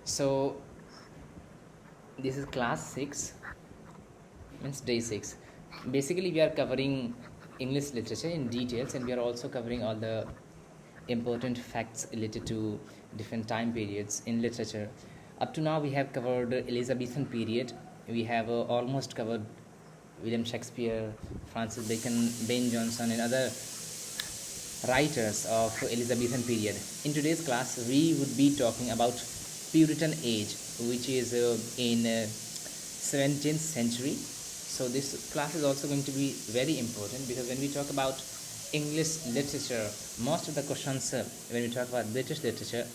So this is class 6, means day 6. Basically we are covering English literature in details, and we are also covering all the important facts related to different time periods in literature. Up to now we have covered Elizabethan period. We have almost covered William Shakespeare, Francis Bacon, Ben Jonson, and other writers of Elizabethan period. In today's class, we would be talking about Puritan age, which is in 17th century. So this class is also going to be very important, because when we talk about English literature, most of the questions, when we talk about British literature,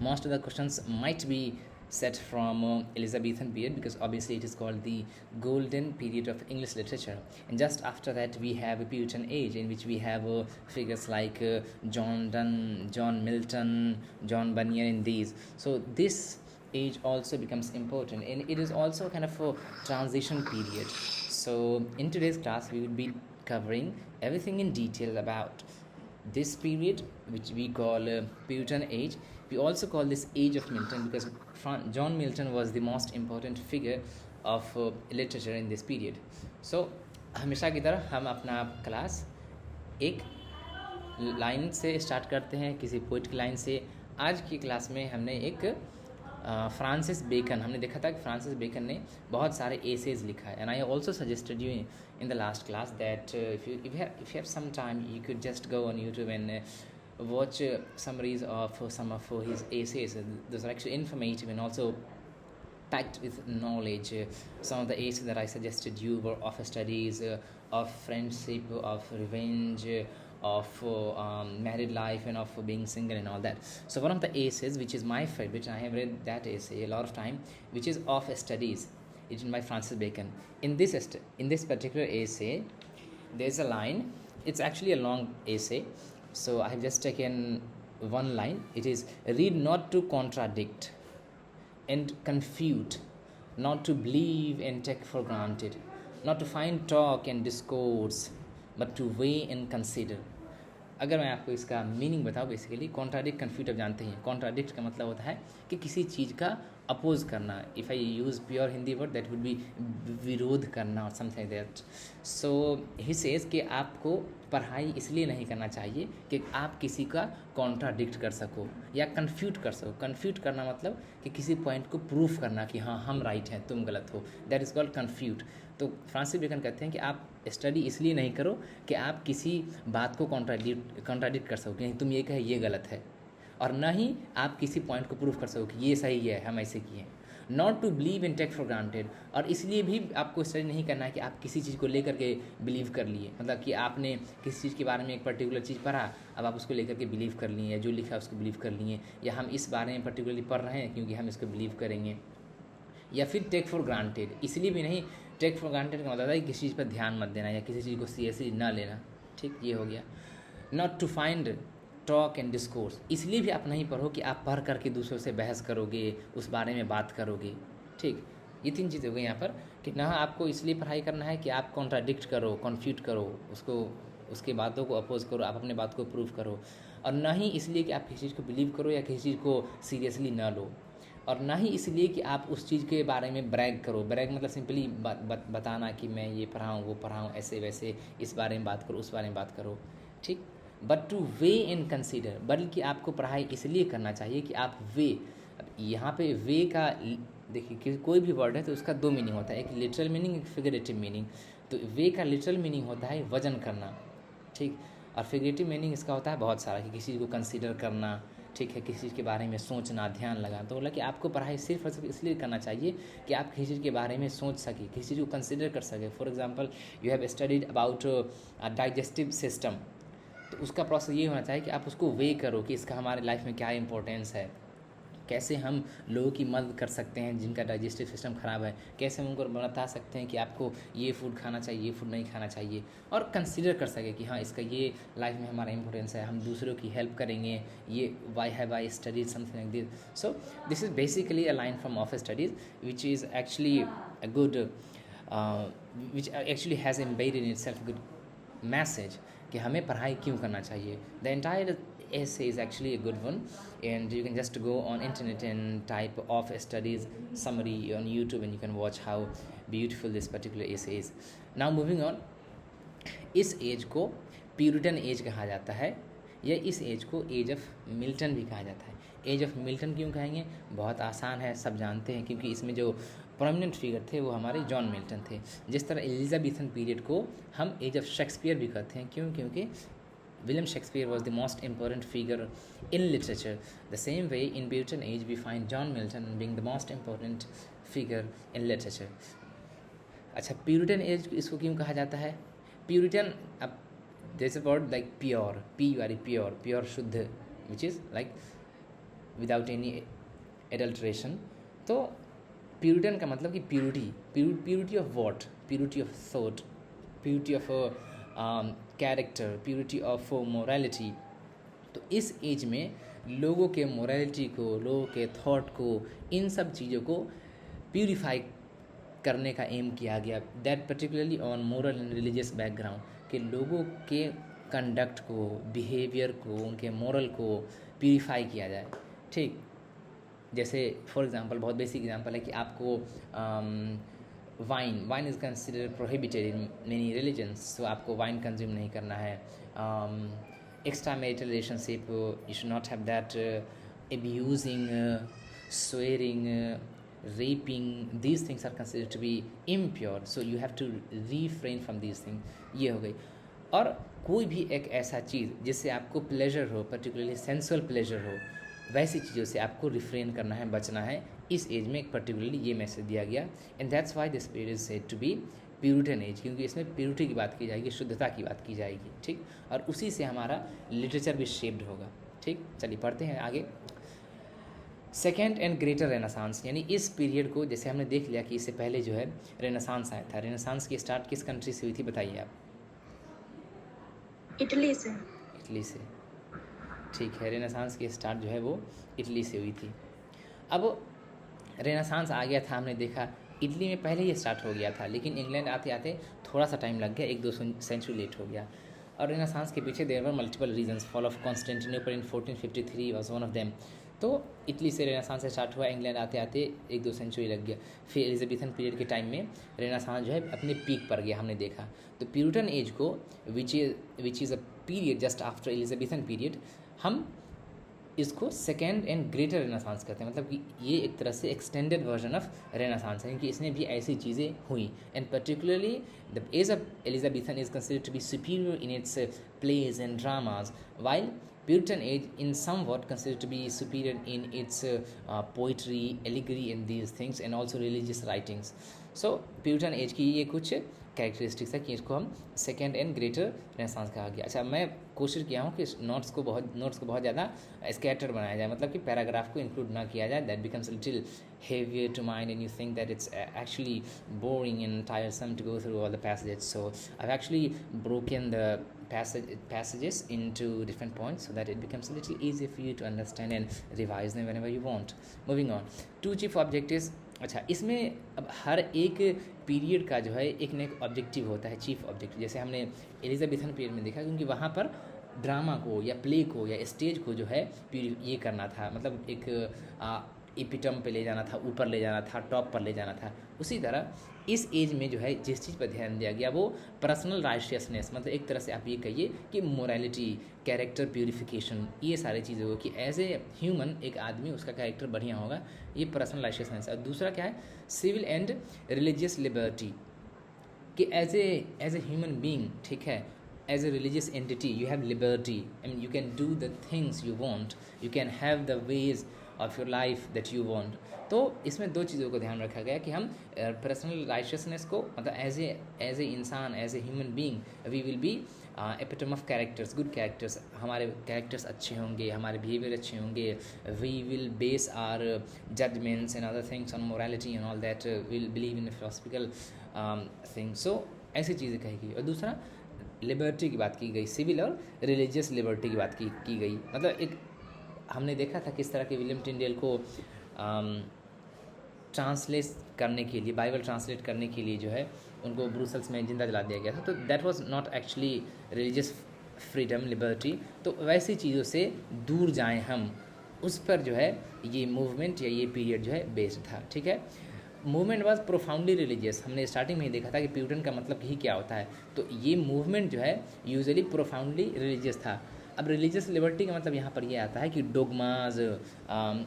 most of the questions might be set from Elizabethan period, because obviously it is called the golden period of English literature. And just after that we have a Puritan age, in which we have figures like John Donne, John Milton, John Bunyan, in these. So this age also becomes important, and it is also kind of a transition period. So in today's class we will be covering everything in detail about this period, which we call Puritan age. We also call this age of Milton, because John Milton was the most important figure of literature in this period. So हमेशा की तरह हम अपना class एक line से start करते हैं, किसी पोइट की लाइन से. आज की क्लास में हमने एक फ्रांसिस बेकन, हमने देखा था कि फ्रांसिस बेकन ने बहुत सारे एसेज लिखा है. And I also suggested you in the last class that if you have some time, you could just go on YouTube and watch summaries of some of his essays. Those are actually informative and also packed with knowledge. Some of the essays that I suggested you were of studies, of friendship, of revenge, of married life, and of being single and all that. So one of the essays, which is my favorite, I have read that essay a lot of time, which is of studies, written by Francis Bacon. In this particular essay, there's a line. It's actually a long essay, so I have just taken one line. It is, read not to contradict and confute, not to believe and take for granted, not to find talk and discourse, but to weigh and consider. अगर मैं आपको इसका meaning बताऊँ, basically contradict कन्फ्यूट आप जानते हैं. Contradict का मतलब होता है कि किसी चीज़ का अपोज करना. If I use pure Hindi word, that would be विरोध करना और something that. So he says कि आपको पढ़ाई इसलिए नहीं करना चाहिए कि आप किसी का कॉन्ट्राडिक्ट कर सको या कन्फ्यूट कर सको. कन्फ्यूट करना मतलब कि किसी पॉइंट को प्रूफ करना कि हाँ हम राइट हैं, तुम गलत हो. That is called confute. तो फ्रांसिस बेकन कहते हैं कि आप स्टडी इसलिए नहीं करो कि आप किसी बात को कॉन्ट्राडिक्ट कर सको कि नहीं तुम ये कहे ये गलत है, और ना ही आप किसी पॉइंट को प्रूफ कर सको कि ये सही है, हम ऐसे किए. Not to believe and take for granted. और इसलिए भी आपको स्टडी नहीं करना है कि आप किसी चीज़ को लेकर के बिलीव कर लिए, मतलब कि आपने किसी चीज़ के बारे में एक पर्टिकुलर चीज़ पढ़ा, अब आप उसको लेकर के बिलीव कर लिए, या जो लिखा है उसको बिलीव कर लिए, या हम इस बारे में पर्टिकुलरली पढ़ रहे हैं क्योंकि हम इसको बिलीव करेंगे. या फिर टेक फॉर ग्रांटेड, इसलिए भी नहीं. टेक फॉर ग्रांटेड का मतलब है कि किसी चीज़ पर ध्यान मत देना या किसी चीज़ को सीरियसली ना लेना. ठीक, ये हो गया. Not to find talk and discourse, इसलिए भी आप नहीं पढ़ो कि आप पढ़ करके दूसरों से बहस करोगे, उस बारे में बात करोगे. ठीक, ये 3 चीज़ें हो गई यहाँ पर. कि ना आपको इसलिए पढ़ाई करना है कि आप कॉन्ट्राडिक्ट करो, कन्फ्यूट करो उसको, उसके बातों को अपोज करो, आप अपने बात को प्रूव करो. और ना ही इसलिए कि आप किसी चीज़ को बिलीव करो या किसी चीज़ को सीरियसली ना लो. और ना ही इसलिए कि आप उस चीज़ के बारे में ब्रैग करो. ब्रैग मतलब सिंपली बताना कि मैं ये पढ़ा हूँ, वो पढ़ा हूँ, ऐसे वैसे, इस बारे में बात करो, उस बारे में बात करो. ठीक, but two way and consider, बल्कि आपको पढ़ाई इसलिए करना चाहिए कि आप वे. यहाँ पे वे का देखिए कि कोई भी वर्ड है तो उसका 2 मीनिंग होता है, एक लिटरल मीनिंग, एक फिगरेटिव मीनिंग. तो वे का लिटरल मीनिंग होता है वजन करना. ठीक, और फिगरेटिव मीनिंग इसका होता है बहुत सारा, कि किसी चीज़ को कंसीडर करना. ठीक है, किसी चीज़ के बारे में सोचना, ध्यान लगाना. तो बोला कि आपको पढ़ाई सिर्फ और सिर्फ इसलिए करना चाहिए कि आप किसी चीज़ के बारे में सोच सकें, किसी चीज़ को कंसिडर कर सकें. For example, you have studied about digestive system, तो उसका प्रोसेस ये होना चाहिए कि आप उसको वे करो कि इसका हमारे लाइफ में क्या इंपॉर्टेंस है, कैसे हम लोगों की मदद कर सकते हैं जिनका डाइजेस्टिव सिस्टम ख़राब है, कैसे हम उनको बता सकते हैं कि आपको ये फूड खाना चाहिए, ये फूड नहीं खाना चाहिए. और कंसीडर कर सके कि हाँ इसका ये लाइफ में हमारा इंपॉर्टेंस है, हम दूसरों की हेल्प करेंगे, ये why have I studied something like this. So this is basically a line from of studies which is actually a good, which actually has embedded in itself good message कि हमें पढ़ाई क्यों करना चाहिए. The entire essay is actually a good one, and you can just go on internet and type of studies summary on YouTube, and you can watch how beautiful this particular essay is. Now moving on, इस as को Puritan as कहा जाता है, या इस as को as of Milton भी कहा जाता है. एज ऑफ मिल्टन क्यों कहेंगे? बहुत आसान है, सब जानते हैं, क्योंकि इसमें जो प्रोमिनेंट फिगर थे वो हमारे जॉन मिल्टन थे. जिस तरह एलिजाबेथन पीरियड को हम एज ऑफ शेक्सपियर भी कहते हैं, क्यों? क्योंकि William Shakespeare was the most important figure in literature. The same way, in Puritan age, we find John Milton being the most important figure in literature. अच्छा, Puritan as इसको क्यों कहा जाता है? प्यूरिटन, अब there's a word like pure, pure, pure शुद्ध, which is like without any adulteration. तो Puritan का मतलब कि purity of what? Purity of thought, purity of character, purity of morality. तो इस एज में लोगों के मोरालिटी को, लोगों के थॉट को, इन सब चीज़ों को प्यूरिफाई करने का एम किया गया. That particularly on moral and religious background, कि लोगों के कंडक्ट को, बिहेवियर को, उनके मोरल को प्यूरिफाई किया जाए. ठीक, जैसे फॉर एग्जांपल, बहुत बेसिक एग्जांपल है कि आपको wine is considered prohibited in many religions, so आपको वाइन कंज्यूम नहीं करना है. Extra marital relationship, you should not have that. abusing, swearing, raping, these things are considered to be impure, so you have to refrain from these things. ये हो गई. और कोई भी एक ऐसा चीज़ जिससे आपको प्लेजर हो, पर्टिकुलरली सेंसुअल प्लेजर हो, वैसी चीज़ों से आपको रिफ्रेन करना है, बचना है. इस एज में एक पर्टिकुलरली ये मैसेज दिया गया, and that's why this period is said to be Puritan age, क्योंकि इसमें प्यूरिटी की बात की जाएगी, शुद्धता की बात की जाएगी. ठीक, और उसी से हमारा लिटरेचर भी शेप्ड होगा. ठीक, चलिए पढ़ते हैं आगे. सेकेंड एंड ग्रेटर रेनेसांस, यानी इस पीरियड को, जैसे हमने देख लिया कि इससे पहले जो है रेनेसांस आया था. रेनेसांस की स्टार्ट किस कंट्री से हुई थी, बताइए आप. इटली से. इटली से, ठीक है. रेनेसांस की स्टार्ट जो है वो इटली से हुई थी. अब रेनेसांस आ गया था, हमने देखा इटली में पहले ही स्टार्ट हो गया था, लेकिन इंग्लैंड आते आते थोड़ा सा टाइम लग गया, 1-2 सेंचुरी लेट हो गया. और रेनेसांस के पीछे there were multiple reasons. Fall of Constantinople in 1453 was one of them. तो इटली से रेनेसांस स्टार्ट हुआ, इंग्लैंड आते आते 1-2 सेंचुरी लग गया. फिर एलिजाबेथन पीरियड के टाइम में रेनेसांस जो है अपने पीक पर गया, हमने देखा. तो प्यूरिटन एज को, which is a period just after Elizabethan period, हम इसको सेकेंड एंड ग्रेटर रेनेसांस कहते हैं. मतलब कि ये एक तरह से एक्सटेंडेड वर्जन ऑफ रेनेसांस है, क्योंकि इसमें भी ऐसी चीज़ें हुई. And particularly the age of Elizabethan is considered to be superior in its plays and dramas, while Puritan age in somewhat considered to be superior in its poetry, allegory and these things, and also religious writings. So Puritan age की ये कुछ characteristics है कि इसको हम second and greater renaissance कहा गया. अच्छा, मैं कोशिश किया हूँ कि नोट्स को बहुत ज़्यादा स्कैटर बनाया जाए, मतलब कि पैराग्राफ को इंक्लूड ना किया जाए. That becomes little heavier to mind and you think that it's actually boring and tiresome to go through all the passages. So I've actually broken the passages into different points so that it becomes a little easier for you to understand and revise them whenever you want. Moving on, 2 chief objectives. अच्छा, इसमें अब हर एक period का जो है एक न एक ऑब्जेक्टिव होता है, चीफ ऑब्जेक्टिव. जैसे हमने एलिजाबेथन पीरियड में देखा, क्योंकि वहाँ पर ड्रामा को या प्ले को या स्टेज को जो है ये करना था, मतलब एक एपिटम पे ले जाना था, ऊपर ले जाना था, टॉप पर ले जाना था. उसी तरह इस एज में जो है जिस चीज़ पर ध्यान दिया गया वो पर्सनल राइशियसनेस, मतलब एक तरह से आप ये कहिए कि मोरालिटी, कैरेक्टर प्यूरिफिकेशन, ये सारी चीज़ें हो कि एज ए ह्यूमन एक आदमी उसका कैरेक्टर बढ़िया होगा, ये पर्सनल राइशियसनेस. और दूसरा क्या है, सिविल एंड रिलीजियस लिबर्टी, कि एज ए ह्यूमन बीइंग, ठीक है, as a religious entity you have liberty. I mean, you can do the things you want, you can have the ways of your life that you want. तो इसमें 2 चीज़ों को ध्यान रखा गया कि हम पर्सनल राइशियसनेस को, मतलब एज ए इंसान, as a human being we will be epitome of characters, good characters. हमारे कैरेक्टर्स अच्छे होंगे, हमारे बिहेवियर अच्छे होंगे. We will base our judgements and other things on morality and all that, will believe in philosophical things. So ऐसी चीज़ें कही. और दूसरा लिबर्टी की बात की गई, सिविल और रिलीजियस लिबर्टी की बात की गई. मतलब एक हमने देखा था किस तरह के विलियम टिंडेल को ट्रांसलेट करने के लिए, बाइबल ट्रांसलेट करने के लिए जो है उनको ब्रूसल्स में जिंदा जला दिया गया था. तो that was not actually religious freedom, liberty, तो वैसी चीज़ों से दूर जाएं हम, उस पर जो है ये मूवमेंट या ये पीरियड जो है बेस्ड था। ठीक है, मूवमेंट वॉज प्रोफाउंडली रिलीजियस। हमने स्टार्टिंग में ही देखा था कि प्यूटन का मतलब ही क्या होता है, तो ये मूवमेंट जो है यूजुअली प्रोफाउंडली रिलीजियस था। अब रिलीजियस लिबर्टी का मतलब यहाँ पर ये आता है कि डोगमाज,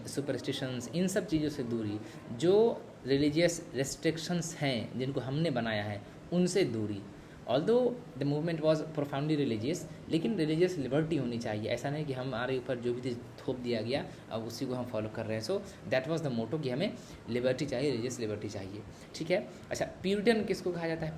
सुपरस्टिशंस, इन सब चीज़ों से दूरी, जो रिलीजियस रेस्ट्रिक्शंस हैं जिनको हमने बनाया है उनसे दूरी। Although the movement was profoundly religious, लेकिन रिलीजियस लिबर्टी होनी चाहिए। ऐसा नहीं कि हमारे ऊपर जो भी चीज़ थोप दिया गया अब उसी को हम फॉलो कर रहे हैं। So that was the motto कि हमें लिबर्टी चाहिए, रिलीजियस लिबर्टी चाहिए। ठीक है, अच्छा प्यूरिटन किसको कहा जाता है?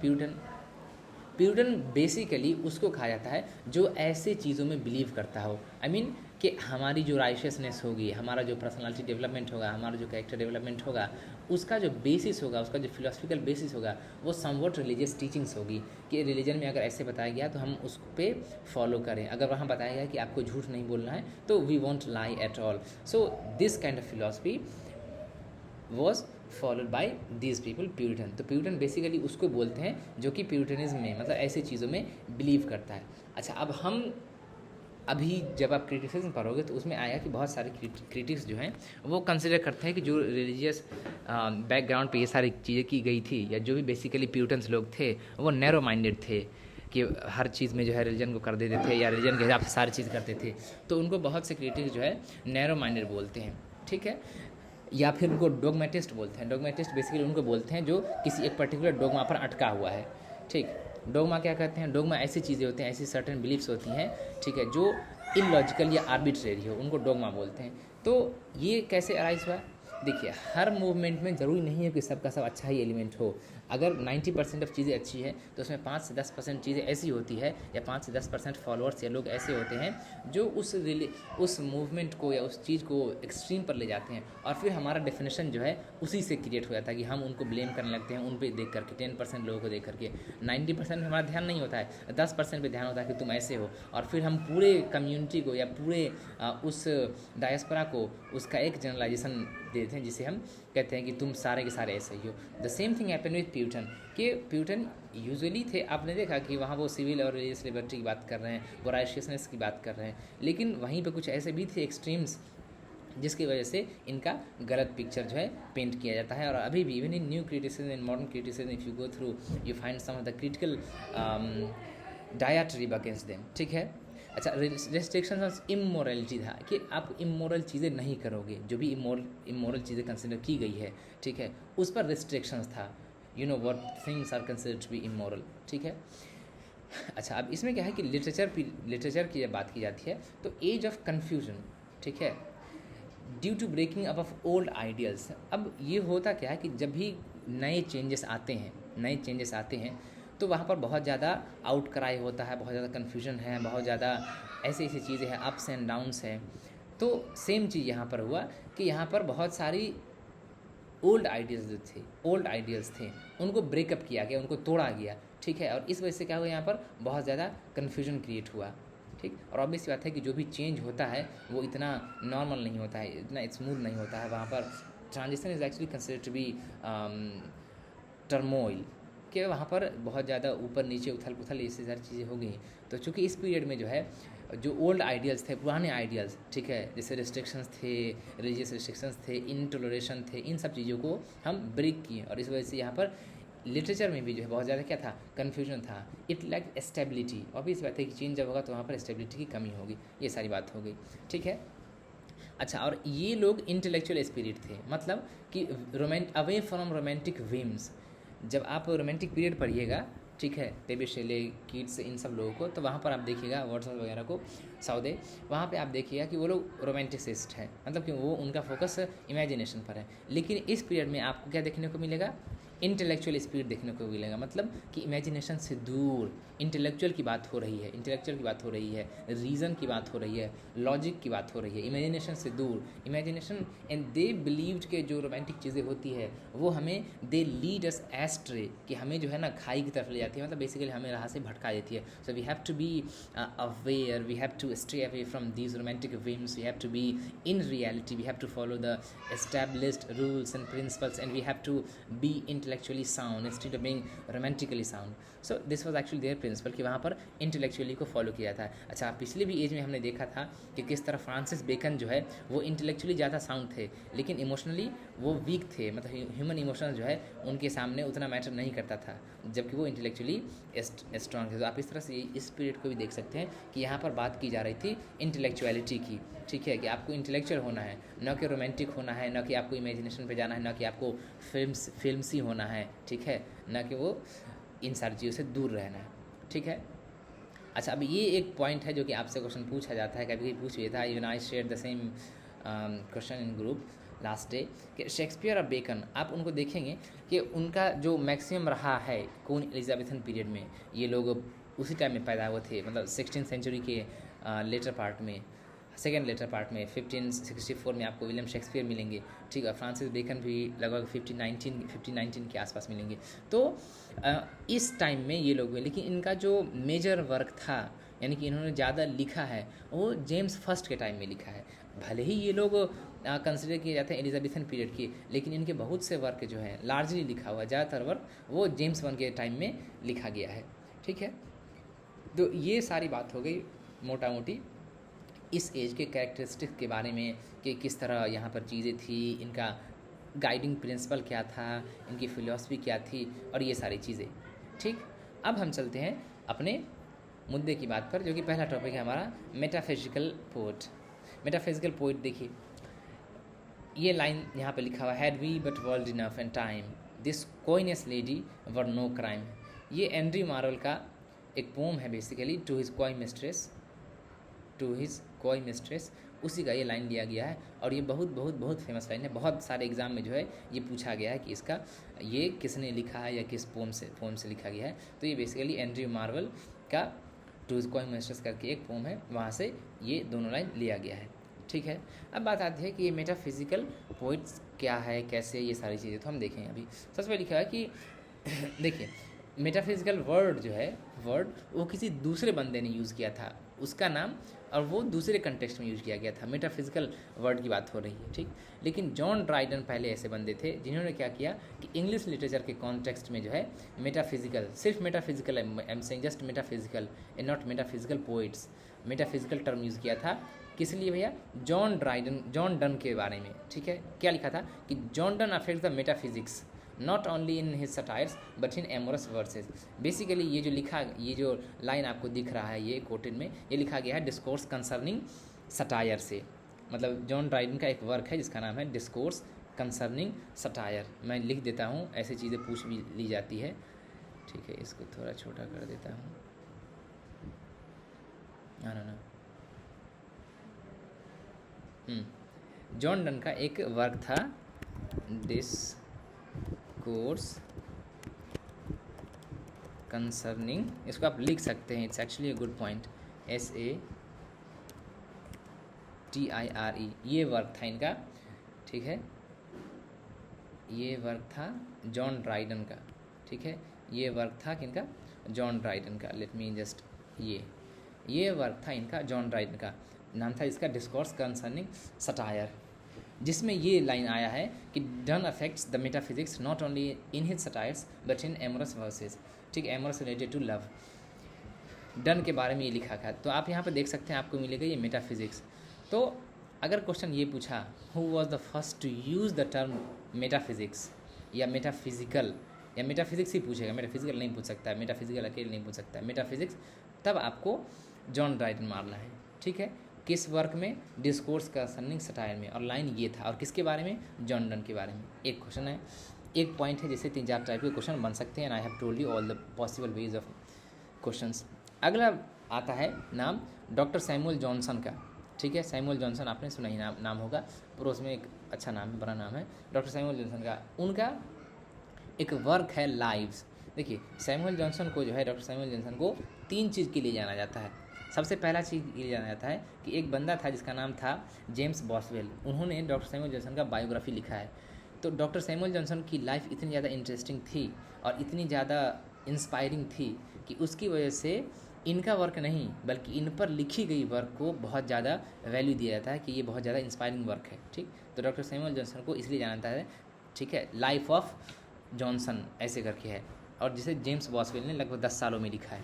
प्यूरिटन बेसिकली उसको कहा जाता है जो ऐसे चीज़ों में बिलीव करता हो। आई मीन कि हमारी जो राइशियसनेस होगी, हमारा जो पर्सनालिटी डेवलपमेंट होगा, हमारा जो कैरेक्टर डेवलपमेंट होगा, उसका जो बेसिस होगा, उसका जो फिलोसफिकल बेसिस होगा, वो समवॉट रिलीजियस टीचिंग्स होगी कि रिलीजन में अगर ऐसे बताया गया तो हम उस पर फॉलो करें। अगर वहाँ बताया गया कि आपको झूठ नहीं बोलना है तो we want lie at all. So this kind of philosophy was followed by these people, Puritan. तो प्यूरिटन बेसिकली उसको बोलते हैं जो कि प्यूरिटनिज्म में, मतलब ऐसी चीज़ों में बिलीव करता है। अच्छा, अब हम अभी जब आप क्रिटिसिज्म पढ़ोगे तो उसमें आया कि बहुत सारे क्रिटिक्स जो हैं वो कंसिडर करते हैं कि जो रिलीजियस बैकग्राउंड पे ये सारी चीज़ें की गई थी, या जो भी बेसिकली प्यूरिटन्स लोग थे वो नैरो माइंडेड थे, कि हर चीज़ में जो है रिलीजन को कर देते थे या रिलीजन के हिसाब से सारी चीज़ करते थे। तो उनको बहुत से क्रिटिक्स जो है नैरो माइंडेड बोलते हैं। ठीक है, या फिर उनको डोगमेटिस्ट बोलते हैं। डोगमेटिस्ट बेसिकली उनको बोलते हैं जो किसी एक पर्टिकुलर डोगमा पर अटका हुआ है। ठीक, डोगमा क्या कहते हैं? डोगमा ऐसी चीज़ें होती हैं, ऐसी सर्टेन बिलीफ्स होती हैं, ठीक है, जो इलॉजिकल या आर्बिट्रेरी हो, उनको डोगमा बोलते हैं। तो ये कैसे अराइज हुआ? देखिए, हर मूवमेंट में ज़रूरी नहीं है कि सबका सब अच्छा ही एलिमेंट हो। अगर 90% ऑफ चीज़ें अच्छी हैं तो उसमें 5 से 10% चीज़ें ऐसी होती है, या 5 से 10% फॉलोअर्स या लोग ऐसे होते हैं जो उस मूवमेंट को या उस चीज़ को एक्सट्रीम पर ले जाते हैं, और फिर हमारा डेफिनेशन जो है उसी से क्रिएट हो जाता है कि हम उनको ब्लेम करने लगते हैं उन पर देख करके, 10% लोगों को देख करके। 90% में हमारा ध्यान नहीं होता है, 10% पे ध्यान होता है कि तुम ऐसे हो, और फिर हम पूरे कम्युनिटी को या पूरे उस डायस्पोरा को उसका एक जनरलाइजेशन देते हैं, जिसे हम कहते हैं कि तुम सारे के सारे ऐसे ही हो। The same thing happen with Putin, कि प्यूटन यूजुअली थे, आपने देखा कि वहाँ वो सिविल और रिलीजियस लिबर्टी की बात कर रहे हैं, वो राइशियसनेस की बात कर रहे हैं, लेकिन वहीं पे कुछ ऐसे भी थे एक्सट्रीम्स जिसकी वजह से इनका गलत पिक्चर जो है पेंट किया जाता है। और अभी भी even in new criticism, in modern criticism, if you go through you find some of the critical diatribe against them. ठीक है, अच्छा, रेस्ट्रिक्शन ऑफ इमोरलिटी था कि आप इमोरल चीज़ें नहीं करोगे, जो भी इमोरल चीज़ें कंसिडर की गई है, ठीक है, उस पर रेस्ट्रिक्शंस था। You know what things are considered to be immoral. ठीक है, अच्छा, अब इसमें क्या है कि लिटरेचर की जब बात की जाती है तो एज ऑफ कन्फ्यूजन, ठीक है, due to breaking up of old ideals. अब ये होता क्या है कि जब भी नए चेंजेस आते हैं तो वहाँ पर बहुत ज़्यादा आउट क्राई होता है, बहुत ज़्यादा कन्फ्यूजन है, बहुत ज़्यादा ऐसी ऐसी चीज़ें हैं, अप्स एंड डाउन्स हैं। तो सेम चीज़ यहाँ पर हुआ कि यहाँ पर बहुत सारी ओल्ड आइडियल्स थे उनको ब्रेकअप किया गया, उनको तोड़ा गया। ठीक है, और इस वजह से क्या हुआ, यहाँ पर बहुत ज़्यादा कन्फ्यूजन क्रिएट हुआ। ठीक, और ऑब्वियस बात है कि जो भी चेंज होता है वो इतना नॉर्मल नहीं होता है, इतना स्मूथ नहीं होता है। वहाँ पर transition is actually considered to be turmoil, कि वहाँ पर बहुत ज़्यादा ऊपर नीचे उथल पुथल ऐसी सारी चीज़ें हो गई। तो चूँकि इस पीरियड में जो है जो ओल्ड आइडियल्स थे, पुराने आइडियल्स, ठीक है, जैसे रिस्ट्रिक्शंस थे, रिलीजियस रिस्ट्रिक्शंस थे, इनटॉलरेशन थे, इन सब चीज़ों को हम ब्रेक किए, और इस वजह से यहाँ पर लिटरेचर में भी जो है बहुत ज़्यादा क्या था, कन्फ्यूजन था। इट लैक स्टेबिलिटी, ऑब्वियस बात है कि चेंज जब होगा तो वहाँ पर स्टेबिलिटी की कमी होगी, ये सारी बात हो गई। ठीक है, अच्छा, और ये लोग इंटेलेक्चुअल स्पिरिट थे, मतलब कि अवे फ्रॉम रोमांटिक विम्स। जब आप रोमांटिक पीरियड पढ़िएगा, ठीक है, बेबी शेले, किड्स, इन सब लोगों को, तो वहाँ पर आप देखिएगा वर्ड्सवर्थ वगैरह को, साउदे, वहाँ पे आप देखिएगा कि वो लोग रोमांटिसिस्ट हैं, मतलब कि वो उनका फोकस इमेजिनेशन पर है। लेकिन इस पीरियड में आपको क्या देखने को मिलेगा, इंटेलेक्चुअल स्पिरिट देखने को मिलेगा, मतलब कि इमेजिनेशन से दूर इंटेलेक्चुअल की बात हो रही है, रीज़न की बात हो रही है, लॉजिक की बात हो रही है, इमेजिनेशन से दूर। इमेजिनेशन एंड दे बिलीव्ड के जो रोमांटिक चीज़ें होती है वो हमें दे लीड अस एस्ट्रे, कि हमें जो है ना खाई की तरफ ले जाती है, मतलब बेसिकली हमें राह से भटका देती है। So we have to be aware, we have to stay away from these romantic whims, we have to be in reality, we have to follow the established rules and principles, and we have to be intellectually sound instead of being romantically sound. So this was actually their principle कि वहाँ पर intellectually को follow किया था. अच्छा, पिछले भी as में हमने देखा था कि किस तरह फ्रांसिस बेकन जो है वो इंटेलेक्चुअली ज़्यादा साउंड थे, लेकिन इमोशनली वो वीक थे. मतलब ह्यूमन इमोशन जो है उनके सामने उतना मैटर नहीं करता था, जबकि वो इंटेलेक्चुअली स्ट्रॉन्ग थे. तो आप इस तरह से इस पीरियड को भी देख सकते हैं कि यहाँ पर बात की जा रही थी इंटेलेक्चुअलिटी की. ठीक है, कि आपको इंटेलेक्चुअल होना है, न कि रोमांटिक होना है, न कि आपको इमेजिनेशन पे जाना है, न कि आपको फिल्मसी होना है. ठीक है, न कि वो इन सारी चीज़ों से दूर रहना है. ठीक है. अच्छा, अब ये एक पॉइंट है जो कि आपसे क्वेश्चन पूछा जाता है, कभी कभी पूछ लिया था. Even I share the same question in group last day कि शेक्सपियर और बेकन, आप उनको देखेंगे कि उनका जो मैक्सिमम रहा है क्वीन एलिजाबेथन पीरियड में, ये लोग उसी टाइम में पैदा हुए थे. मतलब 16th सेंचुरी के लेटर पार्ट में, सेकेंड लेटर पार्ट में 1564 में आपको विलियम शेक्सपियर मिलेंगे. ठीक है, फ्रांसिस बेकन भी लगभग 1519 के आसपास मिलेंगे. तो इस टाइम में ये लोग हुए, लेकिन इनका जो मेजर वर्क था, यानी कि इन्होंने ज़्यादा लिखा है, वो जेम्स फर्स्ट के टाइम में लिखा है. भले ही ये लोग कंसिडर किए जाते हैं एलिजाबेथन पीरियड की, लेकिन इनके बहुत से वर्क जो हैं लार्जली लिखा हुआ, ज़्यादातर वर्क वो जेम्स वन के टाइम में लिखा गया है. ठीक है, तो ये सारी बात हो गई मोटा मोटी इस एज के कैरेक्टरिस्टिक के बारे में कि किस तरह यहाँ पर चीज़ें थी, इनका गाइडिंग प्रिंसिपल क्या था, इनकी फ़िलॉसफी क्या थी, और ये सारी चीज़ें. ठीक, अब हम चलते हैं अपने मुद्दे की बात पर, जो कि पहला टॉपिक है हमारा मेटाफिजिकल पोएट. मेटाफिजिकल पोएट देखिए, ये लाइन यहाँ पे लिखा हुआ, had we but world enough and time this coyness lady were no crime. ये एंड्री मार्वेल का एक पोम है basically, to his coy mistress, उसी का ये लाइन लिया गया है. और ये बहुत बहुत बहुत फेमस लाइन है. बहुत सारे एग्जाम में जो है ये पूछा गया है कि इसका ये किसने लिखा है या किस पोम से लिखा गया है. तो ये बेसिकली एंड्री मार्वेल का टू हिज कोई मिस्ट्रेस करके एक पोम है, वहाँ से ये दोनों लाइन लिया गया है. ठीक है, अब बात आती है कि ये मेटाफिजिकल पोइट्स क्या है, कैसे, ये सारी चीज़ें तो हम देखेंगे. अभी सबसे पहले लिखा है कि देखिए, मेटाफिजिकल वर्ड जो है, वर्ड वो किसी दूसरे बंदे ने यूज़ किया था, उसका नाम, और वो दूसरे कंटेक्स्ट में यूज़ किया गया था. मेटाफिजिकल वर्ड की बात हो रही है. ठीक, लेकिन जॉन ड्राइडन पहले ऐसे बंदे थे जिन्होंने क्या किया कि इंग्लिश लिटरेचर के कॉन्टेक्स्ट में जो है मेटाफिजिकल, सिर्फ metaphysical, I am saying just metaphysical and not metaphysical poets, metaphysical term use किया था. किस लिए भैया? जॉन डन के बारे में. ठीक है, क्या लिखा था कि John Donne affects the metaphysics not only in his satires but in amorous versus. Basically ये जो लाइन आपको दिख रहा है ये कोटेड में, ये लिखा गया है डिस्कोर्स कंसर्निंग सटायर से. मतलब जॉन ड्राइडन का एक वर्क है जिसका नाम है डिस्कोर्स कंसर्निंग सटायर. मैं लिख देता हूँ, ऐसी चीज़ें पूछ भी ली जाती है. ठीक है, इसको थोड़ा छोटा कर देता हूँ. ना जॉन डन का एक वर्क था डिस्कोर्स कंसर्निंग, इसको आप लिख सकते हैं, it's actually a good point, SATIRE. ये वर्क था इनका. ठीक है, ये वर्क था जॉन ड्राइडन का. ठीक है, ये वर्क था किनका? जॉन ड्राइडन का. लेट मी जस्ट, ये वर्क था इनका जॉन ड्राइडन का. नाम था इसका डिस्कोर्स कंसर्निंग सटायर, जिसमें ये लाइन आया है कि Donne affects the metaphysics not only in his satires but in amorous verses. ठीक, amorous related to love, Donne के बारे में ये लिखा था. तो आप यहाँ पर देख सकते हैं, आपको मिलेगा ये मेटाफिजिक्स. तो अगर क्वेश्चन ये पूछा who was the first to use the term metaphysics या मेटाफिजिकल, या मेटाफिजिक्स ही पूछेगा, मेटाफिजिकल नहीं पूछ सकता है, मेटाफिजिकल अकेले नहीं पूछ सकता है, मेटाफिजिक्स, तब आपको जॉन ड्राइडन मारना है. ठीक है, किस वर्क में? डिस्कोर्स कंसर्निंग सटायर में. और लाइन ये था, और किसके बारे में? जॉन डन के बारे में. एक क्वेश्चन है, एक पॉइंट है, जैसे 3-4 टाइप के क्वेश्चन बन सकते हैं. And I have told you all the possible ways of questions. अगला आता है नाम डॉक्टर सैमुअल जॉनसन का. ठीक है, सैमुअल जॉनसन आपने सुना ही नाम होगा, प्रोस में एक अच्छा नाम है, बड़ा नाम है डॉक्टर सैमुअल जॉनसन का. उनका एक वर्क है लाइव्स. देखिए, सैमुअल जॉनसन को जो है, डॉक्टर सैमुअल जॉनसन को 3 चीज़ के लिए जाना जाता है. सबसे पहला चीज़ ये जाना जाता है कि एक बंदा था जिसका नाम था जेम्स बॉसवेल. उन्होंने डॉक्टर सैमुअल जॉनसन का बायोग्राफी लिखा है. तो डॉक्टर सैमुअल जॉनसन की लाइफ इतनी ज़्यादा इंटरेस्टिंग थी और इतनी ज़्यादा इंस्पायरिंग थी कि उसकी वजह से इनका वर्क नहीं बल्कि इन पर लिखी गई वर्क को बहुत ज़्यादा वैल्यू दिया जाता है कि ये बहुत ज़्यादा इंस्पायरिंग वर्क है. ठीक, तो डॉक्टर सैमुअल जॉनसन को इसलिए जाना जाता है. ठीक है, लाइफ ऑफ जॉनसन ऐसे करके है, और जिसे जेम्स बॉसवेल ने लगभग 10 सालों में लिखा है।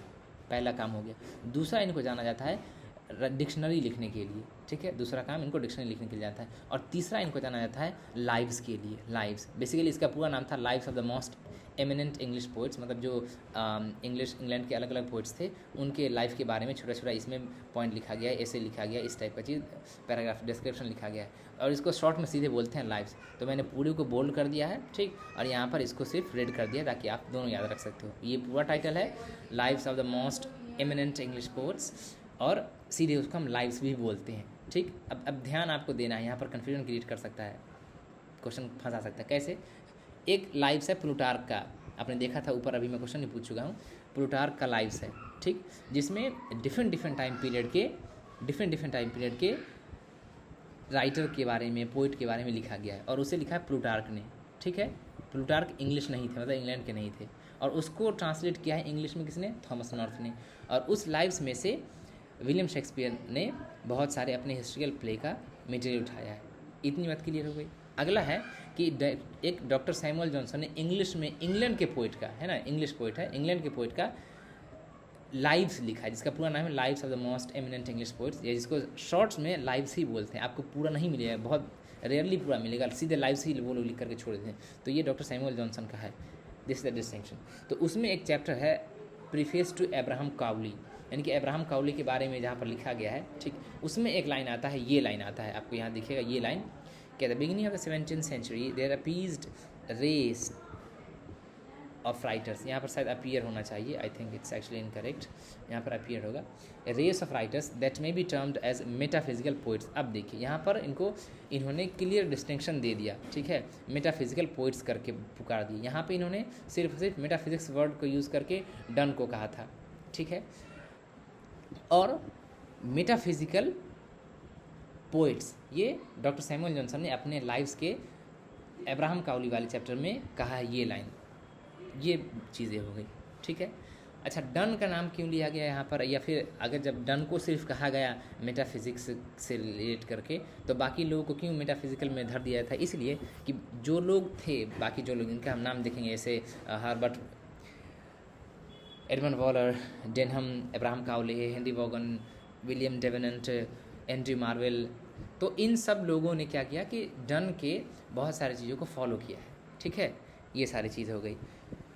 पहला काम हो गया। दूसरा इनको जाना जाता है डिक्शनरी लिखने के लिए, ठीक है, दूसरा काम इनको डिक्शनरी लिखने के लिए जाता है। और तीसरा इनको जाना जाता है लाइव्स के लिए। लाइव्स बेसिकली इसका पूरा नाम था lives of the most eminent English poets, मतलब जो इंग्लैंड के अलग अलग पोइट्स थे उनके लाइफ के बारे में छोटा छोटा इसमें पॉइंट लिखा गया है, ऐसे लिखा गया, इस टाइप का चीज़ पैराग्राफ डिस्क्रिप्शन लिखा गया है, और इसको शॉर्ट में सीधे बोलते हैं लाइव्स। तो मैंने पूरे को बोल्ड कर दिया है, ठीक, और यहाँ पर इसको सिर्फ रेड कर दिया ताकि आप दोनों याद रख सकते हो। ये पूरा टाइटल है lives of the most eminent English poets, और सीधे उसको हम लाइव्स भी बोलते हैं, ठीक। अब ध्यान आपको देना है, यहाँ पर कन्फ्यूजन क्रिएट कर सकता है, क्वेश्चन फंसा सकता है। कैसे? एक लाइव्स है प्लूटार्क का, आपने देखा था ऊपर, अभी मैं क्वेश्चन नहीं पूछ चुका हूँ, प्लूटार्क का लाइव्स है, ठीक, जिसमें डिफरेंट टाइम पीरियड के राइटर के बारे में, पोइट के बारे में लिखा गया है, और उसे लिखा है प्लूटार्क ने, ठीक है। प्लूटार्क इंग्लिश नहीं थे, मतलब इंग्लैंड के नहीं थे, और उसको ट्रांसलेट किया है इंग्लिश में किसने? थॉमस नॉर्थ ने। और उस लाइव्स में से विलियम शेक्सपियर ने बहुत सारे अपने हिस्ट्रिकल प्ले का मटेरियल उठाया है। इतनी बात क्लियर हो गई। अगला है कि एक डॉक्टर सैमुअल जॉनसन ने इंग्लिश में इंग्लैंड के पोइट का, है ना, इंग्लिश पोइट है, इंग्लैंड के पोइट का लाइव्स लिखा है, जिसका पूरा नाम है lives of the most eminent English poets, या जिसको शॉर्ट्स में लाइव्स ही बोलते हैं। आपको पूरा नहीं मिलेगा, बहुत रेयरली पूरा मिलेगा, सीधे लाइव्स ही वो लोग लिख करके छोड़ देते हैं। तो ये डॉक्टर सैमुअल जॉनसन का है, दिस इज द डिस्टिंक्शन। तो उसमें एक चैप्टर है प्रीफेस टू अब्राहम काउली, यानी कि अब्राहम काउली के बारे में जहाँ पर लिखा गया है, ठीक, उसमें एक लाइन आता है, ये लाइन आता है, आपको यहाँ दिखेगा ये लाइन, कि at the beginning of the 17th century there appeared race of writers, यहाँ पर शायद अपीयर होना चाहिए, I think it's actually incorrect, यहाँ पर अपीयर होगा, race of writers that may be termed as metaphysical poets. अब देखिए यहाँ पर इन्होंने क्लियर डिस्टिंक्शन दे दिया, ठीक है, मेटाफिजिकल पोइट्स करके पुकार दिए। यहाँ पे इन्होंने सिर्फ मेटाफिजिक्स वर्ड को यूज़ करके डन को कहा था, ठीक है, और मेटाफिजिकल पोइट्स ये डॉक्टर सैमुअल जॉनसन ने अपने लाइव्स के अब्राहम काउली वाले चैप्टर में कहा है, ये लाइन, ये चीज़ें हो गई, ठीक है। अच्छा, डन का नाम क्यों लिया गया यहाँ पर, या फिर अगर जब डन को सिर्फ कहा गया मेटाफिजिक्स से रिलेट करके, तो बाकी लोगों को क्यों मेटाफिजिकल में धर दिया था? इसलिए कि जो लोग थे, बाकी जो लोग, इनका हम नाम देखेंगे, जैसे Herbert, Edmund Waller, Denham, Abraham Cowley, Henry Vaughan, William Davenant, Andrew Marvell, तो इन सब लोगों ने क्या किया कि डन के बहुत सारी चीज़ों को फॉलो किया है, ठीक है। ये सारी चीज़ हो गई।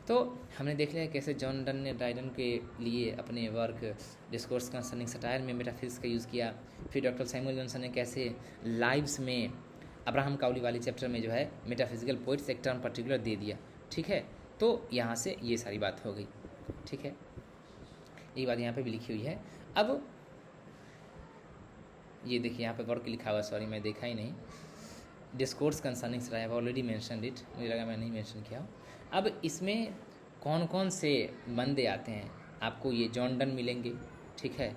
तो हमने देख लिया कैसे जॉन डन ने ड्राइडन के लिए अपने वर्क डिस्कोर्स कंसर्निंग सटायर में मेटाफिजिक्स का यूज़ किया। फिर डॉक्टर सैमुअल जॉनसन ने कैसे लाइव्स में अब्राहम काउली वाले चैप्टर में जो है मेटाफिजिकल पोइट्स एक टर्म पर्टिकुलर दे दिया, ठीक है। तो यहाँ से ये सारी बात हो गई, ठीक है, ये बात यहाँ पे भी लिखी हुई है। अब ये देखिए यहाँ पे वर्क लिखा हुआ, सॉरी मैं देखा ही नहीं, discourse concerning satire, I have already mentioned it, मुझे लगा मैं नहीं मेंशन किया। अब इसमें कौन कौन से बंदे आते हैं आपको? ये जॉन डन मिलेंगे, ठीक है,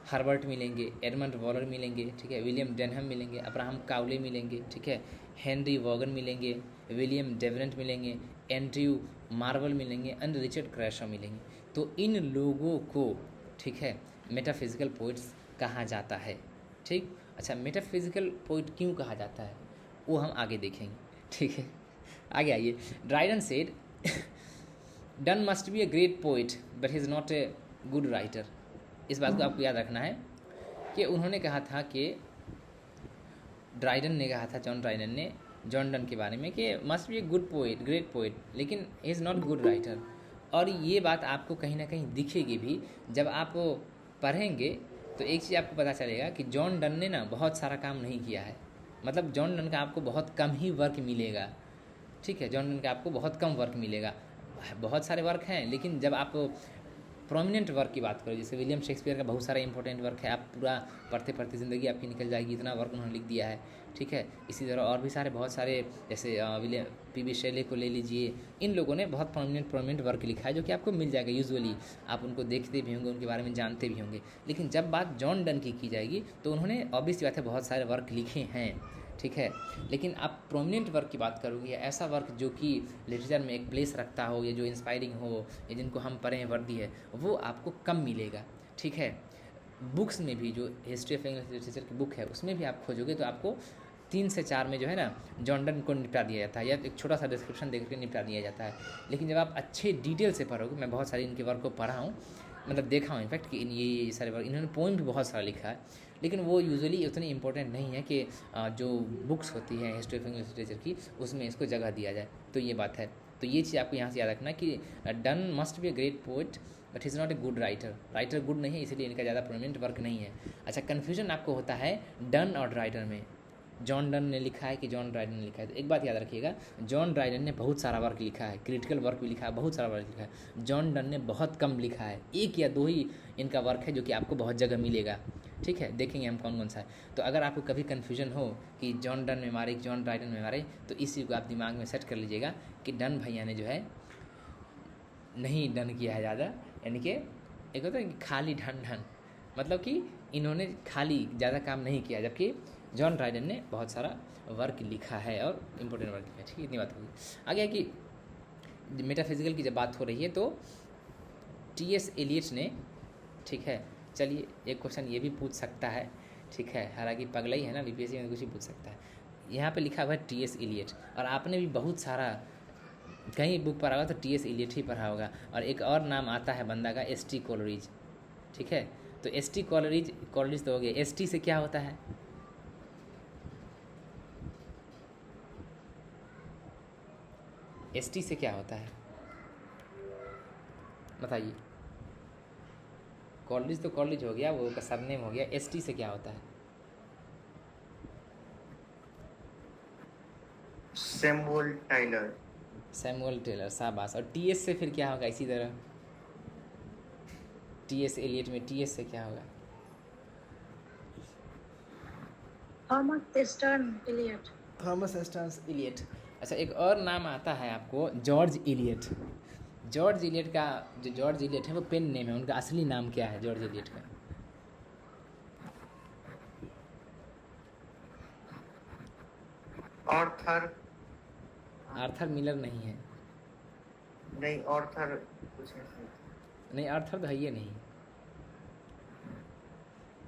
हार्बर्ट मिलेंगे, एडमंड वॉलर मिलेंगे, ठीक है, विलियम डेनहम मिलेंगे, अब्राहम काउली मिलेंगे, ठीक है, हेनरी वॉगन मिलेंगे, विलियम डेवरेंट मिलेंगे, एंड्रयू मार्वल मिलेंगे, एंड रिचर्ड क्रैशो मिलेंगे। तो इन लोगों को, ठीक है, मेटाफिजिकल पोइट्स कहा जाता है, ठीक। अच्छा, मेटाफिजिकल पोइट क्यों कहा जाता है वो हम आगे देखेंगे, ठीक है। आगे आइए। Dryden said done must be a great poet but he is not a good writer. इस बात को आपको याद रखना है कि उन्होंने कहा था कि ड्राइडन ने कहा था, जॉन ड्राइडन ने जॉन डन के बारे में कि must be a good poet, great poet, लेकिन he is not good writer. और ये बात आपको कहीं ना कहीं दिखेगी भी जब आप पढ़ेंगे, तो एक चीज़ आपको पता चलेगा कि जॉन डन ने ना बहुत सारा काम नहीं किया है, मतलब जॉन डन का आपको बहुत कम ही वर्क मिलेगा, ठीक है, जॉन डन का आपको बहुत कम वर्क मिलेगा। बहुत सारे वर्क हैं, लेकिन जब आप प्रोमिनेंट वर्क की बात करो, जैसे विलियम शेक्सपियर का बहुत सारा इंपॉर्टेंट वर्क है, आप पूरा पढ़ते पढ़ते ज़िंदगी आपकी निकल जाएगी, इतना वर्क उन्होंने लिख दिया है, ठीक है। इसी तरह और भी सारे बहुत सारे, जैसे विलियम पी.बी. शेले को ले लीजिए, इन लोगों ने बहुत प्रोमिनेंट वर्क लिखा है जो कि आपको मिल जाएगा, यूजुअली आप उनको देखते भी होंगे, उनके बारे में जानते भी होंगे। लेकिन जब बात जॉन डन की जाएगी तो उन्होंने ऑब्वियस बात है बहुत सारे वर्क लिखे हैं, ठीक है, लेकिन आप प्रोमिनेंट वर्क की बात करोगे, या ऐसा वर्क जो कि लिटरेचर में एक प्लेस रखता हो, या जो इंस्पायरिंग हो, या जिनको हम पढ़ें वर्दी है, वो आपको कम मिलेगा, ठीक है। बुक्स में भी जो हिस्ट्री ऑफ इंग्लिश लिटरेचर की बुक है उसमें भी आप खोजोगे तो आपको 3 से 4 में जो है ना जॉन डन को निपटा दिया जाता है, या एक छोटा सा डिस्क्रिप्शन देकर के निपटा दिया जाता है। लेकिन जब आप अच्छे डिटेल से पढ़ोगे, मैं बहुत सारी इनके वर्क को पढ़ा हूँ, मतलब देखा हूँ इनफैक्ट कि ये सारे वर्क, इन्होंने पोइम भी बहुत सारा लिखा है, लेकिन वो यूजुअली उतनी इंपॉर्टेंट नहीं है कि जो बुक्स होती हैं हिस्ट्री ऑफ इंग्लिश लिटरेचर की उसमें इसको जगह दिया जाए। तो ये बात है। तो ये चीज़ आपको यहाँ से याद रखना कि done must be a great poet but is not a good writer. Writer good नहीं है, इसलिए इनका ज़्यादा प्रोमिनेंट वर्क नहीं है। अच्छा, कन्फ्यूजन आपको होता है डन और ड्राइडन में। जॉन डन ने लिखा है कि जॉन ड्राइडन ने लिखा है। तो एक बात याद रखिएगा, जॉन ड्राइडन ने बहुत सारा वर्क लिखा है, क्रिटिकल वर्क भी लिखा है, बहुत सारा वर्क लिखा है। जॉन डन ने बहुत कम लिखा है, 1 या 2 ही इनका वर्क है जो कि आपको बहुत जगह मिलेगा। ठीक है, देखेंगे हम कौन कौन सा है। तो अगर आपको कभी कन्फ्यूजन हो कि जॉन डन में मारे कि जॉन ड्राइडन में मारे, तो इस चीज़ को आप दिमाग में सेट कर लीजिएगा कि डन भैया ने जो है नहीं डन किया है ज़्यादा, यानी कि एक होता है कि खाली ढन ढन, मतलब कि इन्होंने खाली ज़्यादा काम नहीं किया, जबकि जॉन ड्राइडन ने बहुत सारा वर्क लिखा है और इम्पोर्टेंट वर्क लिखा है। ठीक है, इतनी बात होगी। आगे है कि मेटाफिजिकल की जब बात हो रही है तो टी.एस. एलियट ने, ठीक है, चलिए एक क्वेश्चन ये भी पूछ सकता है, ठीक है, हालांकि पगला ही है ना, बीपीएससी में कुछ ही पूछ सकता है। यहाँ पे लिखा हुआ है टी.एस. एलियट, और आपने भी बहुत सारा कहीं बुक पढ़ा होगा तो टी.एस. एलियट ही पढ़ा होगा। और एक और नाम आता है बंदा का, एस.टी. कोलरिज। ठीक है, तो एस.टी. कोलरिज तो हो गया। एस.टी. से क्या होता है? एस.टी. से क्या होता है बताइए। कॉलेज तो कॉलेज हो गया, वो का सरनेम हो गया। एस.टी. से क्या होता है? Samuel Tyler. सैमुअल टेलर, शाबाश। और टी.एस. से फिर क्या होगा? इसी तरह टी.एस. एलियट में टी.एस. से क्या होगा? Thomas Stern Eliot. Thomas Stearns Eliot. अच्छा, एक और नाम आता है आपको, जॉर्ज इलियट। जॉर्ज इलियट का जो जॉर्ज इलियट है वो पेन नेम है, उनका असली नाम क्या है जॉर्ज इलियट का? ऑर्थर। आर्थर मिलर नहीं है। नहीं, ऑर्थर कुछ ऐसे। नहीं, आर्थर तो है ही नहीं।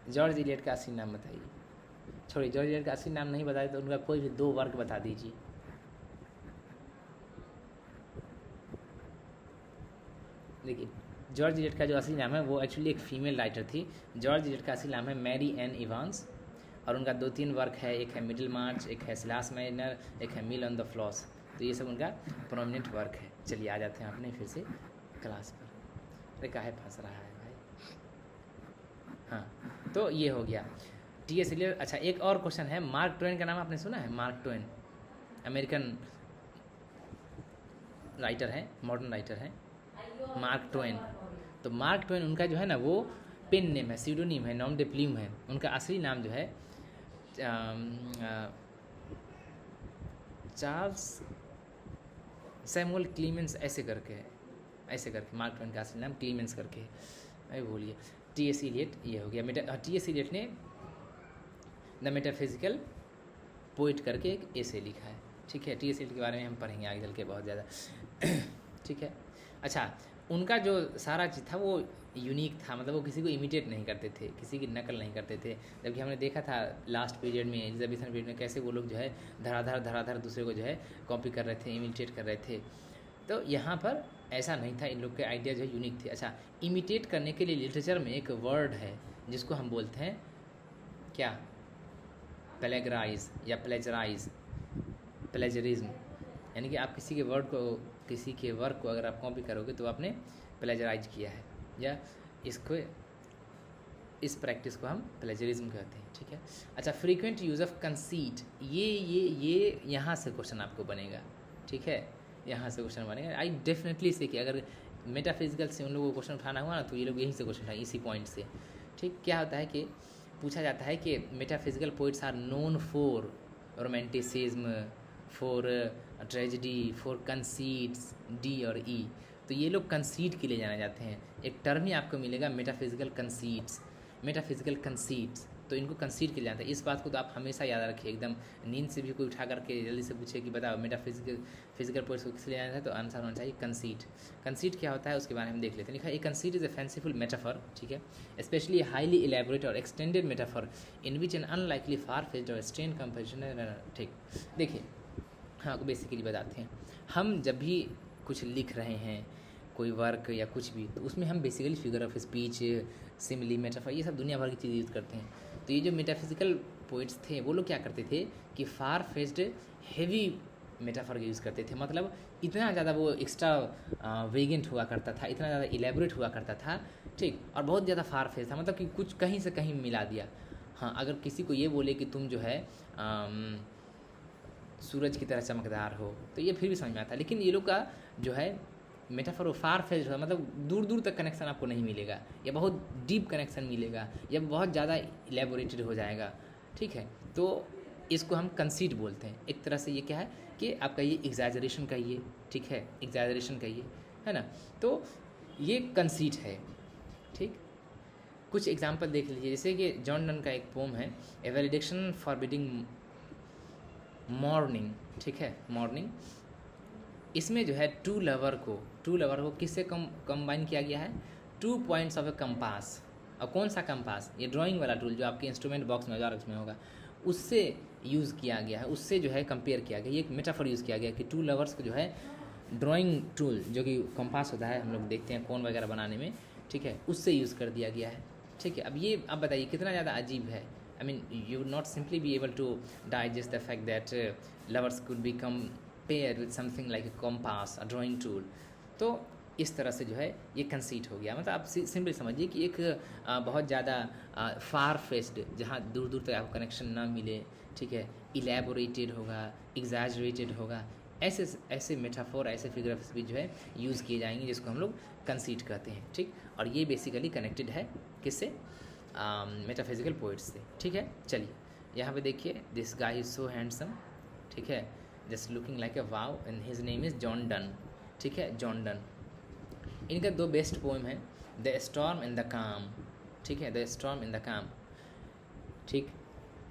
जॉर्ज इलियट का असली नाम बताइए। छोड़िए, जॉर्ज इलियट का असली नाम नहीं बताए तो उनका कोई भी 2 वर्क बता दीजिए। देखिए, जॉर्ज इलियट का जो असली नाम है वो एक्चुअली एक फीमेल राइटर थी। जॉर्ज इलियट का असली नाम है मैरी एन इवांस, और उनका 2-3 वर्क है, एक है मिडिल मार्च, एक है सिलास माइनर, एक है मील ऑन द फ्लॉस। तो ये सब उनका प्रोमिनेंट वर्क है। चलिए आ जाते हैं अपने फिर से क्लास पर। अरे काहे फंस रहा है भाई। हाँ, तो ये हो गया टी.एस. एलियट। अच्छा, एक और क्वेश्चन है, मार्क ट्वेन का नाम आपने सुना है? मार्क ट्वेन अमेरिकन राइटर है, मॉडर्न राइटर है, मार्क ट्वेन। तो मार्क ट्वेन उनका जो है ना वो पेन नेम है, सीडोनिम है, नॉम डे प्ल्यूम है। उनका असली नाम जो है चार्ल्स सैमुअल क्लीमेंस ऐसे करके है, ऐसे करके मार्क ट्वेन का असली नाम क्लीमेंस करके है। अरे बोलिए, टी.एस. एलियट ये हो गया। टी.एस. एलियट ने द मेटाफिजिकल पोइट करके एक एसे लिखा है। ठीक है, टी.एस. एलियट के बारे में हम पढ़ेंगे आगे चल के बहुत ज़्यादा। ठीक है। अच्छा, उनका जो सारा चीज़ था वो यूनिक था, मतलब वो किसी को इमिटेट नहीं करते थे, किसी की नकल नहीं करते थे। जबकि हमने देखा था लास्ट पीरियड में, एलिजाबेथन पीरियड में, कैसे वो लोग जो है धराधर दूसरे को जो है कॉपी कर रहे थे, इमिटेट कर रहे थे। तो यहाँ पर ऐसा नहीं था, इन लोग के आइडिया जो है यूनिक थे। अच्छा, इमिटेट करने के लिए लिटरेचर में एक वर्ड है जिसको हम बोलते हैं क्या? प्लेगराइज या प्लेजराइज, प्लेजरिज्म। यानी कि आप किसी के वर्ड को, किसी के वर्क को अगर आप कॉपी करोगे तो आपने प्लेजराइज किया है, या इसको, इस प्रैक्टिस को हम प्लेजरिज्म कहते हैं। ठीक है। अच्छा, फ्रीक्वेंट यूज़ ऑफ कंसीट, ये यहाँ से क्वेश्चन आपको बनेगा। ठीक है, यहाँ से क्वेश्चन बनेगा। आई डेफिनेटली से कि अगर मेटाफिजिकल से उन लोगों को क्वेश्चन उठाना हुआ ना तो ये लोग यहीं से क्वेश्चन उठाए, इसी पॉइंट से। ठीक, क्या होता है कि पूछा जाता है कि metaphysical poets are known for romanticism, for tragedy, for conceits, D और ई। तो ये लोग कंसीट के लिए जाने जाते हैं। एक टर्म ही आपको मिलेगा, मेटाफिजिकल कंसीट्स, मेटाफिजिकल कंसीट्स। तो इनको कंसीड किया जाता है। इस बात को तो आप हमेशा याद रखिए एकदम। नींद से भी कोई उठा करके जल्दी से पूछे कि बताओ फिजिकल पोइट्स को किस लिए जाना है, तो आंसर होना चाहिए कंसीट। कंसीट क्या होता है उसके बारे में देख लेते हैं। लिखा है, a conceit is a fanciful metaphor, ठीक है, स्पेशली हाईली इलेबोरेट और extended metaphor in which an unlikely far fetched और स्ट्रेन कंपेरिजन। ठीक, देखिए हाँ, आपको बेसिकली बताते हैं। हम जब भी कुछ लिख रहे हैं, कोई वर्क या कुछ भी, तो उसमें हम basically figure of speech, simile, metaphor, ये सब दुनिया भर की चीज़ें यूज़ करते हैं। तो ये जो मेटाफिजिकल पोइट्स थे वो लोग क्या करते थे कि फार फेस्ड हेवी मेटाफर का यूज़ करते थे। मतलब इतना ज़्यादा वो एक्स्ट्रा वेगेंट हुआ करता था, इतना ज़्यादा इलेबोरेट हुआ करता था, ठीक, और बहुत ज़्यादा फार फेज था, मतलब कि कुछ कहीं से कहीं मिला दिया। हाँ, अगर किसी को ये बोले कि तुम जो है सूरज की तरह चमकदार हो, तो ये फिर भी समझ में आता है। लेकिन ये लोग का जो है मेटाफर फार फेज होगा, मतलब दूर दूर तक कनेक्शन आपको नहीं मिलेगा, या बहुत डीप कनेक्शन मिलेगा, या बहुत ज़्यादा इलेबोरेटेड हो जाएगा, ठीक है। तो इसको हम कंसीट बोलते हैं। एक तरह से ये क्या है कि आपका ये एग्जैजरेशन कहिए, ठीक है, एग्जैजरेशन कहिए, है ना। तो ये कंसीट है, ठीक। कुछ एग्जांपल देख लीजिए, जैसे कि जॉन डन का एक पोम है, ए वैलिडेक्शन फॉरबिडिंग मॉर्निंग, ठीक है, मॉर्निंग। इसमें जो है टू लवर को किससे कंबाइन किया गया है, 2 पॉइंट्स ऑफ ए कंपास। और कौन सा कंपास, ये ड्राइंग वाला टूल जो आपके इंस्ट्रूमेंट बॉक्स में उसमें होगा, उससे यूज़ किया गया है, उससे जो है कंपेयर किया गया। ये एक मेटाफर यूज़ किया गया कि 2 लवर्स को जो है ड्राइंग टूल जो कि कंपास होता है, हम लोग देखते हैं कोन वगैरह बनाने में, ठीक है, उससे यूज़ कर दिया गया है, ठीक है। अब ये आप बताइए कितना ज़्यादा अजीब है। I mean you would not simply be able to digest the fact that lovers could be compare with something like a compass, a drawing tool. तो इस तरह से जो है ये कंसीट हो गया। मतलब आप सिंपली समझिए कि एक बहुत ज़्यादा फार फेस्ड, जहाँ दूर दूर तक आपको कनेक्शन ना मिले, ठीक है, इलेबोरेटेड होगा, एग्जैजरेटेड होगा, ऐसे मेटाफोर, ऐसे फिगर ऑफ स्पीच जो है यूज़ किए जाएंगे, जिसको हम लोग कंसीट कहते हैं, ठीक। और ये बेसिकली कनेक्टेड है किससे, मेटाफिजिकल पोइट्स से, ठीक है। चलिए यहाँ पे देखिए, this guy is so handsome, ठीक है, just looking like a wow, and his name is John Donne, ठीक है, जॉन डन। इनका 2 बेस्ट पोएम है, द स्टॉर्म एंड द काम, ठीक है, द स्टॉर्म एंड द काम, ठीक।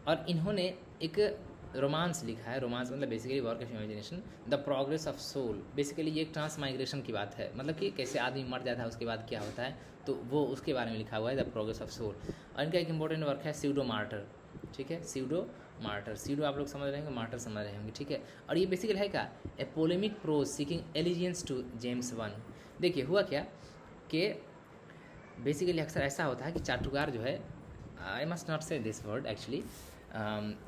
और इन्होंने एक रोमांस लिखा है। रोमांस मतलब basically work of imagination, the progress of soul. Basically ये एक ट्रांसमाइग्रेशन की बात है, मतलब कि कैसे आदमी मर जाता है उसके बाद क्या होता है, तो वो उसके बारे में लिखा हुआ है, द प्रोग्रेस ऑफ सोल। और इनका एक इंपॉर्टेंट वर्क है स्यूडो मार्टर, ठीक है, स्यूडो मार्टर। स्यूडो आप लोग समझ रहे होंगे, मार्टर समझ रहे होंगे, ठीक है। और ये बेसिकली है क्या, a polemic prose seeking allegiance to James one. देखिए हुआ क्या कि बेसिकली अक्सर ऐसा होता है कि चाटुकार जो है, आई मस्ट नॉट से दिस वर्ड एक्चुअली,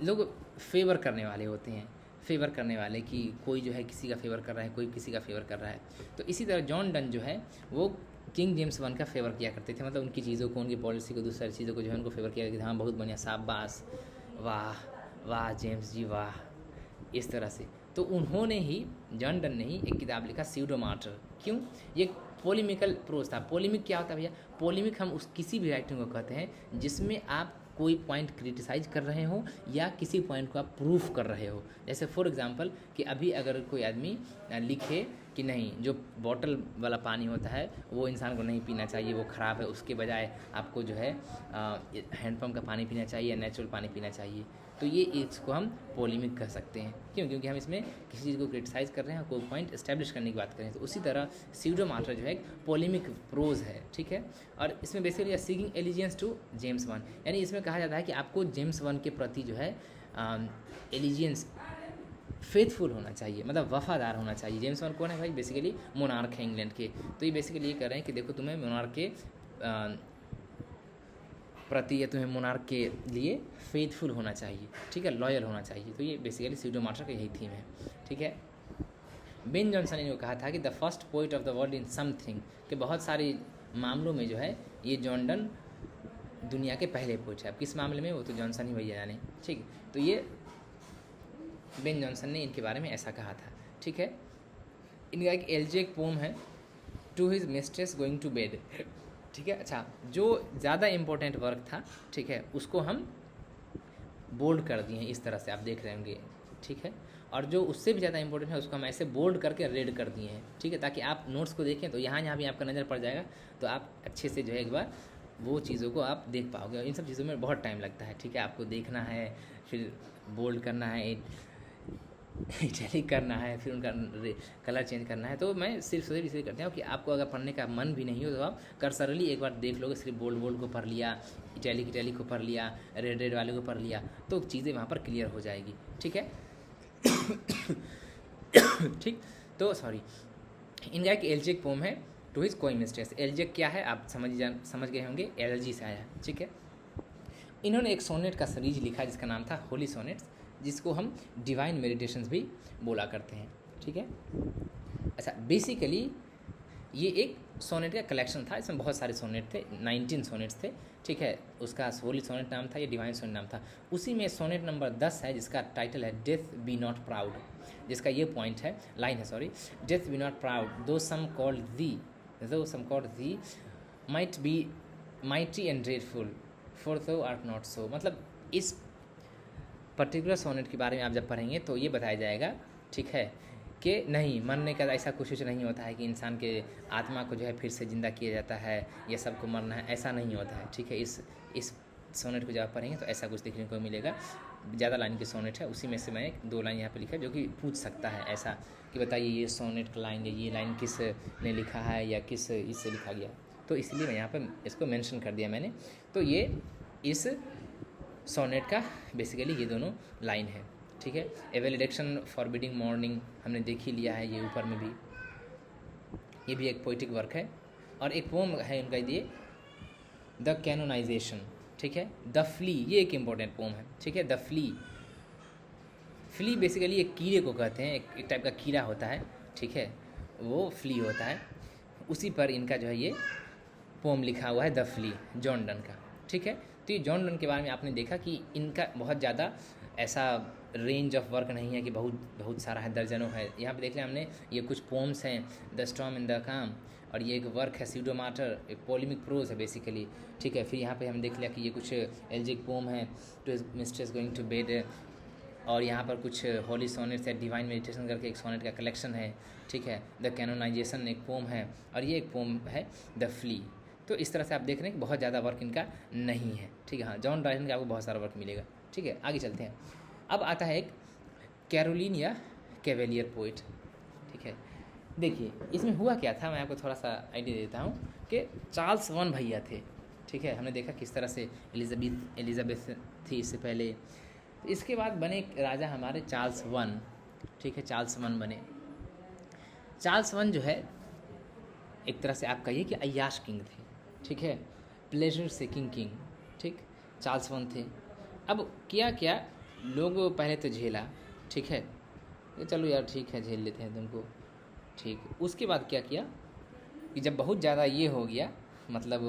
लोग फेवर करने वाले होते हैं, फेवर करने वाले कि कोई जो है किसी का फेवर कर रहा है, कोई किसी का फेवर कर रहा है। तो इसी तरह जॉन डन जो है वो किंग जेम्स वन का फेवर किया करते थे, मतलब उनकी चीज़ों को, उनकी पॉलिसी को, दूसरी चीज़ों को जो है उनको फेवर किया कि हाँ बहुत बढ़िया, शाबाश, वाह वाह जेम्स जी वाह, इस तरह से। तो उन्होंने ही, जॉन डन ने ही एक किताब लिखा स्यूडो मार्टर। क्यों, ये पोलेमिकल प्रोज था। पोलेमिक क्या होता है भैया, पोलेमिक हम उस किसी भी राइटिंग को कहते हैं जिसमें आप कोई पॉइंट क्रिटिसाइज कर रहे हो या किसी पॉइंट को आप प्रूफ कर रहे हो। जैसे फॉर एग्जांपल कि अभी अगर कोई आदमी लिखे कि नहीं, जो बॉटल वाला पानी होता है वो इंसान को नहीं पीना चाहिए, वो ख़राब है, उसके बजाय आपको जो है हैंडपम्प का पानी पीना चाहिए या नेचुरल पानी पीना चाहिए, तो ये इसको हम पोलेमिक कह सकते हैं। क्यों, क्योंकि हम इसमें किसी चीज़ को क्रिटिसाइज़ कर रहे हैं, कोई पॉइंट एस्टैब्लिश करने की बात करें। तो उसी तरह स्यूडो मार्टर जो है एक पोलेमिक प्रोज है, ठीक है। और इसमें basically seeking allegiance to James one, यानी इसमें कहा जाता है कि आपको जेम्स वन के प्रति जो है एलिजियंस, फेथफुल होना चाहिए, मतलब वफादार होना चाहिए। जेम्स वन कौन है भाई, बेसिकली मोनार्क है इंग्लैंड के। तो ये बेसिकली ये कह रहे हैं कि देखो तुम्हें मोनार्क के प्रति या तुम्हें मोनार्क के लिए फेथफुल होना चाहिए, ठीक है, लॉयल होना चाहिए। तो ये बेसिकली स्यूडो मार्टर का यही थीम है, ठीक है। बेन जॉनसन ने कहा था कि the first poet of the world in something, कि बहुत सारे मामलों में जो है ये जॉन डन दुनिया के पहले पोइट है। अब किस मामले में, वो तो जॉनसन ही भैया जाने, ठीक। तो ये बेन जॉनसन ने इनके बारे में ऐसा कहा था, ठीक है। इनका एक एलजेक पोम है, to his mistress going to bed, ठीक है। अच्छा, जो ज़्यादा इम्पोर्टेंट वर्क था, ठीक है, उसको हम बोल्ड कर दिए हैं, इस तरह से आप देख रहे होंगे, ठीक है। और जो उससे भी ज़्यादा इंपॉर्टेंट है उसको हम ऐसे बोल्ड करके रेड कर दिए हैं, ठीक है, ताकि आप नोट्स को देखें तो यहाँ भी आपका नज़र पड़ जाएगा, तो आप अच्छे से जो है एक बार वो चीज़ों को आप देख पाओगे। और इन सब चीज़ों में बहुत टाइम लगता है, ठीक है। आपको देखना है, फिर बोल्ड करना है, इटैलिक करना है, फिर उनका कलर चेंज करना है। तो मैं सिर्फ इसलिए करता हूँ कि आपको अगर पढ़ने का मन भी नहीं हो तो आप कर्सरली एक बार देख लोगे, सिर्फ बोल्ड को पढ़ लिया, इटैलिक को पढ़ लिया, रेड वाले को पढ़ लिया, तो चीज़ें वहाँ पर क्लियर हो जाएगी, ठीक है। ठीक, तो सॉरी, इनका एक एल्जिक पोम है टू हिज कोई मिस्टेक्स। एल्जिक क्या है आप समझ गए होंगे, एलर्जी से आया है, ठीक है। इन्होंने एक सोनेट का सीरीज लिखा जिसका नाम था होली सोनेट्स, जिसको हम डिवाइन मेडिटेशंस भी बोला करते हैं, ठीक है। अच्छा, बेसिकली ये एक सोनेट का कलेक्शन था, इसमें बहुत सारे सोनेट थे, 19 सोनेट्स थे, ठीक है। उसका होली सोनेट नाम था, ये डिवाइन सोनेट नाम था। उसी में सोनेट नंबर 10 है जिसका टाइटल है डेथ बी नॉट प्राउड, जिसका ये पॉइंट है, लाइन है sorry, death be not proud though some called thee might be mighty and dreadful for thou art not so. मतलब इस पर्टिकुलर सोनेट के बारे में आप जब पढ़ेंगे तो ये बताया जाएगा, ठीक है, कि नहीं, मरने का ऐसा कुछ नहीं होता है कि इंसान के आत्मा को जो है फिर से ज़िंदा किया जाता है, ये सबको मरना है, ऐसा नहीं होता है, ठीक है। इस सोनेट को जब आप पढ़ेंगे तो ऐसा कुछ देखने को मिलेगा। ज़्यादा लाइन की सोनेट है, उसी में से मैं 2 लाइन यहाँ पे लिखा है, जो कि पूछ सकता है ऐसा कि बताइए ये सोनेट का लाइन है, ये लाइन किस ने लिखा है या किस इससे लिखा गया, तो इसलिए मैं यहाँ पर इसको मेंशन कर दिया मैंने। तो ये इस सोनेट का बेसिकली ये दोनों लाइन है, ठीक है। ए वेलिडेक्शन फॉरबिडिंग मॉर्निंग हमने देख ही लिया है, ये ऊपर में भी, ये भी एक पोइटिक वर्क है। और एक पोम है उनका ये द कैनोनाइजेशन, ठीक है। द फ्ली, ये एक इम्पॉर्टेंट पोम है, ठीक है। द फ्ली बेसिकली एक कीड़े को कहते हैं, एक टाइप का कीड़ा होता है, ठीक है, वो फ्ली होता है। उसी पर इनका जो है ये पोम लिखा हुआ है, द फ्ली, जॉन डन का, ठीक है। तो ये जॉन डन के बारे में आपने देखा कि इनका बहुत ज़्यादा ऐसा रेंज ऑफ वर्क नहीं है कि बहुत सारा है, दर्जनों है। यहाँ पे देख लिया हमने, ये कुछ पोम्स हैं, द स्टॉर्म इन द काम, और ये एक वर्क है स्यूडोमाटर, एक पोलिमिक प्रोज है बेसिकली, ठीक है। फिर यहाँ पे हम देख लिया कि ये कुछ एल्जिक पोम है, to mistress going to bed, और यहाँ पर कुछ होली सोनेट्स है, डिवाइन मेडिटेशन करके एक सोनेट का कलेक्शन है, ठीक है। द कैनोनाइजेशन एक पोम है, और ये एक पोम है द फ्ली। तो इस तरह से आप देख रहे हैं कि बहुत ज़्यादा वर्क इनका नहीं है, ठीक है। हाँ, जॉन ड्राइडन का आपको बहुत सारा वर्क मिलेगा, ठीक है। आगे चलते हैं। अब आता है एक कैरोलिन या कैवेलियर पोइट, ठीक है। देखिए इसमें हुआ क्या था, मैं आपको थोड़ा सा आइडिया देता हूँ कि चार्ल्स वन भैया थे, ठीक है। हमने देखा किस तरह से एलिजाबेथ थी इससे पहले, तो इसके बाद बने राजा हमारे चार्ल्स वन, ठीक है। चार्ल्स वन बने। चार्ल्स वन जो है एक तरह से आप कहिए कि अय्याश किंग थे, ठीक है, प्लेजर सेकिंग किंग, ठीक। चार्ल्स वन थे। अब किया क्या, लोग पहले तो झेला, ठीक है, चलो यार ठीक है झेल लेते हैं तुमको, ठीक। उसके बाद क्या किया कि जब बहुत ज़्यादा ये हो गया, मतलब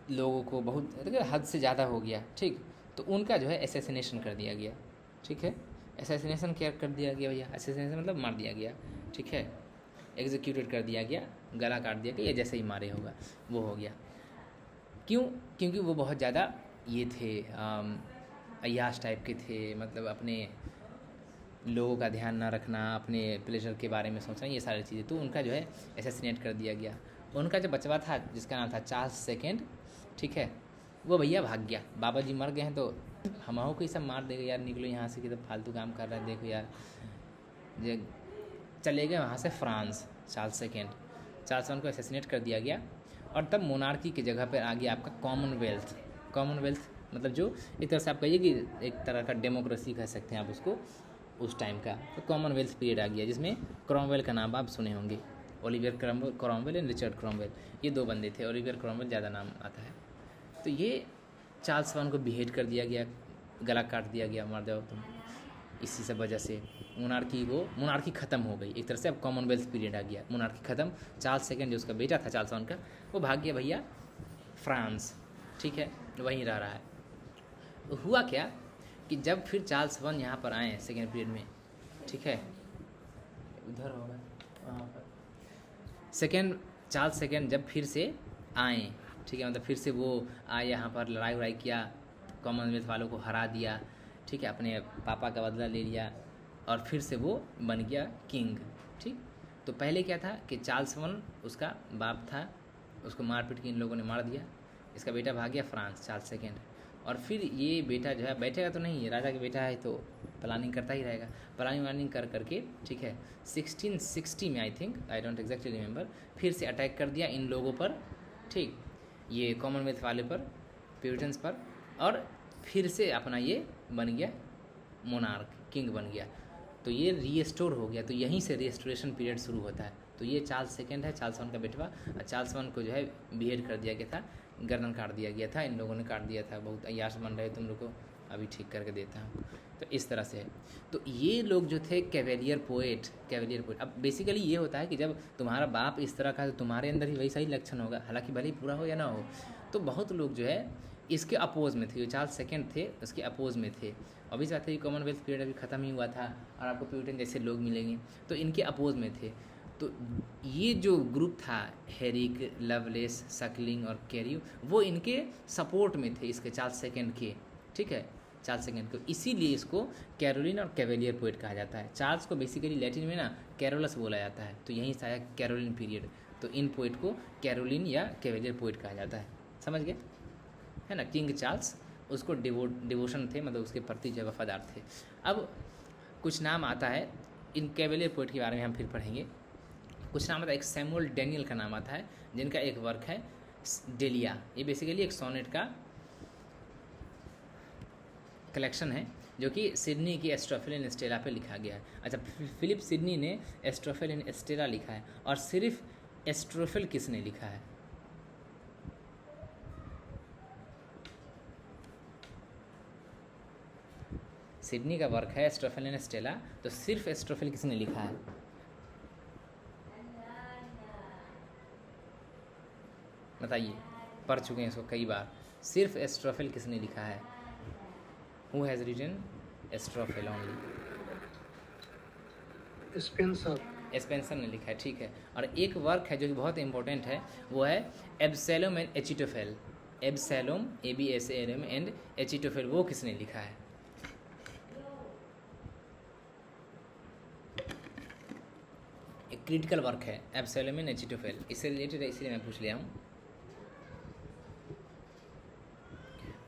लोगों को बहुत हद से ज़्यादा हो गया, ठीक, तो उनका जो है असैसिनेशन कर दिया गया, ठीक है। असैसिनेशन क्या कर दिया गया भैया, असैसिनेशन मतलब मार दिया गया, ठीक है, एग्जीक्यूटेड कर दिया गया, गला काट दिया गया, या जैसे ही मारे होगा वो हो गया। क्यों? क्योंकि वो बहुत ज़्यादा ये थे, अय्याश टाइप के थे, मतलब अपने लोगों का ध्यान ना रखना, अपने प्लेजर के बारे में सोचना, ये सारी चीज़ें, तो उनका जो है असैसिनेट कर दिया गया। उनका जो बचवा था जिसका नाम था चार्ल्स सेकेंड, ठीक है, वो भैया भाग गया। बाबा जी मर गए हैं तो हम को ही सब मार देगा यार, निकलो यहाँ से, कि तो फालतू काम कर रहा है, देखो यार, ये चले गए वहाँ से फ्रांस। चार्ल्स वन को असैसिनेट कर दिया गया, और तब मोनार्की की जगह पर आ गया आपका कॉमनवेल्थ, मतलब जो एक तरह से आप कहिए कि एक तरह का डेमोक्रेसी कह सकते हैं आप उसको, उस टाइम का। तो कॉमनवेल्थ पीरियड आ गया, जिसमें क्रॉमवेल का नाम आप सुने होंगे, Olivier Cromwell and Richard Cromwell, ये 2 बंदे थे, ओलिवियर क्रॉमवेल ज़्यादा नाम आता है। तो ये चार्ल्स वन को बिहेड कर दिया गया, गला काट दिया गया, मार जाओ तुम। इसी सब वजह से मोनार्की ख़त्म हो गई एक तरह से। अब कॉमनवेल्थ पीरियड आ गया, मोनार्की ख़त्म। चार्ल्स सेकेंड जो उसका बेटा था चार्ल्स वन का, वो भाग गया भैया फ्रांस, ठीक है, वहीं रह रहा है। तो हुआ क्या कि जब फिर चार्ल्स वन यहाँ पर आए सेकेंड पीरियड में, ठीक है, उधर होगा वहाँ पर, चार्ल्स सेकेंड जब फिर से आए, ठीक है, मतलब फिर से वो आए यहाँ पर, लड़ाई किया, कॉमनवेल्थ वालों को हरा दिया, ठीक है, अपने पापा का बदला ले लिया, और फिर से वो बन गया किंग, ठीक। तो पहले क्या था कि चार्ल्स वन उसका बाप था, उसको मारपीट के इन लोगों ने मार दिया। इसका बेटा भाग गया फ्रांस, चार्ल्स सेकेंड। और फिर ये बेटा जो है बैठेगा तो नहीं है, राजा का बेटा है तो प्लानिंग करता ही रहेगा, प्लानिंग वानिंग कर करके, ठीक है, 1660 में I think, I don't exactly remember, फिर से अटैक कर दिया इन लोगों पर, ठीक, ये कॉमनवेल्थ वाले पर, प्यूरिटन्स पर, और फिर से अपना ये बन गया मोनार्क, किंग बन गया। तो ये रीस्टोर हो गया। तो यहीं से रिस्टोरेशन पीरियड शुरू होता है। तो ये चार्ल्स सेकेंड है, चार्ल्स वन का बेटवा। और चार्ल्स वन को जो है बिहेड कर दिया गया था, गर्दन काट दिया गया था, इन लोगों ने काट दिया था। बहुत अय्याश बन रहे, तुम लोग को अभी ठीक करके देता हूँ। तो इस तरह से है। तो ये लोग जो थे कैवेलियर पोएट। अब बेसिकली ये होता है कि जब तुम्हारा बाप इस तरह का है तो तुम्हारे अंदर ही वैसा ही लक्षण होगा, हालांकि भले ही पूरा हो या ना हो। तो बहुत लोग जो है इसके अपोज में थे, जो चार्ल्स सेकेंड थे उसके अपोज में थे। अभी चाहते ही कॉमनवेल्थ पीरियड अभी ख़त्म ही हुआ था और आपको प्यूरिटन जैसे लोग मिलेंगे, तो इनके अपोज में थे। तो ये जो ग्रुप था, हेरिक, लवलेस, सकलिंग और कैरियो, वो इनके सपोर्ट में थे, इसके चार्ल्स सेकेंड के, ठीक है, चार्ल्स सेकेंड को। इसीलिए इसको कैरोलिन और कैवेलियर पोएट कहा जाता है। चार्ल्स को बेसिकली लैटिन में ना कैरोलस बोला जाता है, तो यहीं से आया कैरोलिन पीरियड। तो इन पोएट को कैरोलिन या कैवेलियर पोएट कहा जाता है, समझ गए, है ना। किंग चार्ल्स उसको डिवोशन थे, मतलब उसके प्रति जो वफादार थे। अब कुछ नाम आता है इन कैवेलियर पोएट के बारे में हम फिर पढ़ेंगे। कुछ नाम आता है, एक सैमुअल डैनियल का नाम आता है, जिनका एक वर्क है डेलिया। ये बेसिकली एक सोनेट का कलेक्शन है, जो कि सिडनी की एस्ट्रोफेल इन स्टेला पे लिखा गया है। अच्छा, फिलिप सिडनी ने एस्ट्रोफेल इन स्टेला लिखा है, और सिर्फ एस्ट्रोफेल किसने लिखा है? सिडनी का वर्क है एस्ट्रोफेल इन स्टेला, तो सिर्फ एस्ट्रोफेल किसने लिखा है? बताइए, पढ़ चुके हैं इसको कई बार। सिर्फ एस्ट्रोफेल किसने लिखा है? Who has written Astrophel only? Spenser ने लिखा है, ठीक है। और एक वर्क है जो कि बहुत इंपॉर्टेंट है, वो है एब्सैलोम एंड एचिटोफेल। एब्सैलोम, ABSALM एंड एचिटोफेल, वो किसने लिखा है? एक क्रिटिकल वर्क है एब्सैलोम एंड एचिटोफेल, इससे रिलेटेड है, इसलिए मैं पूछ लिया हूँ।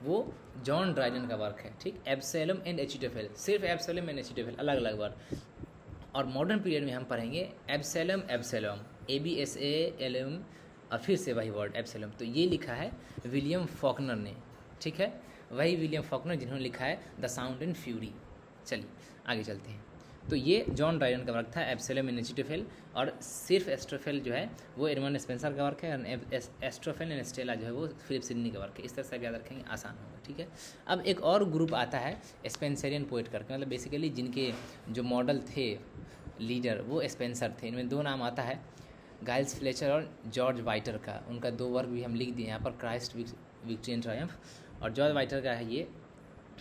वो जॉन ड्राइडन का वर्क है, ठीक। एब्सैलोम एंड एचिटोफेल, सिर्फ एब्सैलोम एंड एचिटोफेल, अलग अलग वर्क। और मॉडर्न पीरियड में हम पढ़ेंगे एब्सैलोम, ABSALM, और फिर से वही वर्ड एब्सैलोम। तो ये लिखा है विलियम फॉकनर ने, ठीक है, वही विलियम फॉकनर जिन्होंने लिखा है द साउंड एंड फ्यूरी। चलिए आगे चलते हैं। तो ये जॉन ड्राइडन का वर्क था, एब्सैलोम एंड एचिटोफेल। और सिर्फ एस्ट्रोफेल जो है वो एडमंड स्पेंसर का वर्क है, और एस्ट्रोफेल एंड स्टेला जो है वो फिलिप सिडनी का वर्क है। इस तरह से आप याद रखेंगे, आसान होगा, ठीक है। अब एक और ग्रुप आता है स्पेंसरियन पोएट करके, मतलब बेसिकली जिनके जो मॉडल थे, लीडर, वो स्पेंसर थे। इनमें दो नाम आता है, गाइल्स फ्लेचर और जॉर्ज वाइटर का। उनका दो वर्क भी हम लिख दिए यहाँ पर, क्राइस्ट विक्ट्री एंड ट्रायम्फ। और जॉर्ज वाइटर का है ये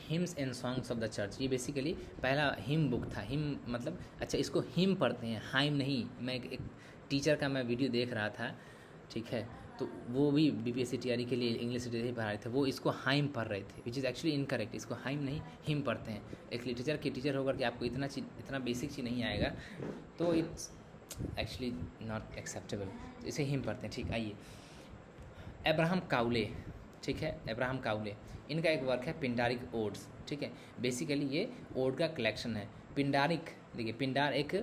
hymns and songs of the church. ये बेसिकली पहला हिम बुक था। हिम मतलब, अच्छा, इसको हिम पढ़ते हैं, हाइम नहीं। मैं एक टीचर का मैं वीडियो देख रहा था, ठीक है, तो वो भी BPSC तैयारी के लिए इंग्लिश लिटरेचर पढ़ा रहे थे, वो इसको हाइम पढ़ रहे थे, विच इज़ एक्चुअली इनकरेक्ट। इसको हाइम नहीं, हिम पढ़ते हैं। एक लिटरेचर के टीचर होकर के आपको इतना बेसिक चीज़ नहीं आएगा, तो इट्स एक्चुअली नॉट एक्सेप्टेबल। इसे हिम पढ़ते हैं, ठीक। आइए, अब्राहम काउले, ठीक है, अब्राहम काउले, इनका एक वर्क है पिंडारिक ओड्स, ठीक है। बेसिकली ये ओड का कलेक्शन है। पिंडारिक, देखिए, पिंडार एक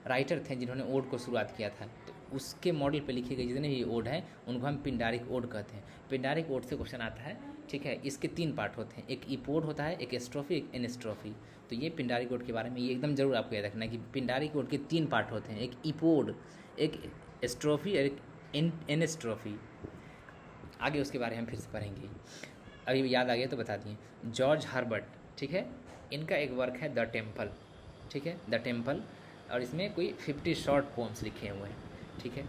राइटर थे जिन्होंने ओड को शुरुआत किया था, तो उसके मॉडल पे लिखे गए जितने भी ओड हैं उनको हम पिंडारिक ओड कहते हैं। पिंडारिक ओड से क्वेश्चन आता है, ठीक है। इसके 3 पार्ट होते हैं, एक इपोड होता है, एक एस्ट्रोफी, एक एनेस्ट्रोफी। तो ये पिंडारिक ओड के बारे में ये एकदम जरूर आपको याद रखना है कि पिंडारिक ओड के 3 पार्ट होते हैं, एक इपोड, एक एस्ट्रोफी और एक एनेस्ट्रोफी। आगे उसके बारे में हम फिर से पढ़ेंगे, अभी याद आ गया तो बता दिए। जॉर्ज हर्बर्ट, ठीक है, इनका एक वर्क है द टेम्पल, ठीक है, द टेम्पल। और इसमें कोई 50 शॉर्ट पोम्स लिखे हुए हैं, ठीक है।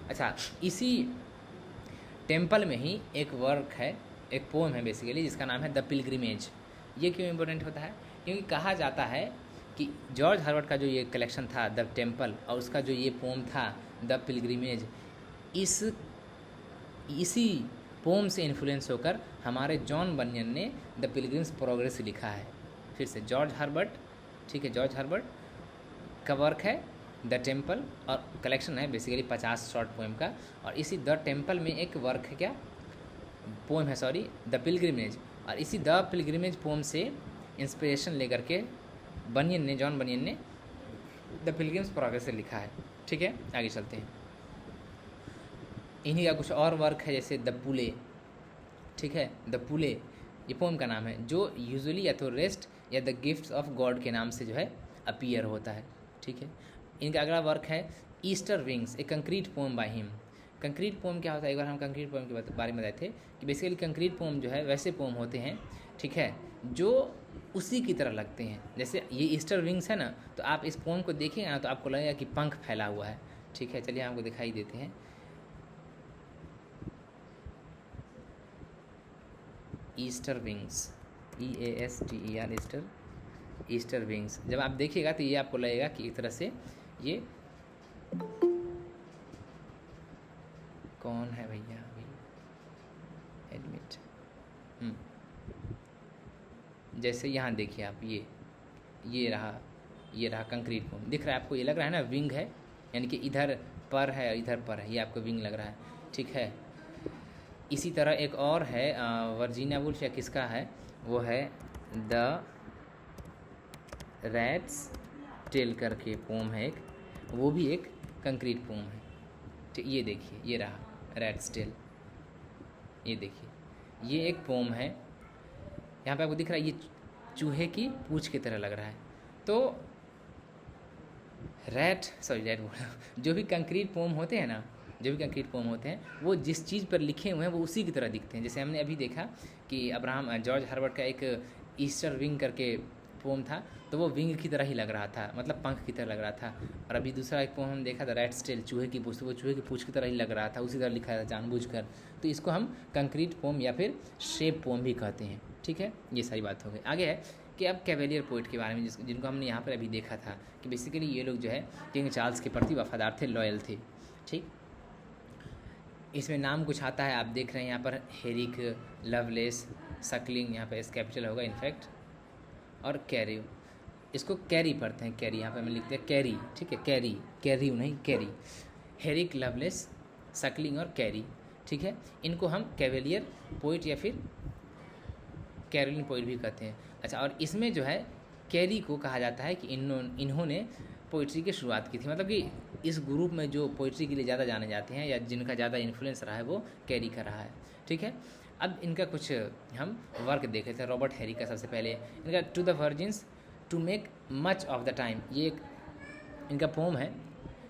अच्छा, इसी टेम्पल में ही एक वर्क है, एक पोम है बेसिकली, जिसका नाम है द पिलग्रिमेज। ये क्यों इम्पोर्टेंट होता है? क्योंकि कहा जाता है कि जॉर्ज हर्बर्ट का जो ये कलेक्शन था द टेम्पल, और उसका जो ये पोम था द पिलग्रिमेज, इसी पोम से इन्फ्लुएंस होकर हमारे जॉन बनियन ने द पिलग्रिम्स प्रोग्रेस लिखा है। फिर से जॉर्ज हर्बर्ट, ठीक है, जॉर्ज हर्बर्ट का वर्क है द टेम्पल, और कलेक्शन है बेसिकली 50 शॉर्ट पोएम का। और इसी द टेम्पल में एक वर्क है, क्या पोएम है, सॉरी, द पिलग्रिमेज। और इसी द पिलग्रिमेज पोएम से इंस्पिरेशन लेकर के बनियन ने, जॉन बनियन ने द पिलग्रिम्स प्रोग्रेस से लिखा है। ठीक है, आगे चलते हैं। इन्हीं का कुछ और वर्क है, जैसे द पुले। ठीक है, द पुले ये पोम का नाम है, जो यूजुअली या तो रेस्ट या द गिफ्ट्स ऑफ गॉड के नाम से जो है अपीयर होता है। ठीक है, इनका अगला वर्क है Easter wings, a concrete poem by him. Concrete poem क्या होता है, एक बार हम कंक्रीट पोम के बारे में बताए थे कि बेसिकली कंक्रीट पोम जो है वैसे पोम होते हैं, ठीक है, जो उसी की तरह लगते हैं। जैसे ये ईस्टर विंग्स है ना, तो आप इस पोम को देखिएगा ना तो आपको लगेगा कि पंख फैला हुआ है। ठीक है, चलिए आपको दिखाई देते हैं। Easter wings, EASTER, Easter wings, जब आप देखिएगा तो ये आपको लगेगा कि एक तरह से ये कौन है भैया, अभी एडमिट, जैसे यहाँ देखिए आप, ये रहा कंक्रीट फोम, दिख रहा है आपको, ये लग रहा है ना विंग है, यानी कि इधर पर है और इधर पर है, ये आपको विंग लग रहा है। ठीक है, इसी तरह एक और है वर्जीनिया वुल्फ या किसका है, वो है द रैट्स टेल करके पोम है एक, वो भी एक कंक्रीट पोम है। ठीक, ये देखिए, ये रहा रैट्स टेल, ये देखिए, ये एक पोम है। यहाँ पे आपको दिख रहा है ये चूहे की पूंछ की तरह लग रहा है। तो रैट बोल रहा हूँ, जो भी कंक्रीट पोम होते हैं ना, जो भी कंक्रीट पोम होते हैं, वो जिस चीज़ पर लिखे हुए हैं वो उसी की तरह दिखते हैं। जैसे हमने अभी देखा कि जॉर्ज हर्बर्ट का एक ईस्टर विंग करके पोम था, तो वो विंग की तरह ही लग रहा था, मतलब पंख की तरह लग रहा था। और अभी दूसरा एक पोम हम देखा था, रैट्स टेल, चूहे की पूंछ, वो चूहे की पूंछ की तरह ही लग रहा था, उसी तरह लिखा था जानबूझकर। तो इसको हम कंक्रीट पोम या फिर शेप पोम भी कहते हैं। ठीक है, ये सारी बात हो गई। आगे है कि अब कैवेलियर पोइट के बारे में, जिनको हमने यहाँ पर अभी देखा था कि बेसिकली ये लोग जो है किंग चार्ल्स के प्रति वफादार थे, लॉयल थे। ठीक, इसमें नाम कुछ आता है, आप देख रहे हैं यहाँ पर हेरिक, लवलेस, सकलिंग, यहाँ पर एस कैपिटल होगा इनफैक्ट, और कैरी, इसको कैरी पढ़ते हैं, कैरी, यहाँ पर मैं लिखते हैं कैरी। ठीक है, कैरी नहीं, कैरी, हेरिक, लवलेस, सकलिंग और कैरी। ठीक है, इनको हम कैवेलियर पोइट या फिर कैरोलिन पोइट भी कहते हैं। अच्छा, और इसमें जो है कैरी को कहा जाता है कि इन्होंने पोइट्री की शुरुआत की थी, मतलब कि इस ग्रुप में जो पोइट्री के लिए ज़्यादा जाने जाते हैं या जिनका ज़्यादा इन्फ्लुएंस रहा है वो कैरी का रहा है। ठीक है, अब इनका कुछ हम वर्क देख रहे थे। रॉबर्ट हैरी का सबसे पहले इनका to the virgins to make much of the time, ये एक इनका पोम है,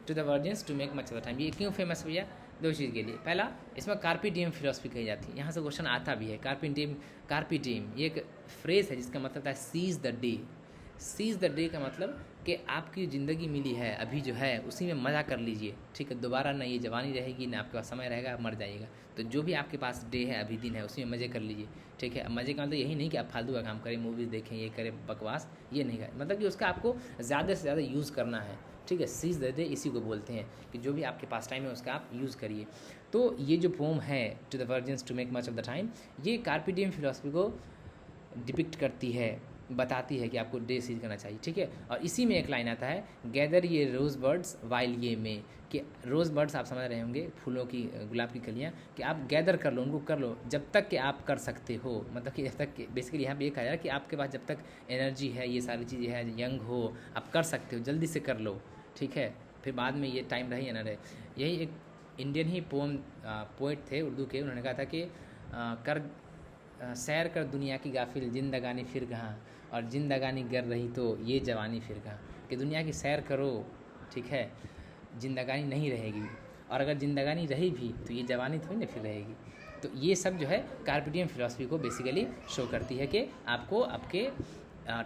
to the virgins to make much of the time. ये क्यों फेमस भैया, दो चीज़ के लिए। पहला, इसमें कार्पी डिएम फिलॉसफी कही जाती है, यहाँ से क्वेश्चन आता भी है। कार्पी डिएम ये एक फ्रेज है जिसका मतलब था seize the day. Seize the day का मतलब कि आपकी ज़िंदगी मिली है अभी जो है उसी में मज़ा कर लीजिए। ठीक है, दोबारा ना ये जवानी रहेगी ना आपके पास समय रहेगा, आप मर जाइएगा। तो जो भी आपके पास डे है, अभी दिन है, उसी में मज़े कर लीजिए। ठीक है, मज़े का मतलब यही नहीं कि आप फालतू का काम करें, मूवीज़ देखें, ये करें बकवास, ये नहीं है, मतलब कि उसका आपको ज़्यादा से ज़्यादा यूज़ करना है। ठीक है, सीज द डे इसी को बोलते हैं कि जो भी आपके पास टाइम है उसका आप यूज़ करिए। तो ये जो पोम है to the virgins to make much of the time, ये कार्पी डिएम फिलॉसफी को डिपिक्ट करती है, बताती है कि आपको डे सीज करना चाहिए। ठीक है, और इसी में एक लाइन आता है, गैदर ये रोज़ बर्ड्स वाइल ये में, कि रोज़ बर्ड्स आप समझ रहे होंगे, फूलों की, गुलाब की कलियाँ, कि आप गैदर कर लो, उनको कर लो जब तक कि आप कर सकते हो, मतलब कि जब तक, बेसिकली यहाँ पे ये कहा जा रहा है कि आपके पास जब तक एनर्जी है, ये सारी चीज़ें हैं, यंग हो, आप कर सकते हो, जल्दी से कर लो। ठीक है, फिर बाद में ये टाइम रहे या ना रहे। यही एक इंडियन ही पोइट थे उर्दू के, उन्होंने कहा था कि सैर कर दुनिया की गाफिल, जिंदगानी फिर कहाँ, और जिंदगानी गर रही तो ये जवानी फिर कहाँ, कि दुनिया की सैर करो। ठीक है, जिंदगानी नहीं रहेगी, और अगर जिंदगानी रही भी तो ये जवानी थोड़ी ना फिर रहेगी। तो ये सब जो है कार्पी डिएम फिलॉसफी को बेसिकली शो करती है कि आपको आपके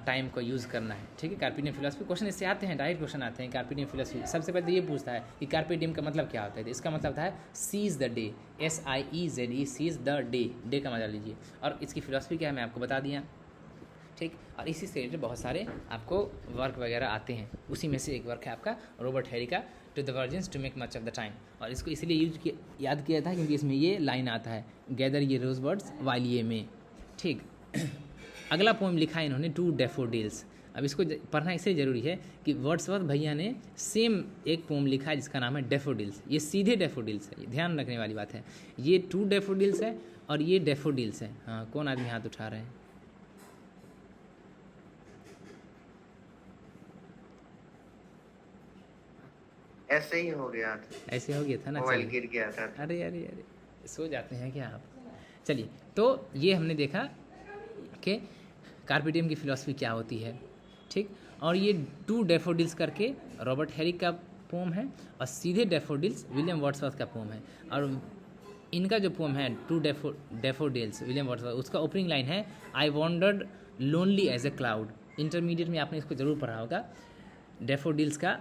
टाइम को यूज़ करना है। ठीक है, कार्पी डिएम फिलॉसफी, क्वेश्चन इससे आते हैं, डायरेक्ट क्वेश्चन आते हैं। कार्पी डिएम फिलॉसफी सबसे पहले तो ये पूछता है कि कार्पी डिएम का मतलब क्या होता है। इसका मतलब था seize the day, SIEZE, seize the day, day का मजा लीजिए। और इसकी फिलॉसफी क्या है मैं आपको बता दिया। ठीक, और इसी से रिलेटेड बहुत सारे आपको वर्क वगैरह आते हैं, उसी में से एक वर्क है आपका रॉबर्ट हैरी का to the virgins to make much of the time. और इसको इसलिए याद किया था क्योंकि इसमें ये लाइन आता है, गैदर ये रोज़ बर्ड्स वाइल ये में। ठीक, अगला पोएम लिखा है इन्होंने, टू डैफोडिल्स। अब इसको पढ़ना इसलिए ज़रूरी है कि वर्ड्सवर्थ भैया ने सेम एक पोम लिखा है जिसका नाम है डेफोडिल्स। ये सीधे डेफोडिल्स है, ध्यान रखने वाली बात है। ये 2 डेफोडिल्स है और ये डेफोडिल्स है। हाँ, कौन आदमी हाथ उठा रहे हैं? ऐसे ही हो गया था, ऐसे हो गया था ना। मोबाइल चलिए, गिर गया था। अरे अरे अरे, सो जाते हैं क्या आप? चलिए, तो ये हमने देखा कि कार्पे डिएम की फिलॉसफी क्या होती है, ठीक। और ये 2 डेफोडिल्स करके रॉबर्ट हैरिक का पोम है और सीधे डेफोडिल्स विलियम वर्ड्सवर्थ का पोम है। और इनका जो पोम है 2 डेफोडिल्स विलियम वर्ड्सवर्थ, उसका ओपनिंग लाइन है I wandered lonely as a cloud. Intermediate में आपने इसको जरूर पढ़ा होगा। डेफोडिल्स का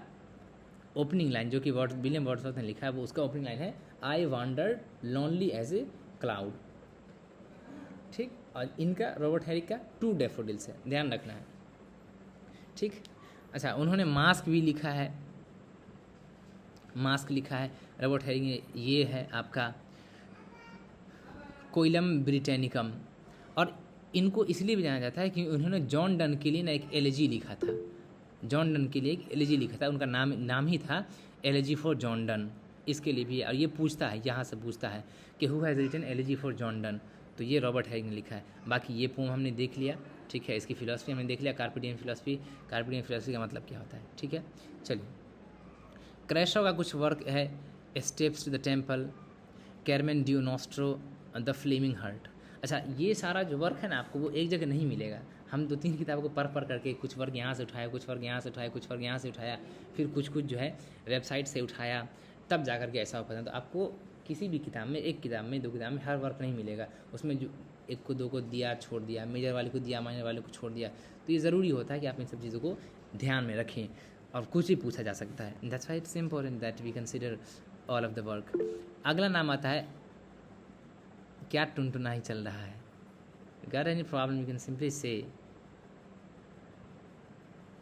ओपनिंग लाइन जो कि विलियम वर्ड्सवर्थ ने लिखा है, वो उसका ओपनिंग लाइन है I wandered lonely as a cloud, ठीक। और इनका रॉबर्ट हैरिक का 2 डेफोडिल्स है, ध्यान रखना है, ठीक। अच्छा, उन्होंने मास्क भी लिखा है, मास्क लिखा है रॉबर्ट हैरिक ने। ये है आपका कोइलम ब्रिटेनिकम। और इनको इसलिए भी जाना जाता है कि उन्होंने जॉन डन के लिए ना एक एलेजी लिखा था। जॉन डन के लिए एक एलेजी लिखा था, उनका नाम ही था एलेजी फॉर जॉन डन, इसके लिए भी। और ये पूछता है, यहाँ से पूछता है कि who has written elegy for John Donne, तो ये रॉबर्ट हैरिक ने लिखा है। बाकी ये पोम हमने देख लिया, ठीक है। इसकी फिलॉसफी हमने देख लिया, carpe DM philosophy. Carpe DM philosophy का मतलब क्या होता है, ठीक है। चलिए, क्रैशो का कुछ वर्क है, steps to the temple, carmen deo nostro, the flaming heart. अच्छा, ये सारा जो वर्क है ना, आपको वो एक जगह नहीं मिलेगा। हम 2-3 किताबों को पढ़ करके कुछ वर्क यहाँ से उठाया, कुछ वर्क यहाँ से उठाया, कुछ वर्क यहाँ से उठाया, फिर कुछ जो है वेबसाइट से उठाया, तब जा कर के ऐसा हो पाता है। तो आपको किसी भी किताब में, 1 किताब में, 2 किताब में हर वर्क नहीं मिलेगा। उसमें जो 1 को 2 को दिया, छोड़ दिया, मेजर वाले को दिया, माइनर वाले को छोड़ दिया। तो ये ज़रूरी होता है कि आप इन सब चीज़ों को ध्यान में रखें, और कुछ भी पूछा जा सकता है। That's why it's important that we consider all of the work. अगला नाम आता है, क्या टुनटुना ही चल रहा है? Got any problem you can simply से।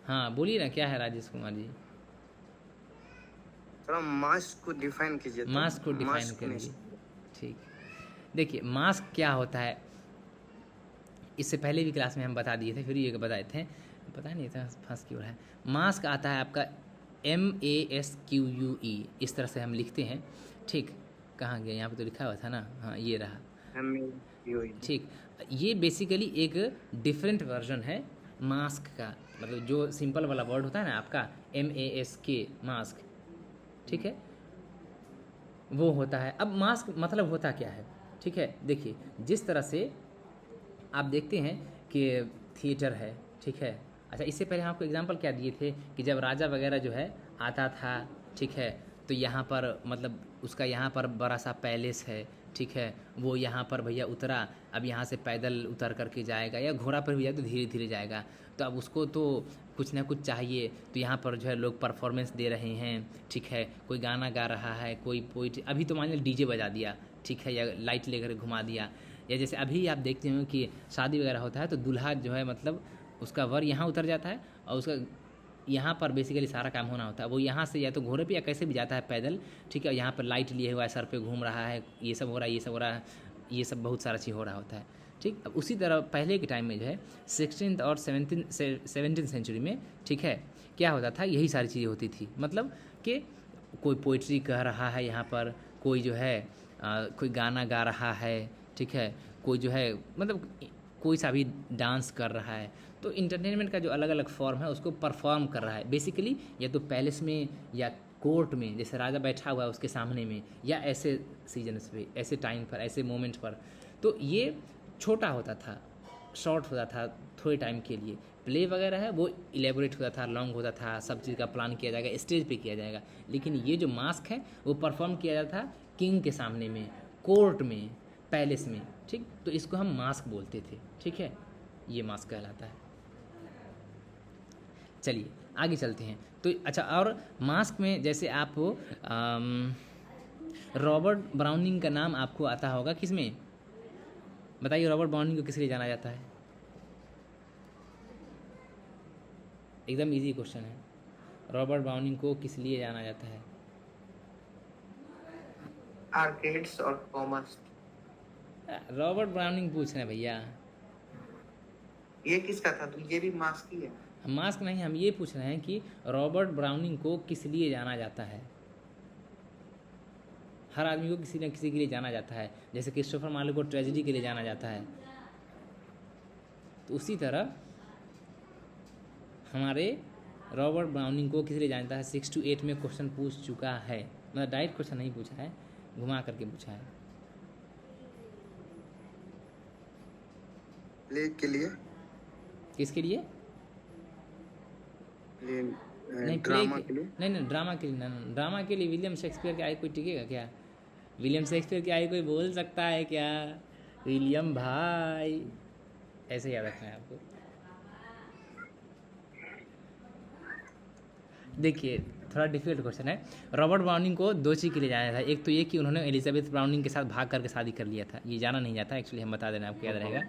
हाँ, बोलिए ना, क्या है राजेश कुमार जी? थोड़ा मास्क को डिफाइन कीजिए। मास्क को डिफाइन करिए, ठीक। देखिए, मास्क क्या होता है, इससे पहले भी क्लास में हम बता दिए थे, फिर ये बताए थे, पता नहीं था फंस क्यों रहा है। मास्क आता है आपका MASQUE, इस तरह से हम लिखते हैं, ठीक। कहाँ गया? यहाँ पे तो लिखा हुआ था ना, हाँ ये रहा, ठीक। ये बेसिकली एक डिफरेंट वर्जन है मास्क का। मतलब जो सिंपल वाला वर्ड होता है ना आपका MASK, मास्क, ठीक है, वो होता है। अब मास्क मतलब होता क्या है, ठीक है। देखिए, जिस तरह से आप देखते हैं कि थिएटर है, ठीक है। अच्छा, इससे पहले हम आपको एग्जांपल क्या दिए थे कि जब राजा वगैरह जो है आता था, ठीक है, तो यहाँ पर मतलब उसका यहाँ पर बड़ा सा पैलेस है, ठीक है। वो यहाँ पर भैया उतरा, अब यहाँ से पैदल उतर करके जाएगा, या घोड़ा पर भी जाए तो धीरे धीरे जाएगा। तो अब उसको तो कुछ ना कुछ चाहिए, तो यहाँ पर जो है लोग परफॉर्मेंस दे रहे हैं, ठीक है। कोई गाना गा रहा है, कोई पोइट्री, अभी तो मान लीजिए डीजे बजा दिया, ठीक है, या लाइट लेकर घुमा दिया। या जैसे अभी आप देखते हो कि शादी वगैरह होता है तो दूल्हा जो है मतलब उसका वर यहाँ उतर जाता है, और उसका यहाँ पर बेसिकली सारा काम होना होता है। वो यहाँ से या तो घोड़े पे या कैसे भी जाता है पैदल, ठीक है। यहाँ पर लाइट लिए हुआ है, सर पे घूम रहा है, ये सब हो रहा है, ये सब हो रहा है, ये सब बहुत सारा चीज़ हो रहा होता है, ठीक। अब उसी तरह पहले के टाइम में जो है 16th और 17th सेंचुरी में, ठीक है, क्या होता था, यही सारी चीज़ें होती थी। मतलब कि कोई पोइट्री कह रहा है यहाँ पर, कोई जो है कोई गाना गा रहा है, ठीक है, कोई जो है मतलब कोई सा भी डांस कर रहा है। तो इंटरटेनमेंट का जो अलग अलग फॉर्म है उसको परफॉर्म कर रहा है बेसिकली, या तो पैलेस में या कोर्ट में, जैसे राजा बैठा हुआ है उसके सामने में, या ऐसे सीजन्स पे, ऐसे टाइम पर, ऐसे मोमेंट पर। तो ये छोटा होता था, शॉर्ट होता था, थोड़े टाइम के लिए। प्ले वगैरह है वो इलेबोरेट होता था, लॉन्ग होता था, सब चीज़ का प्लान किया जाएगा, स्टेज पे किया जाएगा। लेकिन ये जो मास्क है वो परफॉर्म किया जाता था किंग के सामने में, कोर्ट में, पैलेस में, ठीक। तो इसको हम मास्क बोलते थे, ठीक है, ये मास्क कहलाता है। चलिए आगे चलते हैं। तो अच्छा, और मास्क में जैसे आप रॉबर्ट ब्राउनिंग का नाम आपको आता होगा, किसमें बताइए? रॉबर्ट ब्राउनिंग को किस लिए जाना जाता है? एकदम इजी क्वेश्चन है। रॉबर्ट ब्राउनिंग को किस लिए जाना जाता है? आर्केड्स और कॉमर्स। रॉबर्ट ब्राउनिंग पूछ रहे हैं भैया। ये किसका था? तो ये भी मास्क ही है। मास्क नहीं, हम ये पूछ रहे हैं कि रॉबर्ट ब्राउनिंग को किस लिए जाना जाता है। हर आदमी को किसी न किसी के लिए जाना जाता है, जैसे क्रिस्टोफर मार्लो को ट्रेजेडी के लिए जाना जाता है, तो उसी तरह हमारे रॉबर्ट ब्राउनिंग को किस लिए जाना जाता है 6 to 8 में क्वेश्चन पूछ चुका है, मतलब डायरेक्ट क्वेश्चन नहीं पूछा है, घुमा करके पूछा है। प्ले के लिए, किसके लिए? नहीं, ड्रामा के लिए। नहीं ड्रामा के लिए, नहीं ड्रामा के लिए विलियम शेक्सपियर के आए कोई टिकेगा क्या? विलियम शेक्सपियर के आए कोई बोल सकता है क्या? विलियम भाई, ऐसे याद रखना है आपको। देखिए थोड़ा डिफिकल्ट क्वेश्चन है। रॉबर्ट ब्राउनिंग को 2 चीज़ के लिए जाना था, एक तो ये कि उन्होंने एलिजाबेथ ब्राउनिंग के साथ भाग करके शादी कर लिया था, ये जाना नहीं जाता एक्चुअली, हम बता देना आपको याद रहेगा।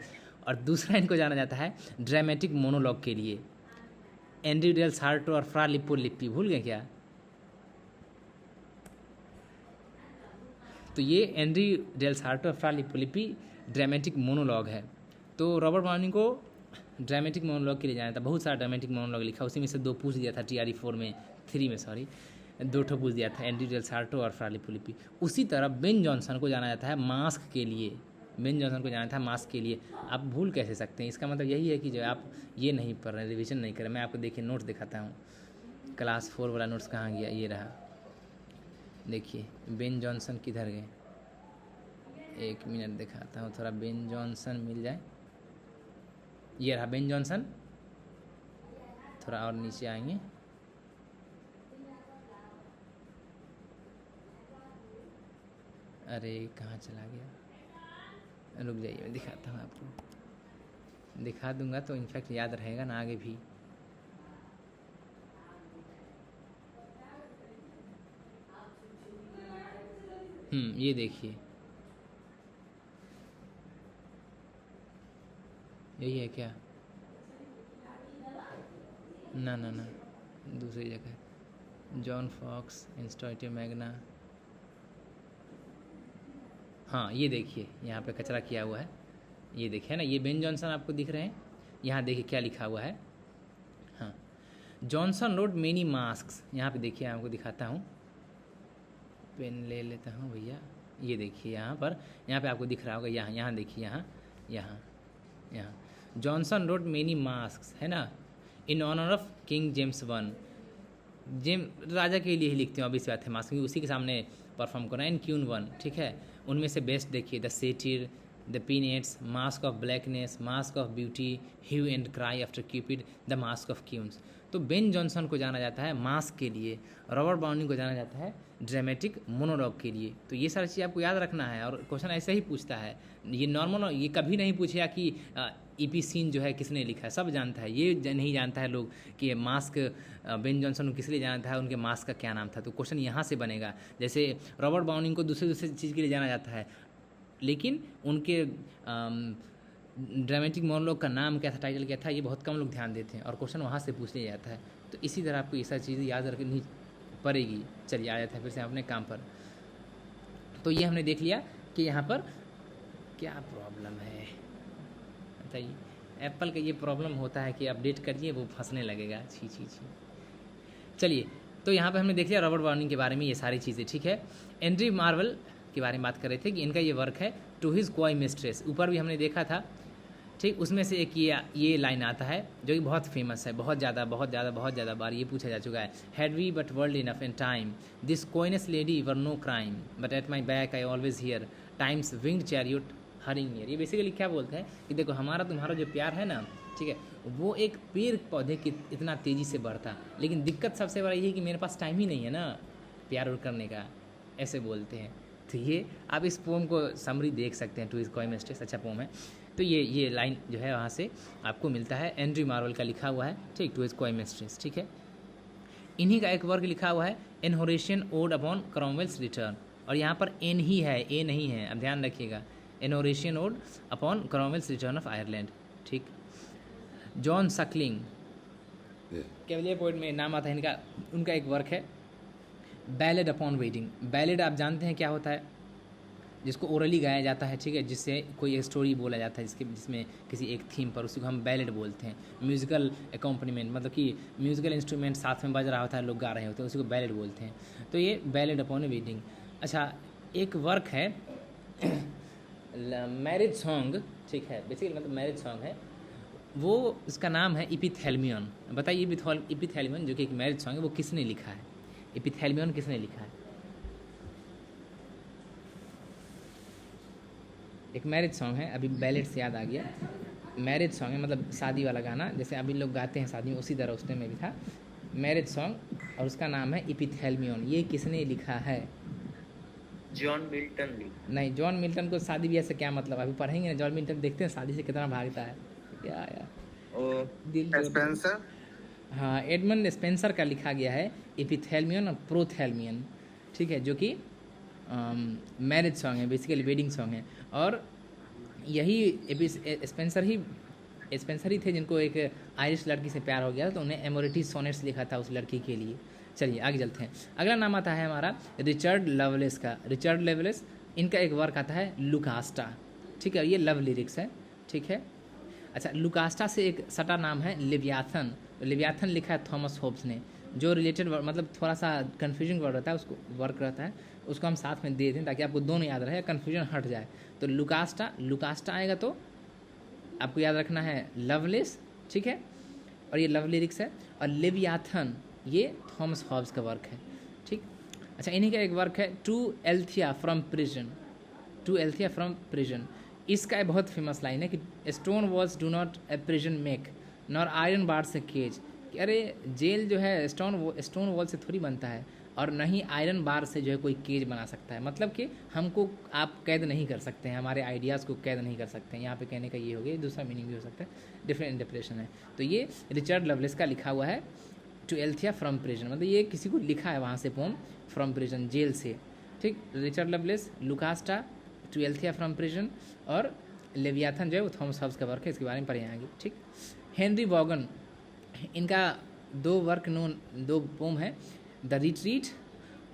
और दूसरा इनको जाना जाता है ड्रामेटिक मोनोलॉग के लिए, एंड्रयू डेल सार्टो और फ्रा लिप्पी, भूल गए क्या? तो ये एंड्रयू डेल सार्टो और फ्रा लिप्पी ड्रामेटिक मोनोलॉग है। तो रॉबर्ट ब्राउनिंग को ड्रामेटिक मोनोलॉग के लिए जाना था, बहुत सारा ड्रामेटिक मोनोलॉग लिखा, उसी में से 2 पूछ दिया था TRE 4 में, 3 में सॉरी, 2 ठो पूछ दिया था, एंड्रयू डेल सार्टो और फ्रा लिप्पी। उसी तरह बेन जॉनसन को जाना जाता है मास्क के लिए, बेन जॉनसन को जाना था मास्क के लिए। आप भूल कैसे सकते हैं? इसका मतलब यही है कि जो आप ये नहीं पढ़ रहे, रिवीजन नहीं कर रहे। मैं आपको देखिए नोट्स दिखाता हूँ, क्लास 4 वाला नोट्स कहाँ गया, ये रहा, देखिए बेन जॉनसन किधर गए, 1 मिनट दिखाता हूँ, थोड़ा बेन जॉनसन मिल जाए, ये रहा बेन जॉनसन, थोड़ा और नीचे आएंगे, अरे कहाँ चला गया, रुक जाइए मैं दिखाता हूँ आपको, दिखा दूंगा तो इनफैक्ट याद रहेगा ना आगे भी। ये देखिए, यही है क्या? ना ना ना, दूसरी जगह, जॉन फॉक्स, इंस्टाइटो मैग्ना, हाँ ये देखिए यहाँ पे कचरा किया हुआ है, ये देखिए ना, ये बेन जॉनसन आपको दिख रहे हैं, यहाँ देखिए क्या लिखा हुआ है, हाँ जॉनसन रोड मेनी मास्क्स, यहाँ पे देखिए आपको दिखाता हूँ, पेन ले लेता हूँ भैया, ये देखिए यहाँ पे आपको दिख रहा होगा, यहाँ देखिए, यहाँ जॉनसन रोड मेनी मास्क्स है ना, in honour of King James 1, राजा के लिए ही लिखते हो, अभी से बात है, मास्क उसी के सामने परफॉर्म करना, इन क्यून 1, ठीक है। उनमें से बेस्ट देखिए, the satyr, the penates, masque of blackness, masque of beauty, hue and cry after Cupid, the masque of queens. तो बेन जॉनसन को जाना जाता है मास्क के लिए, रॉबर्ट ब्राउनिंग को जाना जाता है ड्रामेटिक मोनोलॉग के लिए। तो ये सारी चीज़ आपको याद रखना है, और क्वेश्चन ऐसे ही पूछता है, ये नॉर्मल, ये कभी नहीं पूछेगा कि ईपी सीन जो है किसने लिखा है, सब जानता है, ये नहीं जानता है लोग कि मास्क बेन जॉनसन को किस लिए जाना था, उनके मास्क का क्या नाम था। तो क्वेश्चन यहाँ से बनेगा, जैसे रॉबर्ट ब्राउनिंग को दूसरे चीज़ के लिए जाना जाता है, लेकिन उनके ड्रामेटिक मोनोलॉग का नाम क्या था, टाइटल क्या था, ये बहुत कम लोग ध्यान देते हैं, और क्वेश्चन वहाँ से पूछ लिया जाता है। तो इसी तरह आपको ये सारी चीज़ें याद रखनी पड़ेगी। चलिए आ जाता है फिर से अपने काम पर। तो ये हमने देख लिया कि यहाँ पर क्या प्रॉब्लम है, बताइए। एप्पल का ये प्रॉब्लम होता है कि अपडेट करिए वो फंसने लगेगा, छी। चलिए, तो यहाँ पे हमने देख लिया रॉबर्ट ब्राउनिंग के बारे में ये सारी चीज़ें, ठीक है। एंड्रयू मार्वल के बारे में बात कर रहे थे कि इनका ये वर्क है टू हिज क्वाई मिस्ट्रेस, ऊपर भी हमने देखा था, ठीक। उसमें से एक ये लाइन आता है जो कि बहुत फेमस है, बहुत ज़्यादा बार ये पूछा जा चुका है। Had we but world enough in time, this coyness lady were no crime, but at my back I always hear time's winged chariot hurrying near. ये बेसिकली क्या बोलते हैं कि देखो हमारा तुम्हारा जो प्यार है ना, ठीक है, वो एक पेड़ पौधे की इतना तेज़ी से बढ़ता, लेकिन दिक्कत सबसे बड़ा ये है कि मेरे पास टाइम ही नहीं है ना प्यार करने का, ऐसे बोलते हैं। तो ये आप इस पोम को समरी देख सकते हैं, टू इज क्वाई मिस्ट्रेस, अच्छा पोम है। तो ये लाइन जो है वहाँ से आपको मिलता है, एंड्रयू मार्वल का लिखा हुआ है, ठीक, टू इज क्वाई मिस्ट्रेस, ठीक है। इन्हीं का एक वर्क लिखा हुआ है, an Horatian ode upon Cromwell's return, और यहाँ पर एन ही है, ए नहीं है, अब ध्यान रखिएगा, an Horatian ode upon Cromwell's return of Ireland, ठीक। जॉन सकलिंग कैवलियर पोएट में नाम आता है इनका, उनका एक वर्क है बैलेड अपॉन वेडिंग। बैलेड आप जानते हैं क्या होता है, जिसको ओरली गाया जाता है, ठीक है, जिससे कोई स्टोरी बोला जाता है जिसमें किसी एक थीम पर, उसी को हम बैलेड बोलते हैं। म्यूज़िकल एकम्पनीमेंट मतलब कि म्यूज़िकल इंस्ट्रूमेंट साथ में बज रहा होता है, लोग गा रहे होते हैं, उसी को बैलेड बोलते हैं। तो ये बैलेड अपॉन ए वेडिंग। अच्छा, एक वर्क है मैरिज सॉन्ग, ठीक है, बेसिकली मतलब मैरिज सॉन्ग है, वो उसका नाम है इपिथेलमियन। बताइए इपिथेलमियन जो कि एक मैरिज सॉन्ग है, वो किसने लिखा है? इपिथेलमियन किसने लिखा है? एक मैरिज सॉन्ग है, अभी बैलेट से याद आ गया, मैरिज सॉन्ग है मतलब शादी वाला गाना, जैसे अभी लोग गाते हैं शादी में, उसी तरह उस टाइम में भी था मैरिज सॉन्ग, और उसका नाम है इपिथेलमियन। ये किसने लिखा है? जॉन मिल्टन लिखा। नहीं, जॉन मिल्टन को शादी ब्याह से क्या मतलब, अभी पढ़ेंगे ना। जॉन मिल्टन देखते हैं शादी से कितना भागता है, क्या यार, ओ दिल जोड़। स्पेंसर। हाँ, एडमंड स्पेंसर का लिखा गया है एपिथेलमियन और प्रोथेलमियन, ठीक है, जो कि मैरिज सॉन्ग है, बेसिकली वेडिंग सॉन्ग है। और यही स्पेंसर ही थे जिनको एक आयरिश लड़की से प्यार हो गया, तो उन्हें एमोरिटी सोनेट्स लिखा था उस लड़की के लिए। चलिए आगे चलते हैं। अगला नाम आता है हमारा रिचर्ड लवलेस का। रिचर्ड लवलेस, इनका एक वर्क आता है लुकास्टा, ठीक है, ये लव लिरिक्स है, ठीक है। अच्छा, लुकास्टा से एक सटा नाम है लिव्याथन। लिव्याथन लिखा है थॉमस होब्स ने, जो रिलेटेड मतलब थोड़ा सा कन्फ्यूजन वर्ड रहता है, उसको वर्क रहता है, उसको हम साथ में दे दें ताकि आपको दोनों याद रहे, कन्फ्यूजन हट जाए। तो लुकास्टा आएगा तो आपको याद रखना है लवलेस, ठीक है, और ये लव लिरिक्स है। और लिव्याथन ये थॉमस हॉब्स का वर्क है, ठीक। अच्छा, इन्हीं का एक वर्क है to Althea from prison. To Althea from prison, इसका एक बहुत फेमस लाइन है कि stone walls do not a prison make nor iron bar से केज। कि अरे जेल जो है स्टोन वॉल से थोड़ी बनता है, और न ही आयरन बार से जो है कोई केज बना सकता है। मतलब कि हमको आप कैद नहीं कर सकते हैं, हमारे आइडियाज़ को कैद नहीं कर सकते हैं। यहाँ पे कहने का ये हो गया, दूसरा मीनिंग भी हो सकता है, डिफरेंट इंटरप्रिटेशन है। तो ये रिचर्ड लवलेस का लिखा हुआ है टू एल्थिया फ्रॉम प्रिजन, मतलब ये किसी को लिखा है वहाँ से पोम, फ्रॉम प्रिजन, जेल से, ठीक। Richard Lovelace, Lucasta, to Althea from prison, और लेवियाथन जो है वो थॉमस हॉब्स का वर्क है, इसके बारे में पढ़े आएंगे, ठीक। हेनरी वॉगन, इनका दो पोम है, द रिट्रीट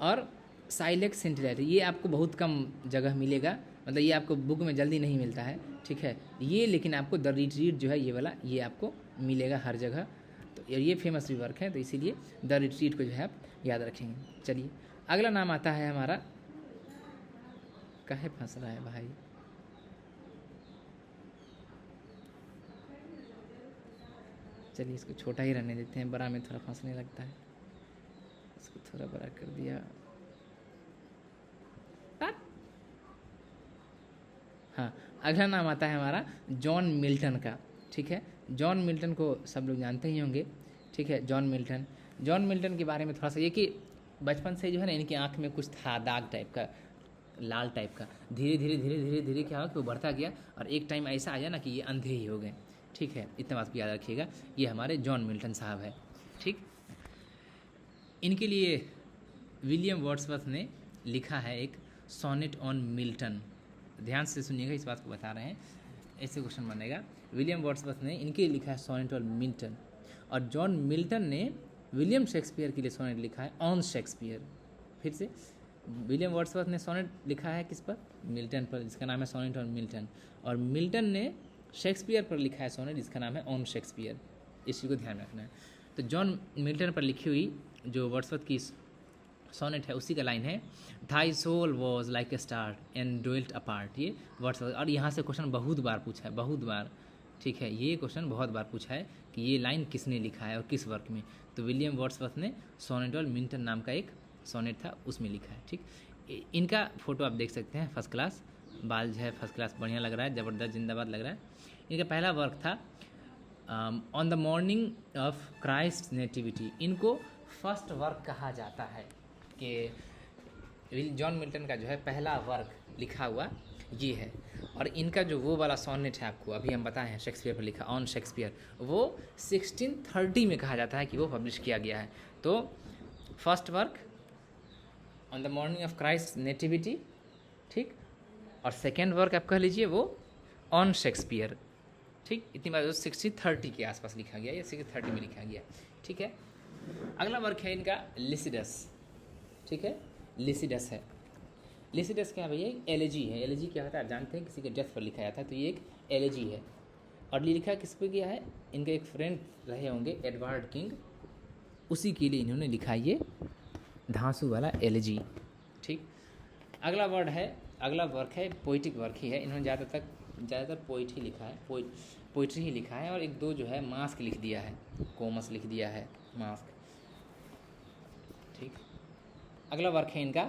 और साइलेक्स सेंटिनल। ये आपको बहुत कम जगह मिलेगा, मतलब ये आपको बुक में जल्दी नहीं मिलता है, ठीक है, ये लेकिन आपको द रिट्रीट जो है ये वाला, ये आपको मिलेगा हर जगह। तो ये फेमस भी वर्क है, तो इसीलिए द रिट्रीट को जो है आप याद रखेंगे। चलिए अगला नाम आता है हमारा, काहे फंस रहा है भाई, चलिए इसको छोटा ही रहने देते हैं, बड़ा में थोड़ा फंसने लगता है, इसको थोड़ा बड़ा कर दिया। हाँ, अगला नाम आता है हमारा जॉन मिल्टन का, ठीक है। जॉन मिल्टन को सब लोग जानते ही होंगे, ठीक है। जॉन मिल्टन के बारे में थोड़ा सा ये कि बचपन से जो है ना इनकी आँख में कुछ था, दाग टाइप का, लाल टाइप का। धीरे धीरे क्या हुआ कि वो बढ़ता गया, और एक टाइम ऐसा आया ना कि ये अंधे ही हो गए, ठीक है। इतना बात याद रखिएगा, ये हमारे जॉन मिल्टन साहब है, ठीक। इनके लिए विलियम वर्ड्सवर्थ ने लिखा है एक सोनेट ऑन मिल्टन। ध्यान से सुनिएगा, इस बात को बता रहे हैं, ऐसे क्वेश्चन बनेगा। विलियम वर्ड्सवर्थ ने इनके लिए लिखा है सोनेट ऑन मिल्टन, और जॉन मिल्टन ने विलियम शेक्सपियर के लिए सोनेट लिखा है ऑन शेक्सपियर। फिर से विलियम वर्ड्सवर्थ ने सोनेट लिखा है किस पर? मिल्टन पर, जिसका नाम है सोनेट ऑन मिल्टन, और मिल्टन ने शेक्सपियर पर लिखा है सोनेट, जिसका नाम है ऑन शेक्सपियर। इस चीज़ को ध्यान रखना है। तो जॉन मिल्टन पर लिखी हुई जो वर्ड्सवर्थ की सोनेट है, उसी का लाइन है, thy soul was like a star and dwelt apart. ये वर्ड्सवर्थ, और यहाँ से क्वेश्चन बहुत बार पूछा है, बहुत बार, ठीक है, ये क्वेश्चन बहुत बार पूछा है कि ये लाइन किसने लिखा है और किस वर्क में। तो विलियम वर्ड्सवर्थ ने सोनेट ऑन मिल्टन नाम का एक सोनेट था, उसमें लिखा है, ठीक। इनका फोटो आप देख सकते हैं, फर्स्ट क्लास, बाल जो है फर्स्ट क्लास, बढ़िया लग रहा है, ज़बरदस्त, जिंदाबाद लग रहा है। इनका पहला वर्क था on the morning of Christ nativity. इनको फर्स्ट वर्क कहा जाता है कि जॉन मिल्टन का जो है पहला वर्क लिखा हुआ ये है। और इनका जो वो वाला सोनेट है, आपको अभी हम बताए हैं शेक्सपियर पर लिखा, ऑन शेक्सपियर, वो 1630 में कहा जाता है कि वो पब्लिश किया गया है। तो first work on the morning of Christ nativity, ठीक, और सेकेंड वर्क आप कह लीजिए वो ऑन शेक्सपियर, ठीक। इतनी बात 1630 के आसपास लिखा गया या 1630 में लिखा गया, ठीक है। अगला वर्क है इनका लिसिडस, ठीक है, लिसिडस है। लिसिडस क्या है भैया? एलेजी है। एलेजी क्या होता है आप जानते हैं, किसी के डेथ पर लिखा जाता है, तो ये एक एलेजी है। और ये लिखा किस पे किया है? इनके एक फ्रेंड रहे होंगे एडवर्ड किंग, उसी के लिए इन्होंने लिखा ये धांसू वाला एलेजी। ठीक, अगला वर्ड है, अगला वर्क है पोइटिक वर्क ही है। इन्होंने ज़्यादातर पोइट ही लिखा है, पोइट्री ही लिखा है। और एक दो जो है मास्क लिख दिया है, कोमस लिख दिया है, मास्क। ठीक, अगला वर्क है इनका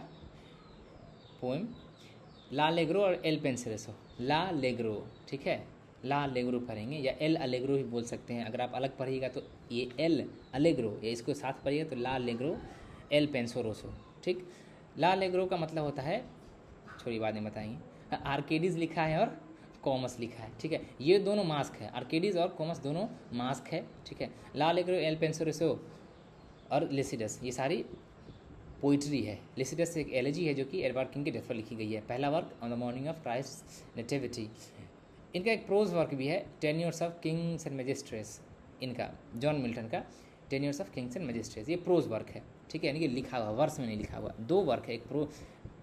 पोएम ला लेग्रो और एल पेंसिलेसो। ला लेग्रो, ठीक है, ला लेग्रो पढ़ेंगे या एल अलेग्रो भी बोल सकते हैं। अगर आप अलग पढ़िएगा तो ये एल अलेग्रो, या इसको साथ पढ़िएगा तो ला लेग्रो एल पेंसोरोसो। ठीक, ला लेग्रो का मतलब होता है, छोटी बातें बताएंगे, आर्केडीज लिखा है और कॉमस लिखा है। ठीक है, ये दोनों मास्क है, आर्केडीज और कॉमस दोनों मास्क है। ठीक है, ला लेग्रो एल पेंसोरोसो और लिसिडस ये सारी पोइट्री है। लिसिडस एक एलेजी है जो कि एडवर्ड किंग के डेथ पर लिखी गई है। पहला work on the morning of Christ nativity. इनका एक प्रोज वर्क भी है, tenures of Kings and magistrates. इनका जॉन मिल्टन का tenures of Kings and magistrates, ये प्रोज वर्क है। ठीक है, यानी कि लिखा हुआ, वर्स में नहीं लिखा हुआ। दो वर्क है, एक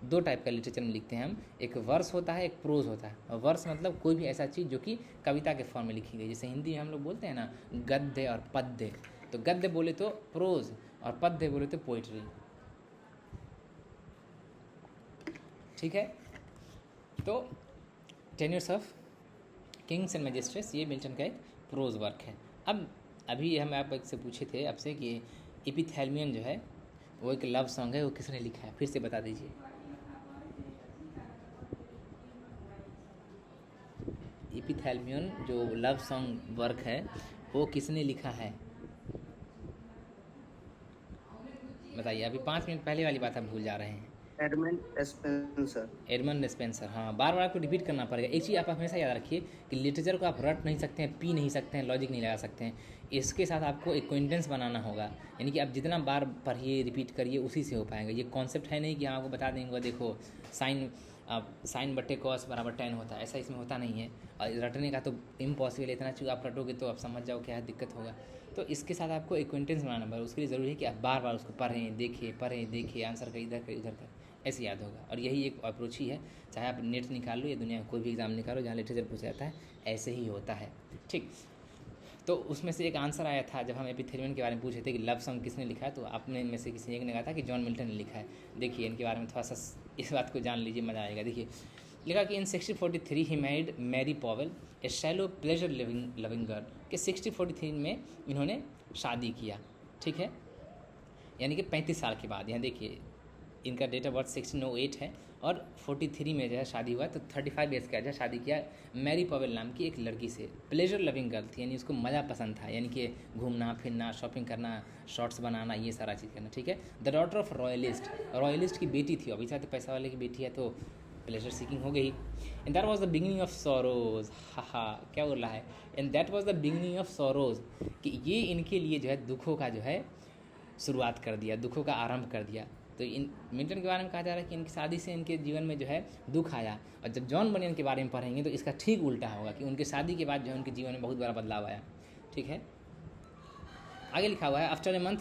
दो टाइप का लिटरेचर में लिखते हैं हम, एक वर्स होता है, एक प्रोज होता है। और वर्स मतलब कोई भी ऐसा चीज़ जो कि कविता के फॉर्म में लिखी गई, जैसे हिंदी में हम लोग बोलते हैं ना गद्य और पद्य, तो गद्य बोले तो प्रोज और पद्य बोले तो पोइट्री। ठीक है, तो tenures of Kings and magistrates ये मिल्टन का एक प्रोज वर्क है। अब अभी हम आप से पूछे थे आपसे कि एपिथैल्मियन जो है वो एक लव सॉन्ग है, वो किसने लिखा है, फिर से बता दीजिए। एपिथैल्मियन जो लव सॉन्ग वर्क है वो किसने लिखा है, बताइए। अभी 5 मिनट पहले वाली बात आप भूल जा रहे हैं। Edmund Spenser. हाँ, बार बार आपको रिपीट करना पड़ेगा। एक चीज़ आप हमेशा याद रखिए कि लिटरेचर को आप रट नहीं सकते हैं, पी नहीं सकते हैं, लॉजिक नहीं लगा सकते हैं। इसके साथ आपको एक्वेंटेंस बनाना होगा, यानी कि आप जितना बार पढ़िए रिपीट करिए उसी से हो पाएगा। ये कॉन्सेप्ट है नहीं कि हम आपको बता देंगे देखो साइन बट्टे कॉस बराबर 10 होता है, ऐसा इसमें होता नहीं है। और रटने का तो इम्पॉसिबल है, इतना चीज़ आप रटोगे तो आप समझ जाओ क्या दिक्कत होगा। तो इसके साथ आपको एक्वेंटेंस बनाना पड़ेगा, उसके लिए ज़रूरी है कि आप बार बार उसको पढ़ें देखिए आंसर का इधर कर उधर कर, ऐसे याद होगा। और यही एक अप्रोच ही है, चाहे आप नेट निकाल लो या दुनिया में कोई भी एग्ज़ाम निकालो जहाँ लिटरेचर पूछा जाता है, ऐसे ही होता है। ठीक, तो उसमें से एक आंसर आया था जब हम एपिथैल्मियन के बारे में पूछे थे कि लव सॉन्ग किसने लिखा है, तो आपने में से किसी एक ने कहा था कि जॉन मिल्टन ने लिखा है। देखिए इनके बारे में थोड़ा सा इस बात को जान लीजिए, मज़ा आएगा। देखिए लिखा कि in 1643 he married Mary Powell a shallow pleasure loving girl, कि 1643 में इन्होंने शादी किया। ठीक है, यानी कि 35 साल के बाद। यहाँ देखिए इनका डेट ऑफ बर्थ 1608 है और 43 में जो है शादी हुआ, तो 35 ईयर्स का जो है शादी किया मैरी पॉवेल नाम की एक लड़की से। प्लेजर लविंग गर्ल थी, यानी उसको मज़ा पसंद था, यानी कि घूमना फिरना, शॉपिंग करना, शॉर्ट्स बनाना, ये सारा चीज़ करना। ठीक है, द डॉटर ऑफ रॉयलिस्ट की बेटी थी। अभी तो पैसा वाले की बेटी है तो प्लेजर सीकिंग हो गई। And that was the beginning of sorrows. हा क्या बोल रहा है, and that was the beginning of sorrows, कि ये इनके लिए जो है दुखों का जो है शुरुआत कर दिया, दुखों का आरंभ कर दिया। तो इन मिल्टन के बारे में कहा जा रहा है कि इनकी शादी से इनके जीवन में जो है दुख आया। और जब जॉन बनियन के बारे में पढ़ेंगे तो इसका ठीक उल्टा होगा कि उनके शादी के बाद जो है उनके जीवन में बहुत बड़ा बदलाव आया। ठीक है, आगे लिखा हुआ है after a month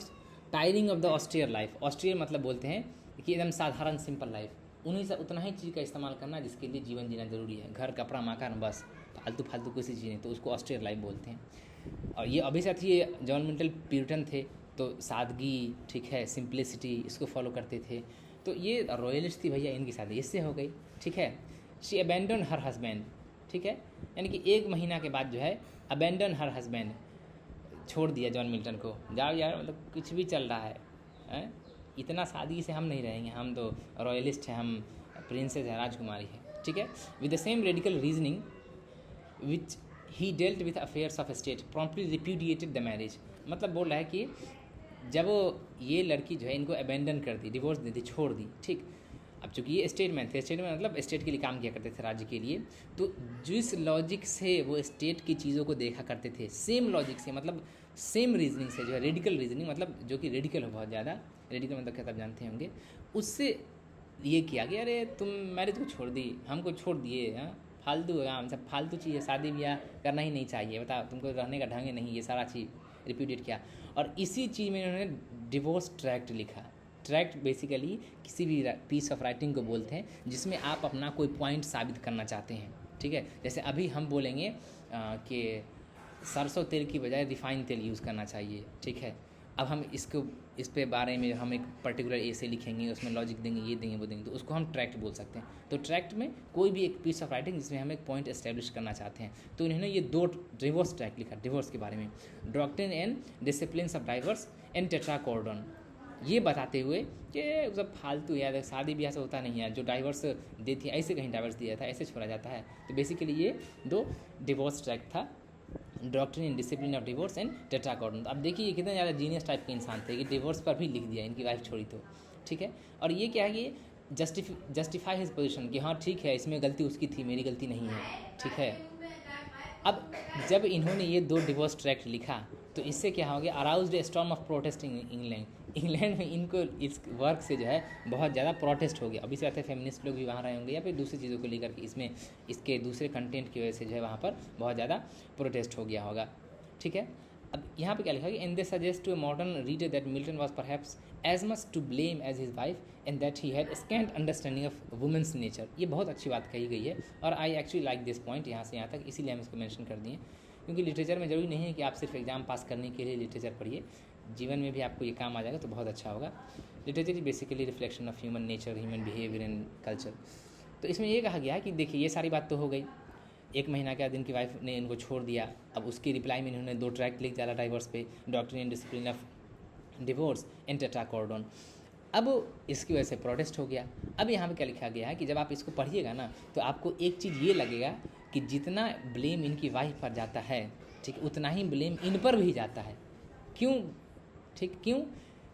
tiring of the austerer life. Austerer मतलब बोलते हैं कि एकदम साधारण सिंपल लाइफ, उन्हीं से उतना ही चीज़ का इस्तेमाल करना जिसके लिए जीवन जीना जरूरी है, घर कपड़ा मकान बस, फालतू किसी चीज़ नहीं, तो उसको ऑस्ट्रियर लाइफ बोलते हैं। और ये अभी साथ ही जॉन मिल्टन प्यूरिटन थे, तो सादगी, ठीक है, सिंप्लिसिटी, इसको फॉलो करते थे। तो ये रॉयलिस्ट थी भैया, इनकी शादी इससे हो गई। ठीक है, शी अबैंडन हर हस्बैंड। ठीक है, यानी कि 1 महीना के बाद जो है अबैंडन हर हस्बैंड, छोड़ दिया जॉन मिल्टन को, जाओ यार, मतलब कुछ भी चल रहा है, इतना सादगी से हम नहीं रहेंगे, हम तो रॉयलिस्ट हैं, हम प्रिंसेस हैं, राजकुमारी है। ठीक है, with the same radical reasoning which he dealt with affairs of state promptly repudiated the marriage. मतलब बोल रहा है कि जब ये लड़की जो है इनको अबेंडन कर दी, डिवोर्स दे दी, छोड़ दी। ठीक, अब चूंकि ये स्टेटमैन थे, स्टेटमैन मतलब स्टेट के लिए काम किया करते थे, राज्य के लिए, तो जिस लॉजिक से वो स्टेट की चीज़ों को देखा करते थे, सेम लॉजिक से, मतलब सेम रीजनिंग से जो है, रेडिकल रीजनिंग मतलब जो कि रेडिकल हो बहुत ज़्यादा, रेडिकल मतलब क्या आप जानते होंगे, उससे ये किया कि अरे तुम मैरिज को छोड़ दी, हमको छोड़ दिए, हाँ फालतू काम, सब फालतू चीज़ है, शादी ब्याह करना ही नहीं चाहिए, बताओ तुमको रहने का ढंग नहीं, ये सारा चीज़ रिप्यूडिएट किया। और इसी चीज़ में इन्होंने डिवोर्स ट्रैक्ट लिखा। ट्रैक्ट बेसिकली किसी भी पीस ऑफ राइटिंग को बोलते हैं जिसमें आप अपना कोई पॉइंट साबित करना चाहते हैं, ठीक है। जैसे अभी हम बोलेंगे कि सरसों तेल की बजाय रिफाइंड तेल यूज़ करना चाहिए, ठीक है। अब हम इस पे बारे में हम एक पर्टिकुलर ऐसे लिखेंगे, उसमें लॉजिक देंगे, ये देंगे, वो देंगे, तो उसको हम ट्रैक्ट बोल सकते हैं। तो ट्रैक्ट में कोई भी एक पीस ऑफ राइटिंग जिसमें हम एक पॉइंट एस्टेब्लिश करना चाहते हैं, तो इन्होंने ये 2 डिवोर्स ट्रैक्ट लिखा, डिवोर्स के बारे में, doctrine and disciplines of divorce and Tetrachordon, ये बताते हुए कि सब फालतू यार शादी ब्याह से होता नहीं है, जो डाइवर्स देती है ऐसे कहीं डाइवर्स दिया था, ऐसे छोड़ा जाता है। तो बेसिकली ये 2 डिवोर्स ट्रैक्ट था, doctrine and discipline of divorce and Tetrachordon. अब देखिए ये कितने ज़्यादा जीनियस टाइप के इंसान थे कि डिवोर्स पर भी लिख दिया, इनकी वाइफ छोड़ी तो, ठीक है। और ये क्या है कि जस्टिफाई हिज पोजीशन कि हाँ ठीक है, इसमें गलती उसकी थी, मेरी गलती नहीं है, ठीक है। अब जब इन्होंने ये 2 डिवोर्स ट्रैक्ट लिखा तो इससे क्या हो गया, aroused A storm of protest in England में इनको इस वर्क से जो है बहुत ज़्यादा प्रोटेस्ट हो गया। अभी से आते फेमिनिस्ट लोग भी वहाँ रहे होंगे या फिर दूसरी चीज़ों को लेकर के, इसमें इसके दूसरे कंटेंट की वजह से जो है वहाँ पर बहुत ज़्यादा प्रोटेस्ट हो गया होगा, ठीक है। अब यहाँ पे क्या लिखा है, and they suggest to a modern reader that Milton was perhaps as much to blame as his wife and that he had scant understanding of women's nature. ये बहुत अच्छी बात कही गई है और I actually like this point यहाँ से यहाँ तक, इसीलिए हम इसको मेंशन कर दिए, क्योंकि लिटरेचर में ज़रूरी नहीं है कि आप सिर्फ एग्जाम पास करने के लिए लिटरेचर पढ़िए, जीवन में भी आपको ये काम आ जाएगा तो बहुत अच्छा होगा। Literature is basically reflection of human nature, human behaviour and culture. तो इसमें ये कहा गया है कि देखिए ये सारी बात तो हो गई, 1 महीना के बाद इनकी वाइफ ने इनको छोड़ दिया, अब उसकी रिप्लाई में इन्होंने 2 ट्रैक्ट लिख डाला डाइवर्स पे, doctrine and discipline of divorce and Tetrachordon. अब इसकी वजह से प्रोटेस्ट हो गया। अब यहाँ पे क्या लिखा गया है कि जब आप इसको पढ़िएगा ना तो आपको एक चीज़ ये लगेगा कि जितना ब्लेम इनकी वाइफ पर जाता है, ठीक, उतना ही ब्लेम इन पर भी जाता है। क्यों, ठीक, क्यों?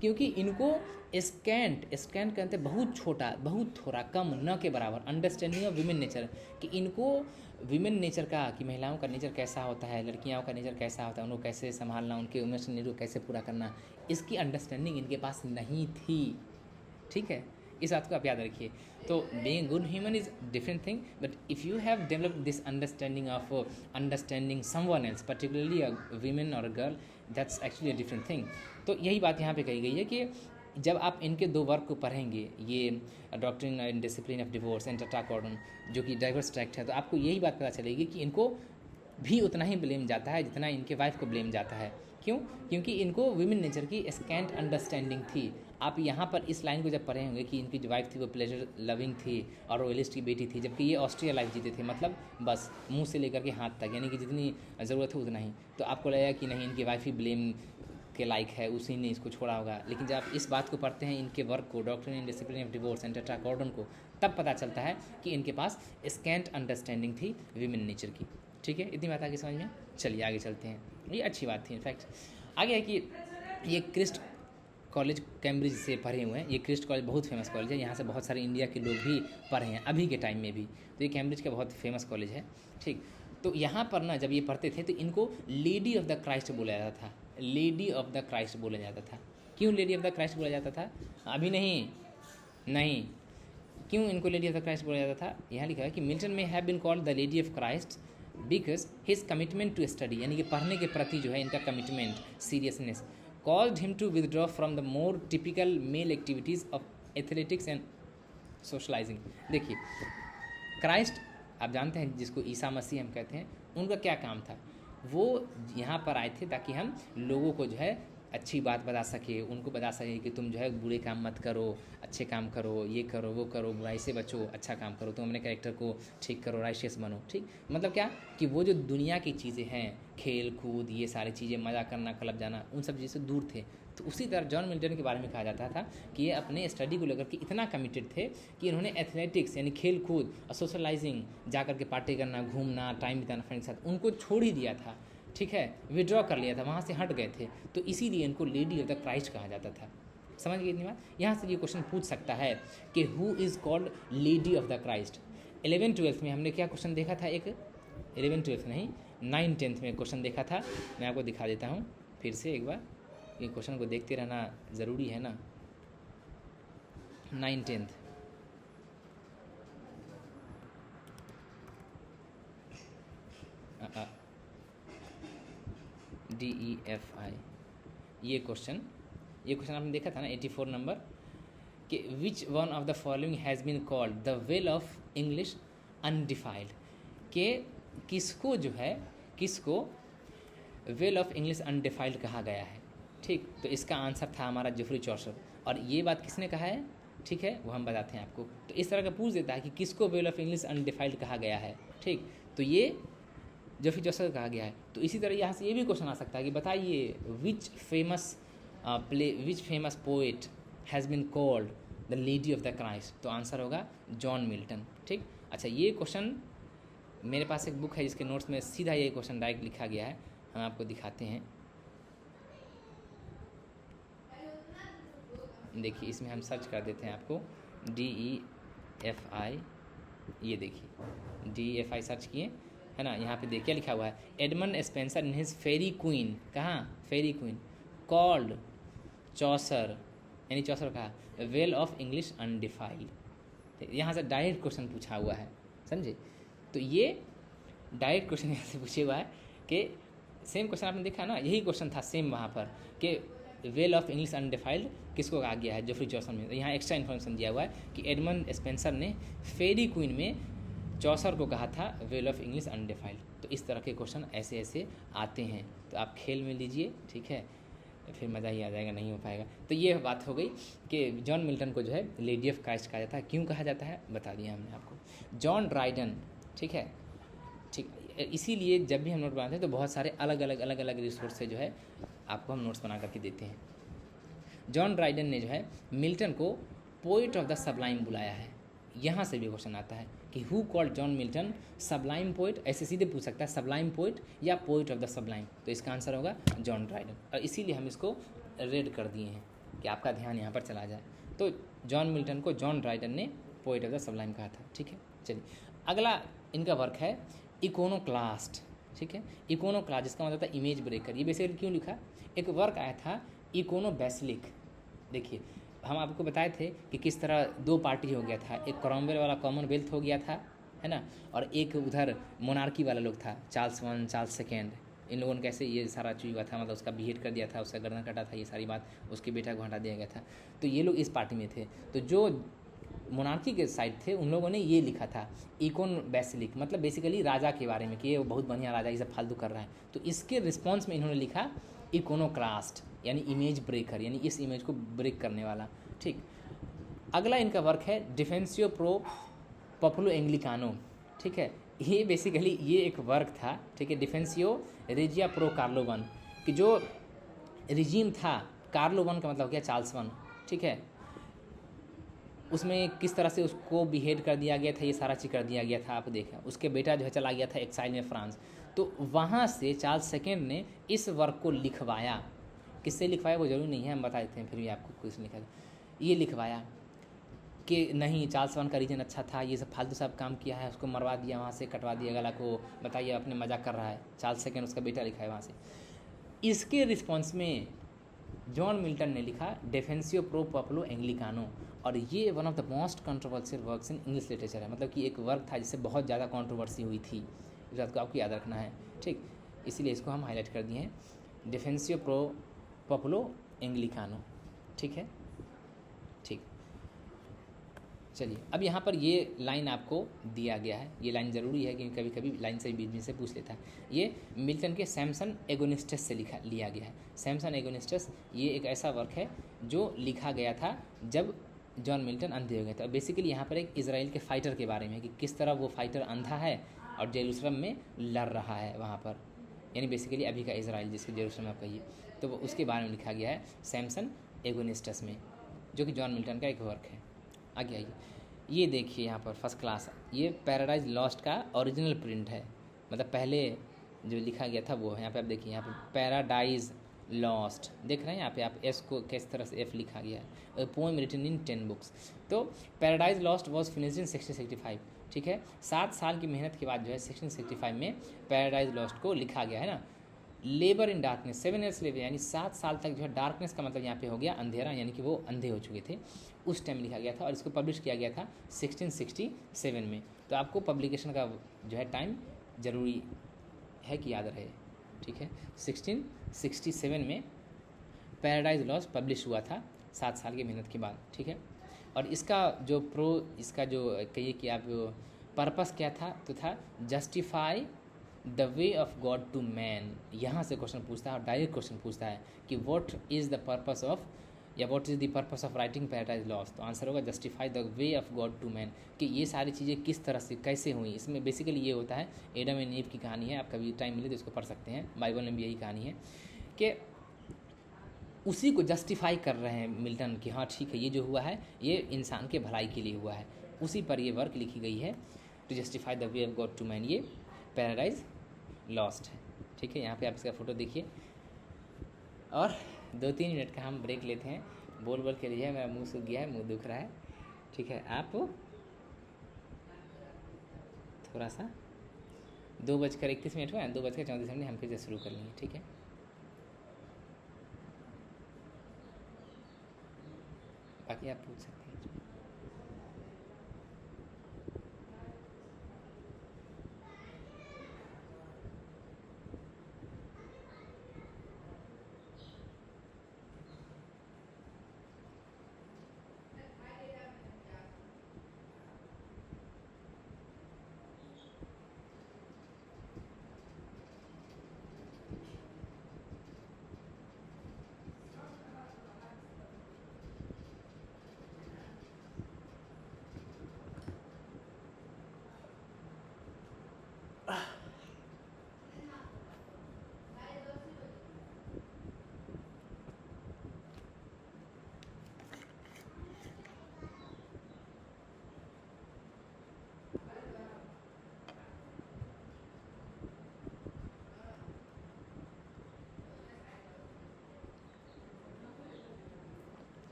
क्योंकि इनको स्कैंट कहते हैं बहुत छोटा, बहुत थोड़ा, कम, न के बराबर अंडरस्टैंडिंग ऑफ विमेन नेचर, कि इनको विमेन नेचर का, कि महिलाओं का नेचर कैसा होता है, लड़कियों का नेचर कैसा होता है, उनको कैसे संभालना, उनके इमोशनल नीड को कैसे पूरा करना, इसकी अंडरस्टैंडिंग इनके पास नहीं थी, ठीक है। इस बात को आप याद रखिए। तो being good human is different thing, but if you have developed this understanding of understanding someone else, particularly a women और a girl, that's actually a different thing. तो यही बात यहाँ पे कही गई है कि जब आप इनके 2 वर्क को पढ़ेंगे, ये doctrine and discipline of divorce and Tetrachordon जो कि डाइवर्स ट्रैक्ट है, तो आपको यही बात पता चलेगी कि इनको भी उतना ही ब्लेम जाता है जितना इनके वाइफ को ब्लेम जाता है। क्यों? क्योंकि इनको विमेन नेचर की स्कैंट अंडरस्टैंडिंग थी। आप यहाँ पर इस लाइन को जब पढ़े होंगे कि इनकी जो वाइफ थी वो प्लेजर लविंग थी और रॉयलिस्ट की बेटी थी, जबकि ये ऑस्ट्रिया लाइफ जीते थे, मतलब बस मुंह से लेकर के हाथ तक, यानी कि जितनी ज़रूरत है उतना ही। तो आपको लगेगा कि नहीं, इनकी वाइफ ही ब्लेम के लायक है, उसी ने इसको छोड़ा होगा। लेकिन जब आप इस बात को पढ़ते हैं, इनके वर्क को, doctrine and discipline of divorce and Tetrachordon को, तब पता चलता है कि इनके पास स्कैंट अंडरस्टैंडिंग थी विमेन नेचर की, ठीक है। इतनी बात आगे समझ में। चलिए आगे चलते हैं, ये अच्छी बात थी। इनफैक्ट आगे है कि ये क्रिस्ट कॉलेज कैम्ब्रिज से पढ़े हुए हैं। ये क्रिस्ट कॉलेज बहुत फेमस कॉलेज है, यहाँ से बहुत सारे इंडिया के लोग भी पढ़े हैं अभी के टाइम में भी। तो ये कैम्ब्रिज का बहुत फेमस कॉलेज है, ठीक। तो यहाँ पर ना जब ये पढ़ते थे तो इनको लेडी ऑफ द क्राइस्ट बोला जाता था, लेडी ऑफ द क्राइस्ट बोला जाता था। क्यों लेडी ऑफ द क्राइस्ट बोला जाता था? अभी नहीं, क्यों इनको लेडी ऑफ द क्राइस्ट बोला जाता था? यहाँ लिखा है कि मिल्टन में have been called the lady of Christ because his commitment to study, यानी कि पढ़ने के प्रति जो है इनका commitment, seriousness, caused him to withdraw from the more typical male activities of athletics and socializing। देखिए क्राइस्ट, आप जानते हैं जिसको ईसा मसीह हम कहते हैं, उनका क्या काम था? वो यहाँ पर आए थे ताकि हम लोगों को जो है अच्छी बात बता सके, उनको बता सके कि तुम जो है बुरे काम मत करो, अच्छे काम करो, ये करो, वो करो, बुराई से बचो, अच्छा काम करो, तुम अपने कैरेक्टर को ठीक करो, राइशियस बनो, ठीक। मतलब क्या कि वो जो दुनिया की चीज़ें हैं, खेल कूद, ये सारी चीज़ें, मज़ा करना, क्लब जाना, उन सब चीज़ों से दूर थे। तो उसी तरह जॉन मिल्टन के बारे में कहा जाता था कि ये अपने स्टडी को लेकर के इतना कमिटेड थे कि इन्होंने एथलेटिक्स यानी खेल कूद और सोशलाइजिंग, जा कर के पार्टी करना, घूमना, टाइम बिताना फ्रेंड के साथ, उनको छोड़ ही दिया था, ठीक है, विड्रॉ कर लिया था, वहाँ से हट गए थे। तो इसीलिए इनको लेडी ऑफ द क्राइस्ट कहा जाता था। समझ गए इतनी बात? यहाँ से ये क्वेश्चन पूछ सकता है कि who is called lady of the Christ. 11th-12th में हमने क्या क्वेश्चन देखा था? एक 11th-12th नहीं, 9th-10th में क्वेश्चन देखा था। मैं आपको दिखा देता हूँ फिर से एक बार, ये क्वेश्चन को देखते रहना ज़रूरी है ना। 9th-10th DEFI, ये क्वेश्चन आपने देखा था ना, 84 नंबर। कि which one of the following has been called the well of English undefiled, कि किसको जो है, किसको वेल ऑफ इंग्लिश अनडिफाइल्ड कहा गया है। ठीक, तो इसका आंसर था हमारा जेफरी चौसर। और ये बात किसने कहा है, ठीक है, वो हम बताते हैं आपको। तो इस तरह का पूछ देता है कि किसको वेल ऑफ इंग्लिश अनडिफाइल्ड कहा गया है, ठीक, तो ये जेफरी चौसर कहा गया है। तो इसी तरह यहाँ से ये भी क्वेश्चन आ सकता है कि बताइए which famous poet has been called the lady of the Christ, तो आंसर होगा जॉन मिल्टन। ठीक, अच्छा, ये क्वेश्चन मेरे पास एक बुक है जिसके नोट्स में सीधा ये क्वेश्चन डायरेक्ट लिखा गया है, हम आपको दिखाते हैं। देखिए, इसमें हम सर्च कर देते हैं आपको DEFI, ये देखिए DEFI सर्च किए, है ना। यहाँ पे देखिए लिखा हुआ है Edmund Spenser in his Faerie Queene, कहाँ फेरी क्वीन, कॉल्ड चौसर, यानी चौसर कहा वेल ऑफ इंग्लिश अनडिफाइल्ड। यहाँ से डायरेक्ट क्वेश्चन पूछा हुआ है, समझे। तो ये डायरेक्ट क्वेश्चन यहाँ से पूछे हुआ है कि सेम क्वेश्चन आपने देखा ना, यही क्वेश्चन था सेम वहाँ पर कि वेल ऑफ इंग्लिश अनडिफाइल्ड किसको कहा गया है, जेफरी चौसर में। यहाँ एक्स्ट्रा इन्फॉर्मेशन दिया हुआ है कि एडमंड स्पेंसर ने फेरी क्वीन में चौसर को कहा था वेल ऑफ इंग्लिश अनडिफाइल्ड। तो इस तरह के क्वेश्चन ऐसे ऐसे आते हैं, तो आप खेल में लीजिए, ठीक है, फिर मज़ा ही आ जाएगा, नहीं हो पाएगा। तो ये बात हो गई कि जॉन मिल्टन को जो है लेडी ऑफ क्राइस्ट कहा जाता है। क्यों कहा जाता है बता दिया हमने आपको। जॉन ड्राइडन, ठीक है, ठीक, इसीलिए जब भी हम नोट बनाते हैं तो बहुत सारे अलग अलग रिसोर्स से जो है आपको हम नोट्स बना करके देते हैं। जॉन ड्राइडन ने जो है मिल्टन को पोइट ऑफ द सबलाइम बुलाया है। यहाँ से भी क्वेश्चन आता है कि who called John Milton Sublime poet, ऐसे सीधे पूछ सकता है सबलाइम पोइट या पोइट ऑफ द सबलाइम, तो इसका आंसर होगा जॉन ड्राइडन। और इसीलिए हम इसको रेड कर दिए हैं कि आपका ध्यान यहाँ पर चला जाए। तो जॉन मिल्टन को जॉन ड्राइडन ने पोइट ऑफ द सबलाइम कहा था, ठीक है। चलिए, अगला इनका वर्क है इकोनोक्लास्ट, ठीक है। इकोनोक्लास्ट जिसका मतलब था इमेज ब्रेकर। ये बेसिकली क्यों लिखा, एक वर्क आया था इकोनोबैसिलिक। देखिए, हम आपको बताए थे कि किस तरह दो पार्टी हो गया था, एक क्रॉमवेल वाला कॉमनवेल्थ हो गया था, है ना, और एक उधर मोनार्की वाला लोग था, चार्ल्स वन चार्ल्स सेकेंड। इन लोगों ने कैसे ये सारा चीज़ हुआ था, मतलब उसका बिहेड कर दिया था, उसका गर्दन कटा था, ये सारी बात उसके बेटा को हटा दिया गया था। तो ये लोग इस पार्टी में थे। तो जो मोनार्की के साइड थे उन लोगों ने ये लिखा था इकोन बैसिलिक, मतलब बेसिकली राजा के बारे में कि ये बहुत बढ़िया राजा, ये सब फालतू कर रहा है। तो इसके रिस्पॉन्स में इन्होंने लिखा इकोनोक्लास्ट, यानी इमेज ब्रेकर, यानी इस इमेज को ब्रेक करने वाला, ठीक। अगला इनका वर्क है डिफेंसियो प्रो पॉपुलो एंग्लिकानो, ठीक है। ये बेसिकली ये एक वर्क था, ठीक है, डिफेंसियो रेजिया प्रो कार्लो वन, कि जो रिजीम था कार्लो वन का मतलब क्या, चार्ल्स वन, ठीक है, उसमें किस तरह से उसको बिहेड कर दिया गया था, ये सारा चीज़ कर दिया गया था। आप देखा उसके बेटा जो है चला गया था एक्साइल में फ्रांस, तो वहाँ से चार्ल्स सेकेंड ने इस वर्क को लिखवाया। किससे लिखवाया वो जरूरी नहीं है, हम बता देते हैं, फिर भी आपको कुछ लिखा ये लिखवाया कि नहीं चार्ल्स वन का रीजन अच्छा था, ये सब फालतू सब काम किया है, उसको मरवा दिया, वहाँ से कटवा दिया गला को, बताइए अपने मजाक कर रहा है। चार्ल्स सेकेंड उसका बेटा लिखा है वहाँ से। इसके रिस्पॉन्स में जॉन मिल्टन ने लिखा डिफेंसियो प्रो पॉपुलो एंग्लिकानो, और ये one of the most controversial works in English literature है। मतलब कि एक वर्क था जिससे बहुत ज़्यादा कंट्रोवर्सी हुई थी, इस बात को आपको याद रखना है, ठीक। इसीलिए इसको हम हाईलाइट कर दिए हैं डिफेंसियो प्रो पॉपुलो एंग्लिकानो, ठीक है, ठीक। चलिए, अब यहाँ पर ये लाइन आपको दिया गया है, ये लाइन ज़रूरी है क्योंकि कभी कभी लाइन से बीच में से पूछ लेता है। ये मिल्टन के सैमसन एगोनिस्टस से लिया गया है। सैमसन एगोनिस्टस ये एक ऐसा वर्क है जो लिखा गया था जब जॉन मिल्टन अंधे हो गए थे। बेसिकली यहाँ पर एक इजराइल के फाइटर के बारे में है कि किस तरह वो फाइटर अंधा है और जेरूसलम में लड़ रहा है वहाँ पर, यानी बेसिकली अभी का इजराइल जिसको जेरूसलम आप कहिए, तो वो उसके बारे में लिखा गया है सैमसन एगोनिस्टस में, जो कि जॉन मिल्टन का एक वर्क है। आगे आइए, ये देखिए यहाँ पर फर्स्ट क्लास, ये पैराडाइज लॉस्ट का ओरिजिनल प्रिंट है, मतलब पहले जो लिखा गया था वो है। यहाँ पे आप देखिए, यहाँ पे पैराडाइज लॉस्ट देख रहे हैं, यहाँ पे आप एस को किस तरह से एफ लिखा गया है, पोएम रिटन इन 10 बुक्स। तो पैराडाइज लॉस्ट वॉज फिनिश्ड इन 1665, ठीक है। 7 साल की मेहनत के बाद जो है 1665 में पैराडाइज लॉस्ट को लिखा गया है ना। Labour in darkness 7 years labour, यानी 7 साल तक जो है, डार्कनेस का मतलब यहाँ पे हो गया अंधेरा, यानी कि वो अंधे हो चुके थे, उस टाइम लिखा गया था। और इसको पब्लिश किया गया था 1667 में। तो आपको पब्लिकेशन का जो है टाइम ज़रूरी है कि याद रहे, ठीक है। 1667 में पैराडाइज लॉस्ट पब्लिश हुआ था 7 साल की मेहनत के बाद, ठीक है। और इसका जो इसका जो कहिए कि आप पर्पस क्या था, तो था justify the way of God to man. यहाँ से क्वेश्चन पूछता है और डायरेक्ट क्वेश्चन पूछता है कि what is the purpose of, या what is the purpose of writing Paradise Lost. तो आंसर होगा justify the way of God to man, कि ये सारी चीज़ें किस तरह से कैसे हुई। इसमें बेसिकली ये होता है एडम एंड ईव की कहानी है, आप कभी टाइम मिले तो इसको पढ़ सकते हैं, बाइबल में भी यही कहानी है कि उसी को जस्टिफाई कर रहे हैं मिल्टन कि हाँ ठीक है, ये जो हुआ है ये इंसान के भलाई के लिए हुआ है। उसी पर ये वर्क लिखी गई है, to justify the way of God to man. ये पैराडाइज लॉस्ट है। ठीक है, यहाँ पे आप इसका फ़ोटो देखिए। और 2-3 मिनट का हम ब्रेक लेते हैं। बोल बोल के रहिए, मेरा मुंह सूख गया है, मुंह दुख रहा है। ठीक है, आप थोड़ा सा 2:31 हुआ है, 2:34 हम फिर से शुरू कर लेंगे। ठीक है, बाकी आप पूछ सकते हैं।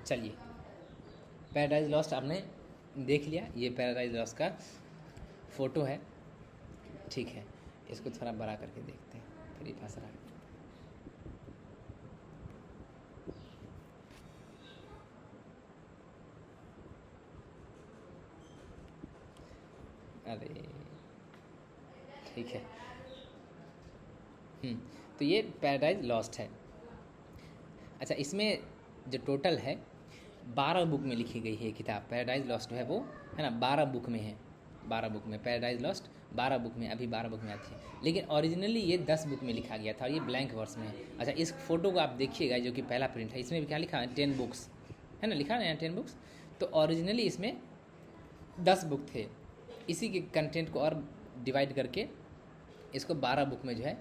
चलिए, पैराडाइज लॉस्ट आपने देख लिया, ये पैराडाइज लॉस्ट का फ़ोटो है। ठीक है, इसको थोड़ा बड़ा करके देखते हैं, फिर ये पास रहा। अरे ठीक है, तो ये पैराडाइज लॉस्ट है। अच्छा, इसमें जो टोटल है 12 बुक में लिखी गई है किताब। पैराडाइज लॉस्ट है वो, है ना, 12 बुक में है, 12 बुक में पैराडाइज लॉस्ट 12 बुक में, अभी 12 बुक में आती है। लेकिन ओरिजिनली ये 10 बुक में लिखा गया था और ये ब्लैंक वर्स में है। अच्छा, इस फोटो को आप देखिएगा, जो कि पहला प्रिंट है, इसमें भी क्या लिखा है, 10 बुक्स, है ना, लिखा है ना 10 बुक्स। तो ओरिजिनली इसमें 10 बुक थे, इसी के कंटेंट को और डिवाइड करके इसको 12 बुक में जो है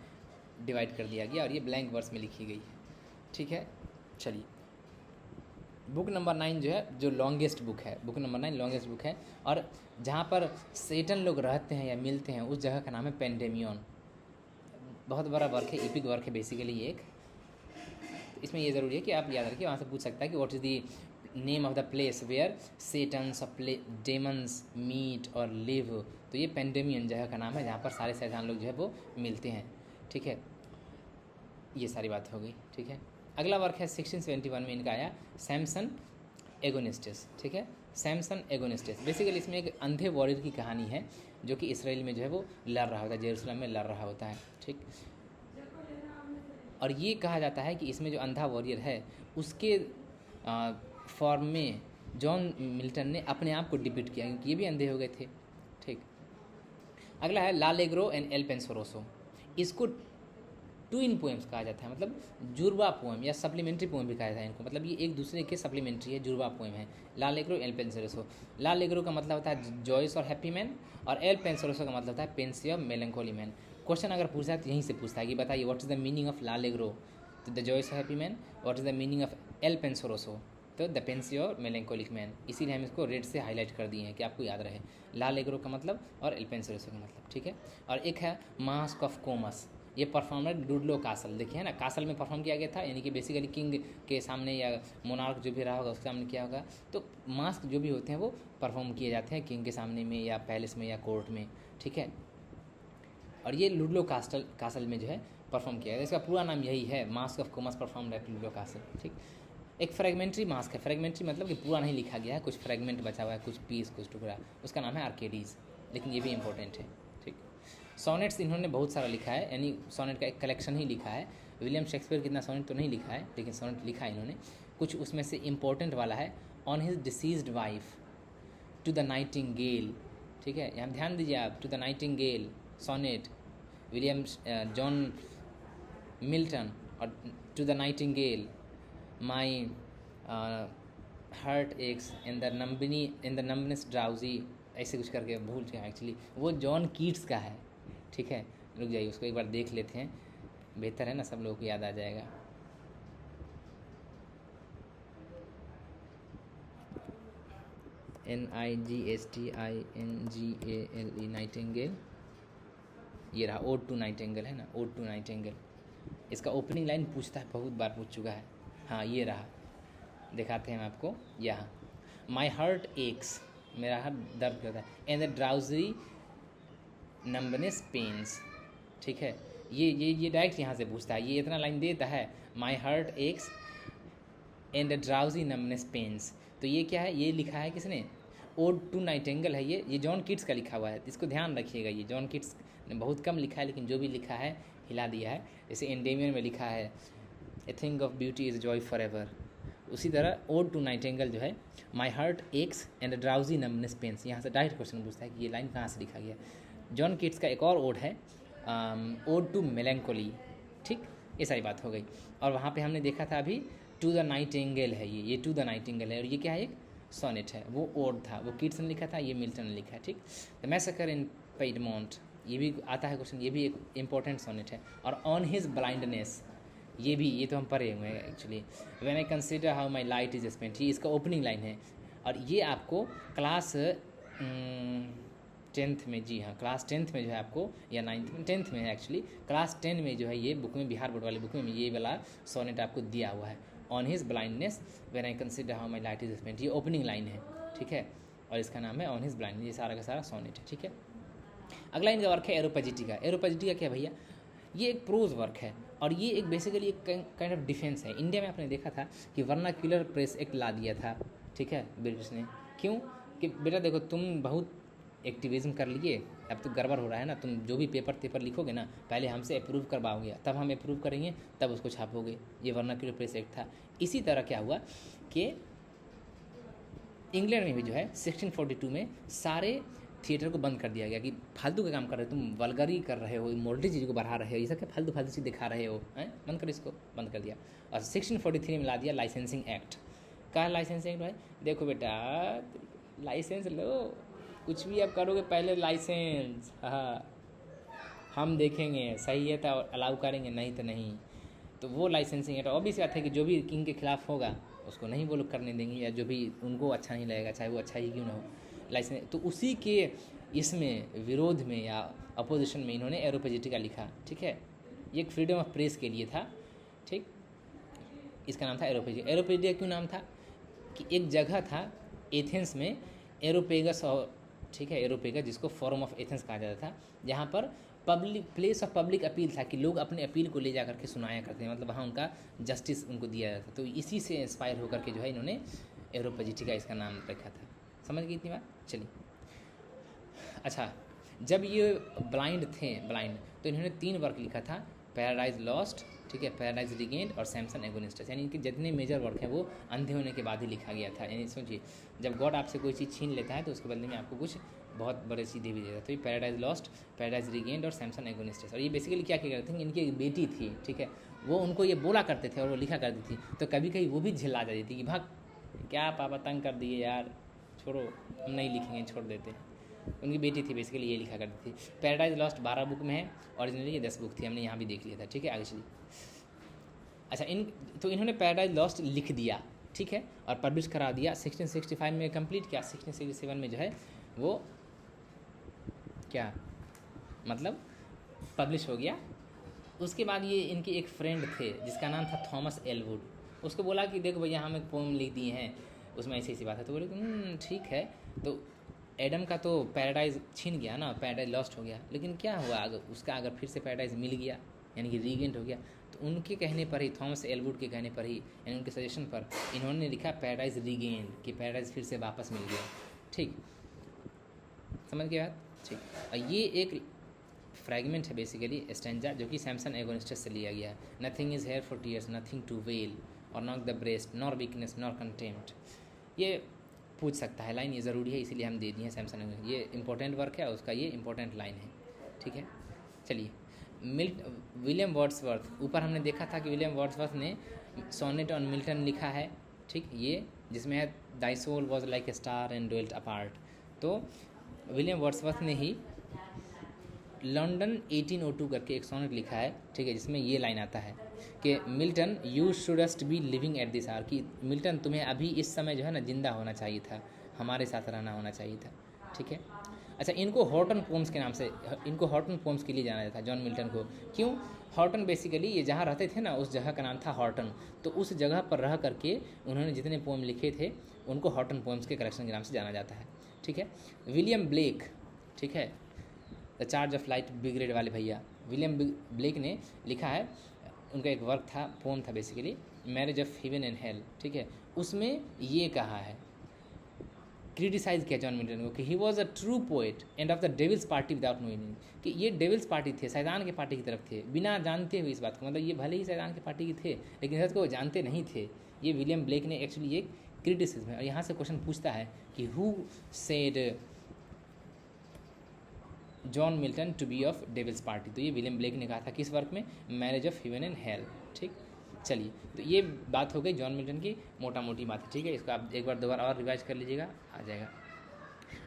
डिवाइड कर दिया गया और ये ब्लैंक वर्स में लिखी गई है। ठीक है, चलिए, बुक नंबर 9 जो है, जो लॉन्गेस्ट बुक है, बुक नंबर 9 लॉन्गेस्ट बुक है। और जहाँ पर सेटन लोग रहते हैं या मिलते हैं, उस जगह का नाम है पेंडेमियन। बहुत बड़ा वर्क है, एपिक वर्क है बेसिकली ये एक। तो इसमें ये ज़रूरी है कि आप याद रखिए, वहाँ से पूछ सकता है कि what is the name of the place where Satans और डेमन्स मीट और लिव। तो ये पेंडेमियन जगह का नाम है, जहाँ पर सारे शैतान लोग जो है वो मिलते हैं। ठीक है, ये सारी बात हो गई। ठीक है, अगला वर्क है 1671 में इनका आया, सैमसन एगोनिस्टस। ठीक है, सैमसन एगोनिस्टस बेसिकली इसमें एक अंधे वॉरियर की कहानी है, जो कि इसराइल में जो है वो लड़ रहा होता है, जेरूसलम में लड़ रहा होता है। ठीक, और ये कहा जाता है कि इसमें जो अंधा वॉरियर है, उसके फॉर्म में जॉन मिल्टन ने अपने आप को डिपिक्ट किया, क्योंकि ये भी अंधे हो गए थे। ठीक, अगला है ला लेग्रो एंड एल पेंसोरोसो। इसको ट्विन पोएम्स कहा जाता है, मतलब जुड़वा पोएम या सप्लीमेंट्री पोएम भी कहा जाता है इनको, मतलब ये एक दूसरे के सप्लीमेंट्री है, जुड़वा पोएम है। ला लेग्रो एल पेंसोरोसो, ला लेग्रो का मतलब होता है जॉयस और हैप्पी मैन, और एल पेंसोरोसो का मतलब होता है पेंसी और मेलंकोली मैन। क्वेश्चन अगर पूछा है तो यहीं से पूछता है कि बताइए what is the meaning of L'Allegro, तो द जॉयस और happy man. What is the meaning of Il Penseroso, तो द पेंसी और मेलंकोलिक मैन। इसीलिए हम इसको रेड से हाईलाइट कर दिए हैं कि आपको याद रहे, ला लेग्रो का मतलब और एल पेंसोरोसो का मतलब। ठीक है, और एक है मास्क ऑफ कोमस, ये परफॉर्मर डुडलो कासल, देखिए ना, कासल में परफॉर्म किया गया था, यानी कि बेसिकली किंग के सामने या मोनार्क जो भी रहा होगा उसके सामने किया होगा। तो मास्क जो भी होते हैं वो परफॉर्म किए जाते हैं किंग के सामने में या पैलेस में या कोर्ट में। ठीक है, और ये लुडलो कासल में जो है परफॉर्म किया गया, इसका पूरा नाम यही है, mask of Comus perform at Ludlow castle. ठीक, एक फ्रेगमेंट्री मास्क है, फ्रेगमेंट्री मतलब कि पूरा नहीं लिखा गया है, कुछ फ्रेगमेंट बचा हुआ है, कुछ पीस, कुछ टुकड़ा, उसका नाम है आर्केडीज, लेकिन ये भी इंपॉर्टेंट है। ठीक, सोनेट्स इन्होंने बहुत सारा लिखा है, यानी सोनेट का एक कलेक्शन ही लिखा है। विलियम शेक्सपियर कितना सोनेट तो नहीं लिखा है, लेकिन सोनेट लिखा है इन्होंने। कुछ उसमें से इम्पोर्टेंट वाला है, on his deceased wife, to the nightingale, ठीक है, यहाँ ध्यान दीजिए आप, to the nightingale sonnet, William John Milton, और to the nightingale, my heart aches in the numbness drowsy, ऐसे कुछ करके भूल गया एक्चुअली, वो जॉन कीट्स का है, ठीक है। रुक जाइए, उसको एक बार देख लेते हैं, बेहतर है ना, सब लोगों को याद आ जाएगा। NIGSTINGALE, नाइटिंगेल, ये रहा, ओड टू नाइटिंगेल है ना, ओड टू नाइटिंगेल। इसका ओपनिंग लाइन पूछता है, बहुत बार पूछ चुका है। हाँ, ये रहा, दिखाते हैं हम आपको यहाँ, माई हार्ट एक्स, मेरा हाथ दर्द करता है, and the drowsy numbness pains, ठीक है। ये डायरेक्ट यहाँ से पूछता है, ये इतना लाइन देता है, my heart aches and the drowsy numbness pains, तो ये क्या है, ये लिखा है किसने, ओड टू नाइटिंगेल है, ये जॉन कीट्स का लिखा हुआ है, इसको ध्यान रखिएगा। ये जॉन कीट्स ने बहुत कम लिखा है, लेकिन जो भी लिखा है हिला दिया है। जैसे एंडेमियन में लिखा है, a thing of beauty is joy for ever, उसी तरह ओड टू नाइटिंगेल जो है, my heart aches and the drowsy numbness pains, यहाँ से डायरेक्ट क्वेश्चन पूछता है कि ये लाइन कहाँ से लिखा गया। जॉन कीट्स का एक और ओड है, ओड टू मेलैंकोली, ठीक, ये सारी बात हो गई। और वहाँ पे हमने देखा था अभी, टू द नाइटिंगेल है, ये टू द नाइटिंगेल है, और ये क्या है, एक सोनेट है, वो ओड था, वो कीट्स ने लिखा था, ये मिल्टन ने लिखा है, ठीक। द मैसेकर इन पिएडमोंट, ये भी आता है क्वेश्चन, ये भी एक इंपॉर्टेंट सोनेट है। और ऑन हिज ब्लाइंडनेस, ये तो हम पढ़े हुए हैं actually, when I consider how my light is spent, ये इसका ओपनिंग लाइन है। और ये आपको क्लास 10th में, जी हाँ, क्लास 10th में जो है आपको, या 9th में, 10th में है एक्चुअली, क्लास 10 में जो है ये बुक में, बिहार बोर्ड वाली बुक में ये वाला सोनेट आपको दिया हुआ है, on his blindness when I consider how my light is spent, ये ओपनिंग लाइन है, ठीक है। और इसका नाम है ऑन हिज ब्लाइंडनेस, ये सारा का सारा सोनेट है, ठीक है। अगला इनका वर्क है एरोपेजिटिका। एरोपेजिटिका क्या भैया, ये एक प्रोज वर्क है, और ये एक बेसिकली एक काइंड ऑफ डिफेंस है। इंडिया में आपने देखा था कि वर्नाक्यूलर प्रेस एक्ट ला दिया था, ठीक है, ब्रिटिश ने। क्यों कि बेटा देखो, तुम बहुत एक्टिविज्म कर लिए, अब तो गड़बड़ हो रहा है ना, तुम जो भी पेपर लिखोगे ना, पहले हमसे अप्रूव करवाओगे, तब हम अप्रूव करेंगे, तब उसको छापोगे। ये वर्नाक्यूलर प्रेस एक्ट था। इसी तरह क्या हुआ कि इंग्लैंड में भी जो है 1642 में सारे थिएटर को बंद कर दिया गया कि फालतू का काम कर रहे हो तुम, वल्गरी कर रहे हो, इमोरलिटी चीज़ को बढ़ा रहे हो, ये सब क्या फालतू चीज़ दिखा रहे हो, हैं, बंद कर, इसको बंद कर दिया। और 1643 में ला दिया लाइसेंसिंग एक्ट। क्या लाइसेंसिंग एक्ट भाई, देखो बेटा, लाइसेंस लो, कुछ भी आप करोगे पहले लाइसेंस, हाँ, हम देखेंगे सही है तो अलाउ करेंगे, नहीं तो नहीं। तो वो लाइसेंसिंग एक्ट ऑब्वियस बात है कि जो भी किंग के खिलाफ होगा उसको नहीं वो लोग करने देंगे, या जो भी उनको अच्छा नहीं लगेगा, चाहे वो अच्छा ही क्यों ना हो, लाइसेंस। तो उसी के इसमें विरोध में या अपोजिशन में इन्होंने एरोपेजिटिका लिखा, ठीक है। ये एक फ्रीडम ऑफ प्रेस के लिए था, ठीक। इसका नाम था एरोपेजिटिका। एरोपेजिटिका क्यों नाम था कि एक जगह था एथेंस में, एरोपेगस, और ठीक है, एरोपेगस, जिसको फोरम ऑफ एथेंस कहा जाता था, जहाँ पर प्लेस ऑफ पब्लिक अपील था कि लोग अपने अपील को ले जा करके सुनाया करते हैं, मतलब वहाँ उनका जस्टिस उनको दिया जाता। तो इसी से इंस्पायर होकर के जो है इन्होंने एरोपेजिटिका इसका नाम रखा था। समझ गई इतनी बात, चलिए। अच्छा, जब ये ब्लाइंड तो इन्होंने 3 वर्क लिखा था, पैराडाइज लॉस्ट, ठीक है, पैराडाइज रिगेन्ड और सैमसन एगोनिस्टस, यानी इनके जितने मेजर वर्क हैं वो अंधे होने के बाद ही लिखा गया था। यानी सोचिए, जब गॉड आपसे कोई चीज़ छीन लेता है तो उसके बदले में आपको कुछ बहुत बड़े चीज़ दे भी देता है। तो ये पैराडाइज लॉस्ट, पैराडाइज रिगेन्ड और सैमसन एगोनिस्टस। और ये बेसिकली क्या करते थे, इनकी एक बेटी थी, ठीक है, वो उनको ये बोला करते थे और वो लिखा करती थी, तो कभी कभी वो भी झिल्ला जाती थी कि भाग, क्या पापा तंग कर दिए यार, छोड़ो, हम नहीं लिखेंगे, छोड़ देते हैं। उनकी बेटी थी, बेसिकली ये लिखा करती थी। पैराडाइज लॉस्ट 12 बुक में है, ओरिजिनली ये 10 बुक थी, हमने यहाँ भी देख लिया था, ठीक है। आगे चलिए। अच्छा, तो इन्होंने पैराडाइज लॉस्ट लिख दिया, ठीक है, और पब्लिश करा दिया। 1665 में कंप्लीट किया, 1667 में जो है वो क्या मतलब पब्लिश हो गया। उसके बाद ये इनके एक फ्रेंड थे जिसका नाम था थॉमस एलवुड, उसको बोला कि देखो भैया, हम एक पोम लिख दिए हैं, उसमें ऐसी बात है। तो बोले ठीक है। तो एडम का तो पैराडाइज छीन गया ना, पैराडाइज लॉस्ट हो गया, लेकिन क्या हुआ अगर उसका अगर फिर से पैराडाइज मिल गया, यानी कि रीगेंट हो गया, तो उनके कहने पर ही, थॉमस एलवुड के कहने पर ही, यानी उनके सजेशन पर इन्होंने लिखा पैराडाइज रीगेंड, कि पैराडाइज फिर से वापस मिल गया, ठीक। समझ गया बात, ठीक। और ये एक फ्रैगमेंट है बेसिकली स्टैंजा, जो कि सैमसन एगोनिस्टस से लिया गया है। Nothing is here for tears, nothing to wail or not the breast, nor weakness nor contempt. ये पूछ सकता है लाइन, ये ज़रूरी है इसीलिए हम दे दिए हैं सैमसन। ये इंपॉर्टेंट वर्क है उसका, ये इंपॉर्टेंट लाइन है, ठीक है। चलिए विलियम वर्ड्सवर्थ, ऊपर हमने देखा था कि विलियम वर्ड्सवर्थ ने सोनेट ऑन मिल्टन लिखा है, ठीक, ये जिसमें है thy soul was like a star and dwelt apart. तो विलियम वर्ड्सवर्थ ने ही लंदन 1802 करके एक सोनेट लिखा है, ठीक है, जिसमें ये लाइन आता है कि Milton you shouldst be living at this hour, कि मिल्टन तुम्हें अभी इस समय जो है ना जिंदा होना चाहिए था, हमारे साथ रहना होना चाहिए था, ठीक है। अच्छा, इनको हॉर्टन पोम्स के नाम से, इनको हॉर्टन पोम्स के लिए जाना जाता है जॉन मिल्टन को। क्यों हॉर्टन? बेसिकली ये जहाँ रहते थे ना उस जगह का नाम था हॉर्टन, तो उस जगह पर रह करके उन्होंने जितने पोम लिखे थे उनको हॉर्टन पोम्स के कलेक्शन के नाम से जाना जाता है, ठीक है। विलियम ब्लेक, ठीक है, the charge of light brigade वाले भैया, विलियम ब्लेक ने लिखा है, उनका एक वर्क था, पोम था basically, marriage of heaven and hell, ठीक है। उसमें ये कहा है, क्रिटिसाइज किया जॉन मिल्टन को कि he was a true poet and of the devil's party without knowing, कि ये डेविल्स पार्टी थे, शैतान के पार्टी की तरफ थे, बिना जानते हुए इस बात को, मतलब ये भले ही शैतान के पार्टी के थे लेकिन सच को जानते नहीं थे। ये विलियम ब्लेक ने एक्चुअली एक क्रिटिसिज्म है। और यहाँ से क्वेश्चन पूछता है कि who said John Milton to be of devil's party, तो ये विलियम ब्लेक ने कहा था किस वर्क में, marriage of heaven and hell, ठीक। चलिए, तो ये बात हो गई जॉन मिल्टन की मोटा मोटी बात है, ठीक है। इसको आप एक बार दोबारा और रिवाइज कर लीजिएगा, आ जाएगा।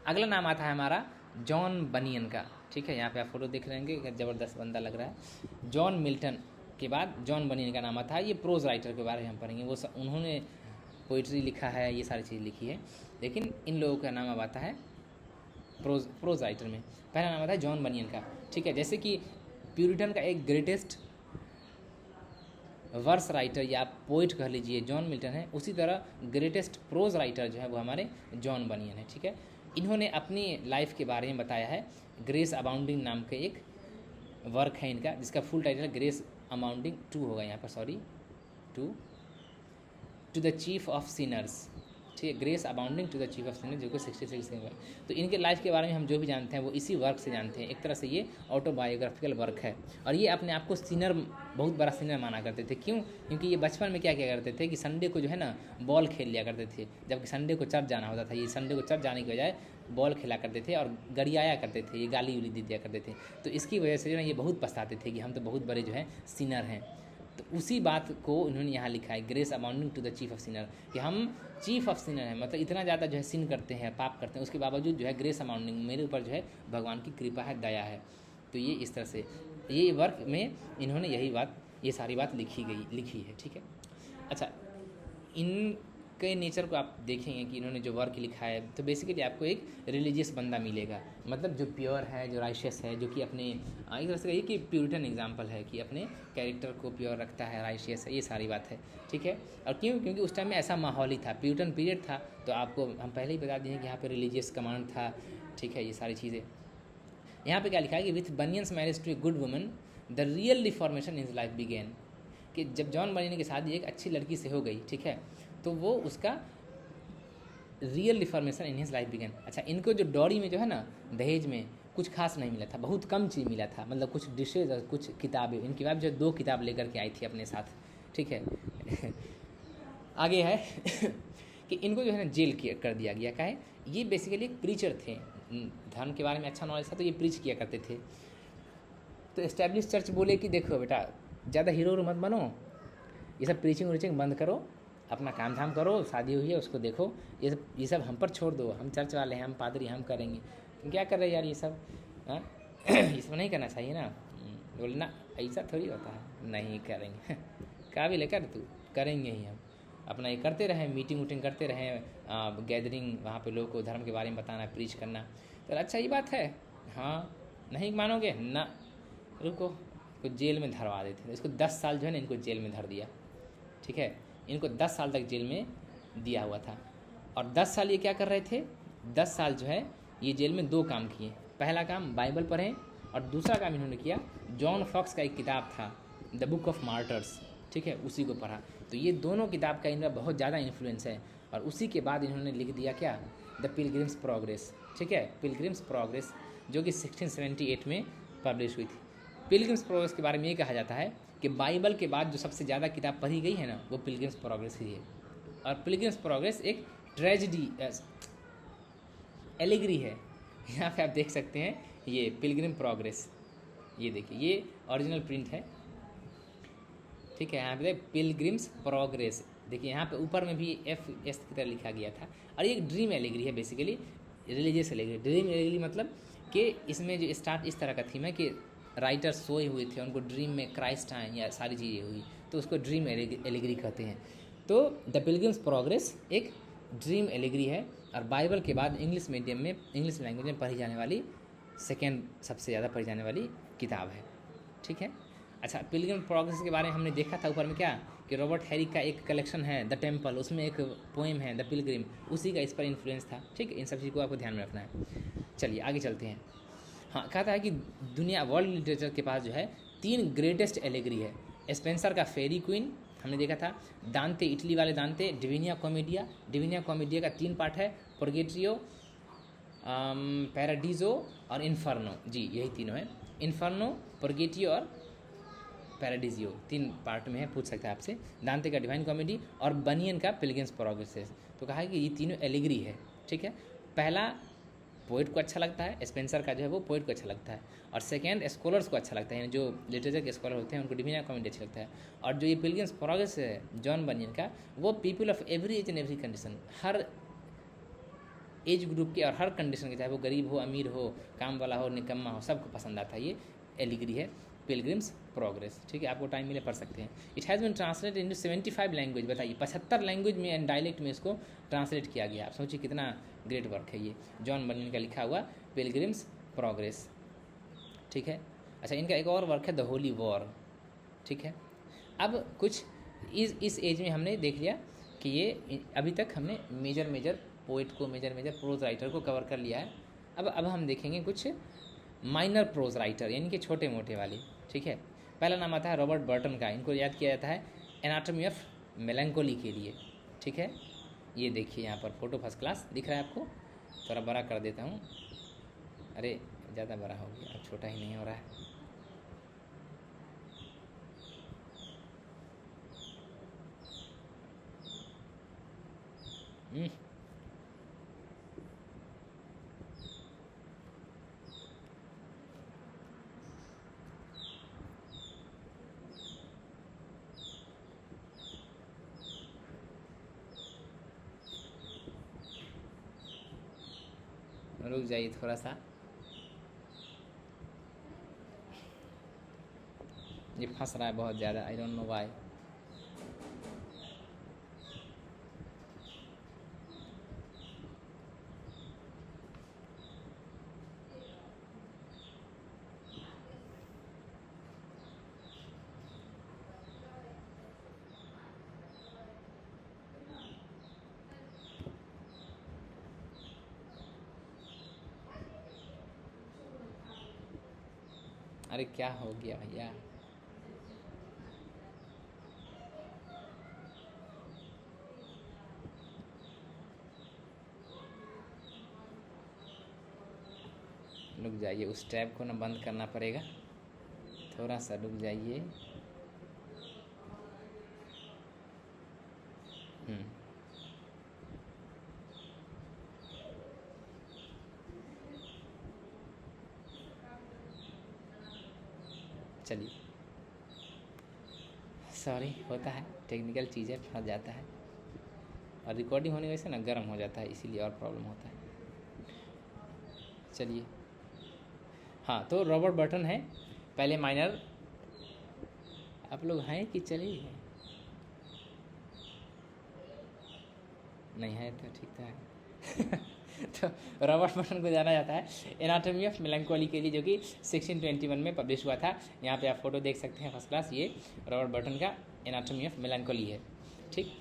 अगला नाम आता है हमारा जॉन बनियन का, ठीक है। यहाँ पे आप फोटो देख रहे हैं, ज़बरदस्त बंदा लग रहा है। जॉन मिल्टन के बाद जॉन बनियन का नाम आता है। ये प्रोज राइटर के बारे में हम पढ़ेंगे, वो उन्होंने पोइट्री लिखा है, ये सारी चीज़ लिखी है, लेकिन इन लोगों का नाम अब आता है प्रोज राइटर में। पहला नाम आता है जॉन बनियन का, ठीक है। जैसे कि प्यूरिटन का एक ग्रेटेस्ट वर्स राइटर या पोइट कह लीजिए जॉन मिल्टन है, उसी तरह ग्रेटेस्ट प्रोज राइटर जो है वो हमारे जॉन बनियन है, ठीक है। इन्होंने अपनी लाइफ के बारे में बताया है, ग्रेस अबाउंडिंग नाम के एक वर्क है इनका, जिसका full title grace amounting to होगा यहाँ पर, sorry, to the chief of sinners, ठीक है, grace abounding to the chief of sinners, जो कि 66 के। तो इनके लाइफ के बारे में हम जो भी जानते हैं वो इसी वर्क से जानते हैं। एक तरह से ये ऑटोबायोग्राफिकल वर्क है, और ये अपने आप को सिनर, बहुत बड़ा सिनर माना करते थे। क्यों? क्योंकि ये बचपन में क्या क्या करते थे कि संडे को जो है ना बॉल खेल लिया करते थे, जबकि संडे को चर्च जाना होता था। ये संडे को चर्च जाने की बजाय बॉल खेला करते थे और गरियाया करते थे, ये गाली उली दे दिया करते थे। तो इसकी वजह से जो है ये बहुत पछताते थे कि हम तो बहुत बड़े जो है सिनर हैं। तो उसी बात को उन्होंने यहाँ लिखा है, grace amounting to the chief of sinner, कि हम चीफ ऑफ सिनर हैं, मतलब इतना ज़्यादा जो है सिन करते हैं, पाप करते हैं, उसके बावजूद जो है ग्रेस अमाउंटिंग, मेरे ऊपर जो है भगवान की कृपा है, दया है। तो ये इस तरह से ये वर्क में इन्होंने यही बात, ये सारी बात लिखी है, ठीक है। अच्छा, इनके नेचर को आप देखेंगे कि इन्होंने जो वर्क लिखा है, तो बेसिकली आपको एक रिलीजियस बंदा मिलेगा, मतलब जो प्योर है, जो राइशियस है, जो कि अपने एक तरह से कहिए कि प्यूरिटन एग्जाम्पल है, कि अपने कैरेक्टर को प्योर रखता है, राइशियस है, ये सारी बात है, ठीक है। और क्यों? क्योंकि उस टाइम में ऐसा माहौल ही था, प्यूरिटन पीरियड था, तो आपको हम पहले ही बता दिए कि यहाँ पे रिलीजियस कमांड था, ठीक है, ये सारी चीज़ें। यहाँ पे क्या लिखा है कि with Bunyan's marriage to a good woman the real reformation in life began, कि जब जॉन बनियन की शादी एक अच्छी लड़की से हो गई, ठीक है, तो वो उसका real reformation in his life began. अच्छा, इनको जो डॉरी में जो है ना, दहेज में कुछ खास नहीं मिला था, बहुत कम चीज़ मिला था, मतलब कुछ डिशेज और कुछ किताबें। इनकी वाइफ जो 2 किताब लेकर के आई थी अपने साथ, ठीक है। आगे है कि इनको जो है ना जेल कर दिया गया। क्या है? ये बेसिकली एक प्रीचर थे, धर्म के बारे में अच्छा नॉलेज था, तो ये प्रीच किया करते थे। तो एस्टैब्लिश चर्च बोले कि देखो बेटा, ज़्यादा हीरो मत बनो, ये सब प्रीचिंग व्रीचिंग बंद करो, अपना काम धाम करो, शादी हुई है उसको देखो, ये सब हम पर छोड़ दो, हम चर्च वाले हैं, हम पादरी, हम करेंगे। तुम क्या कर रहे यार, ये सब ये सब नहीं करना चाहिए ना। बोलना ऐसा थोड़ी होता है, नहीं करेंगे काबिल है कर, तू करेंगे ही हम, अपना ये करते रहें, मीटिंग वूटिंग करते रहें, गैदरिंग, वहाँ पे लोगों को धर्म के बारे में बताना, प्रीच करना। तो अच्छा ये बात है, हाँ नहीं मानोगे ना, रुको, को जेल में धरवा देते थे। इसको 10 साल जो है ना, इनको जेल में धर दिया, ठीक है, इनको 10 साल तक जेल में दिया हुआ था। और 10 साल ये क्या कर रहे थे? 10 साल जो है ये जेल में 2 काम किए। पहला काम बाइबल पढ़ें, और दूसरा काम इन्होंने किया, जॉन फॉक्स का एक किताब था द बुक ऑफ मार्टर्स, ठीक है, उसी को पढ़ा। तो ये दोनों किताब का इनका बहुत ज़्यादा इन्फ्लुएंस है। और उसी के बाद इन्होंने लिख दिया क्या, द पिलग्रिम्स प्रोग्रेस, ठीक है, पिलग्रिम्स प्रोग्रेस, जो कि 1678 में पब्लिश हुई थी। पिलग्रिम्स प्रोग्रेस के बारे में ये कहा जाता है कि बाइबल के बाद जो सबसे ज़्यादा किताब पढ़ी गई है ना, वो पिलग्रिम्स प्रोग्रेस ही है। और पिलग्रिम्स प्रोग्रेस एक ट्रेजिडी एलिगरी है। यहाँ पे आप देख सकते हैं ये पिलग्रिम प्रोग्रेस, ये देखिए ये ओरिजिनल प्रिंट है, ठीक है। यहाँ पे पिलग्रिम्स प्रोग्रेस देखिए, यहाँ पे ऊपर में भी FS की तरह लिखा गया था। और ये एक ड्रीम एलिगरी है, basically religious allegory. Dream allegory मतलब कि इसमें जो स्टार्ट इस तरह का थीम है कि राइटर सोए हुए थे, उनको ड्रीम में क्राइस्ट आए या सारी चीज़ें हुई, तो उसको ड्रीम एलिगरी कहते हैं। तो द पिलग्रिम्स प्रोग्रेस एक ड्रीम एलिगरी है और बाइबल के बाद इंग्लिश मीडियम में, इंग्लिश लैंग्वेज में पढ़ी जाने वाली सेकेंड सबसे ज़्यादा पढ़ी जाने वाली किताब है, ठीक है। अच्छा, पिलग्रिम प्रोग्रेस के बारे में हमने देखा था ऊपर में क्या कि रॉबर्ट हैरी का एक कलेक्शन है द टेम्पल, उसमें एक पोएम है द पिलग्रिम, उसी का इस पर इन्फ्लुएंस था, ठीक है। इन सब चीज़ को आपको ध्यान में रखना है। चलिए आगे चलते हैं। हाँ, कहता है कि दुनिया वर्ल्ड लिटरेचर के पास जो है 3 ग्रेटेस्ट एलिगरी है। स्पेंसर का फेरी क्वीन हमने देखा था, दांते इटली वाले दांते डिविनिया कॉमेडिया, डिविनिया कॉमेडिया का 3 पार्ट है, पुर्गेट्रियो, पैराडीजो और इन्फर्नो, जी यही तीनों है, इन्फर्नो, पुर्गेटियो और पैराडीजियो, 3 पार्ट में है, पूछ सकते हैं आपसे। दांते का डिवाइन कॉमेडी और बनियन का पिलग्रिम्स प्रोग्रेस। तो कहा है कि ये तीनों एलिगरी है, ठीक है। पहला पोइट को अच्छा लगता है, स्पेंसर का जो है वो पोइट को अच्छा लगता है, और सेकेंड स्कॉलर्स को अच्छा लगता है, जो लिटरेचर के स्कॉलर होते हैं उनको डिविनिया कॉमेडी अच्छा लगता है। और जो ये पिलग्रिम्स प्रोग्रेस है जॉन बनियन का, वो people of every age and every condition, हर एज ग्रुप के और हर कंडीशन के, चाहे वो गरीब हो, अमीर हो, काम वाला हो, निकम्मा हो, सबको पसंद आता है। ये एलिगरी है पिलग्रिम्स प्रोग्रेस, ठीक है। आपको टाइम मिले पढ़ सकते हैं। It has been translated into 75 language, बताइए 75 लैंग्वेज में एंड डायलेक्ट में इसको ट्रांसलेट किया गया। आप सोचिए कितना ग्रेट वर्क है ये जॉन बनियन का लिखा हुआ पिलग्रिम्स प्रोग्रेस, ठीक है। अच्छा, इनका एक और वर्क है द होली वॉर, ठीक है। अब कुछ इस एज में हमने देख लिया कि ये अभी तक हमने मेजर पोइट को, मेजर प्रोज राइटर को कवर कर लिया है। अब हम देखेंगे कुछ माइनर प्रोज राइटर, यानी कि छोटे मोटे वाले, ठीक है। पहला नाम आता है रॉबर्ट बर्टन का, इनको याद किया जाता है एनाटॉमी ऑफ मेलैंकोली के लिए, ठीक है। ये देखिए यहाँ पर फोटो फर्स्ट क्लास दिख रहा है आपको, थोड़ा बड़ा कर देता हूँ, अरे ज़्यादा बड़ा हो गया, अब छोटा ही नहीं हो रहा है। रुक जाइए थोड़ा सा, ये फंस रहा है बहुत ज़्यादा, आई डोंट नो व्हाई। अरे क्या हो गया भैया, रुक जाइए, उस टैब को ना बंद करना पड़ेगा, थोड़ा सा रुक जाइए। चलिए, सॉरी, होता है, टेक्निकल चीज़ें फंस जाता है, और रिकॉर्डिंग होने की वजह से ना गर्म हो जाता है, इसीलिए और प्रॉब्लम होता है। चलिए, हाँ, तो रॉबर्ट बर्टन है पहले माइनर, आप लोग हैं कि चलिए, नहीं है तो ठीक तो है। तो रॉबर्ट बर्टन को जाना जाता है एनाटॉमी ऑफ मेलैंकोली के लिए, जो कि 1621 में पब्लिश हुआ था। यहाँ पे आप फोटो देख सकते हैं फर्स्ट क्लास, ये रॉबर्ट बर्टन का एनाटॉमी ऑफ मेलैंकोली है, ठीक।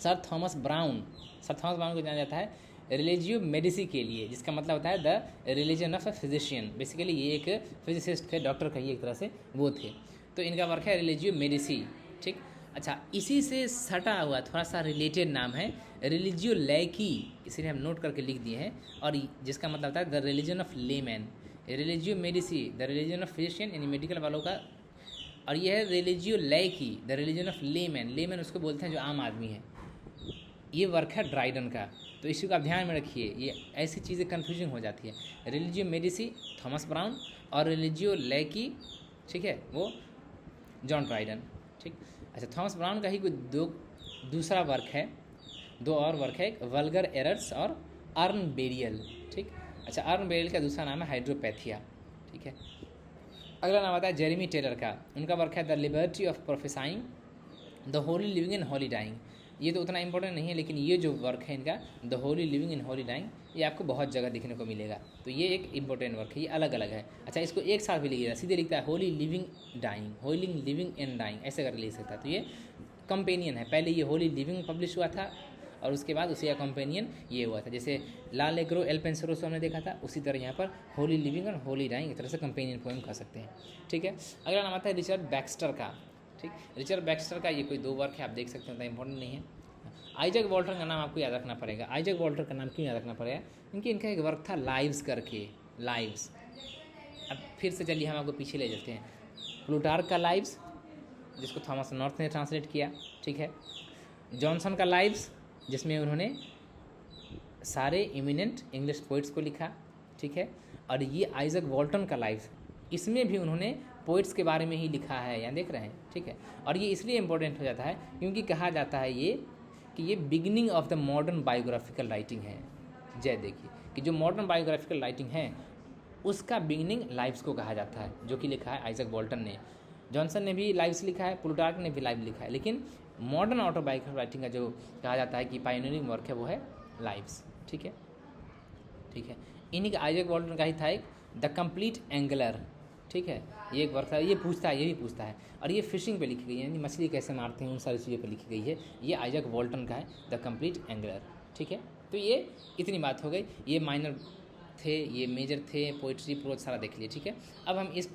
सर थॉमस ब्राउन को जाना जाता है रिलीजियो मेडिसी के लिए, जिसका मतलब होता है the religion of a physician. Basically ये एक फिजिसिस्ट थे, डॉक्टर कहिए एक तरह से, वो थे। तो इनका वर्क है रिलीजियो मेडिसी, ठीक। अच्छा, इसी से सटा हुआ थोड़ा सा रिलेटेड नाम है रिलीजियो लैकी, इसीलिए हम नोट करके लिख दिए हैं, और जिसका मतलब होता है the religion of layman. Religio Medici the religion of physician, यानी मेडिकल वालों का। और ये है रिलीजियो लैकी the religion of layman, layman उसको बोलते हैं जो आम आदमी है। ये वर्क है ड्राइडन का, तो इसी को आप ध्यान में रखिए, ये ऐसी चीज़ें कन्फ्यूजिंग हो जाती है। रिलीजियो मेडिसी थॉमस ब्राउन और रिलीजियो लैकी, ठीक है, वो जॉन ड्राइडन, ठीक। अच्छा, थॉमस ब्राउन का ही कोई दूसरा वर्क है, दो और वर्क है, एक वल्गर एरर्स और अर्न बेरियल, ठीक। अच्छा, अर्न बेरियल का दूसरा नाम है हाइड्रोपैथिया, ठीक है। अगला नाम आता है जेरेमी टेलर का, उनका वर्क है the liberty of professing the holy living and holy dying. ये तो उतना इंपॉर्टेंट नहीं है, लेकिन ये जो वर्क है इनका the holy living and holy dying, ये आपको बहुत जगह दिखने को मिलेगा, तो ये एक इंपॉर्टेंट वर्क है, ये अलग अलग है। अच्छा, इसको एक साथ भी लिखिएगा, सीधे लिखता है holy living dying, holy living and dying, ऐसे करके लिख सकता है। तो ये कंपेनियन है, पहले ये होली लिविंग पब्लिश हुआ था और उसके बाद उसी का कंपेनियन ये हुआ था। जैसे ला लेग्रो एल पेंसरोसो हमने देखा था, उसी तरह यहाँ पर होली लिविंग और होली डाइंग एक तरह से कंपेनियन पोएम कह सकते हैं, ठीक है। अगला नाम आता है रिचर्ड बैक्स्टर का, ठीक। रिचर्ड बैक्स्टर का ये कोई दो वर्क है, आप देख सकते हैं, उतना इंपॉर्टेंट नहीं है। आइजैक वॉल्टर का नाम आपको याद रखना पड़ेगा। आइजैक वॉल्टर का नाम क्यों याद रखना पड़ेगा? क्योंकि इनका एक वर्क था लाइव्स करके, लाइव्स। अब फिर से चलिए हम आपको पीछे ले जाते हैं। प्लूटार्क का लाइव्स, जिसको थॉमस नॉर्थ ने ट्रांसलेट किया, ठीक है। जॉनसन का लाइव्स, जिसमें उन्होंने सारे इमिनेंट इंग्लिश पोइट्स को लिखा, ठीक है। और ये आइजैक वॉल्टन का लाइव्स, इसमें भी उन्होंने पोइट्स के बारे में ही लिखा है, यहाँ देख रहे हैं, ठीक है। और ये इसलिए इम्पोर्टेंट हो जाता है क्योंकि कहा जाता है ये कि ये beginning of the modern biographical writing है। जय देखिए कि जो मॉडर्न बायोग्राफिकल राइटिंग है उसका बिगिनिंग लाइव्स को कहा जाता है, जो कि लिखा है आइजैक वॉल्टन ने। जॉनसन ने भी लाइव्स लिखा है, प्लूटार्क ने भी लाइव लिखा है, लेकिन मॉडर्न ऑटोबायोग्राफिकल राइटिंग का जो कहा जाता है कि पायनियरिंग वर्क है वो है लाइव्स, ठीक है, ठीक है। इन्हीं का आइजैक वॉल्टन का ही था एक द कंप्लीट एंगलर, ठीक है। ये एक वर्क था, ये पूछता है, ये भी पूछता है, और ये फिशिंग पे लिखी गई है, यानी मछली कैसे मारते हैं उन सारी चीज़ों पे लिखी गई है। ये आइजैक वॉल्टन का है द कंप्लीट एंगलर, ठीक है। तो ये इतनी बात हो गई, ये माइनर थे, ये मेजर थे, पोइट्री प्रोज सारा देख लिए, ठीक है। अब हम इस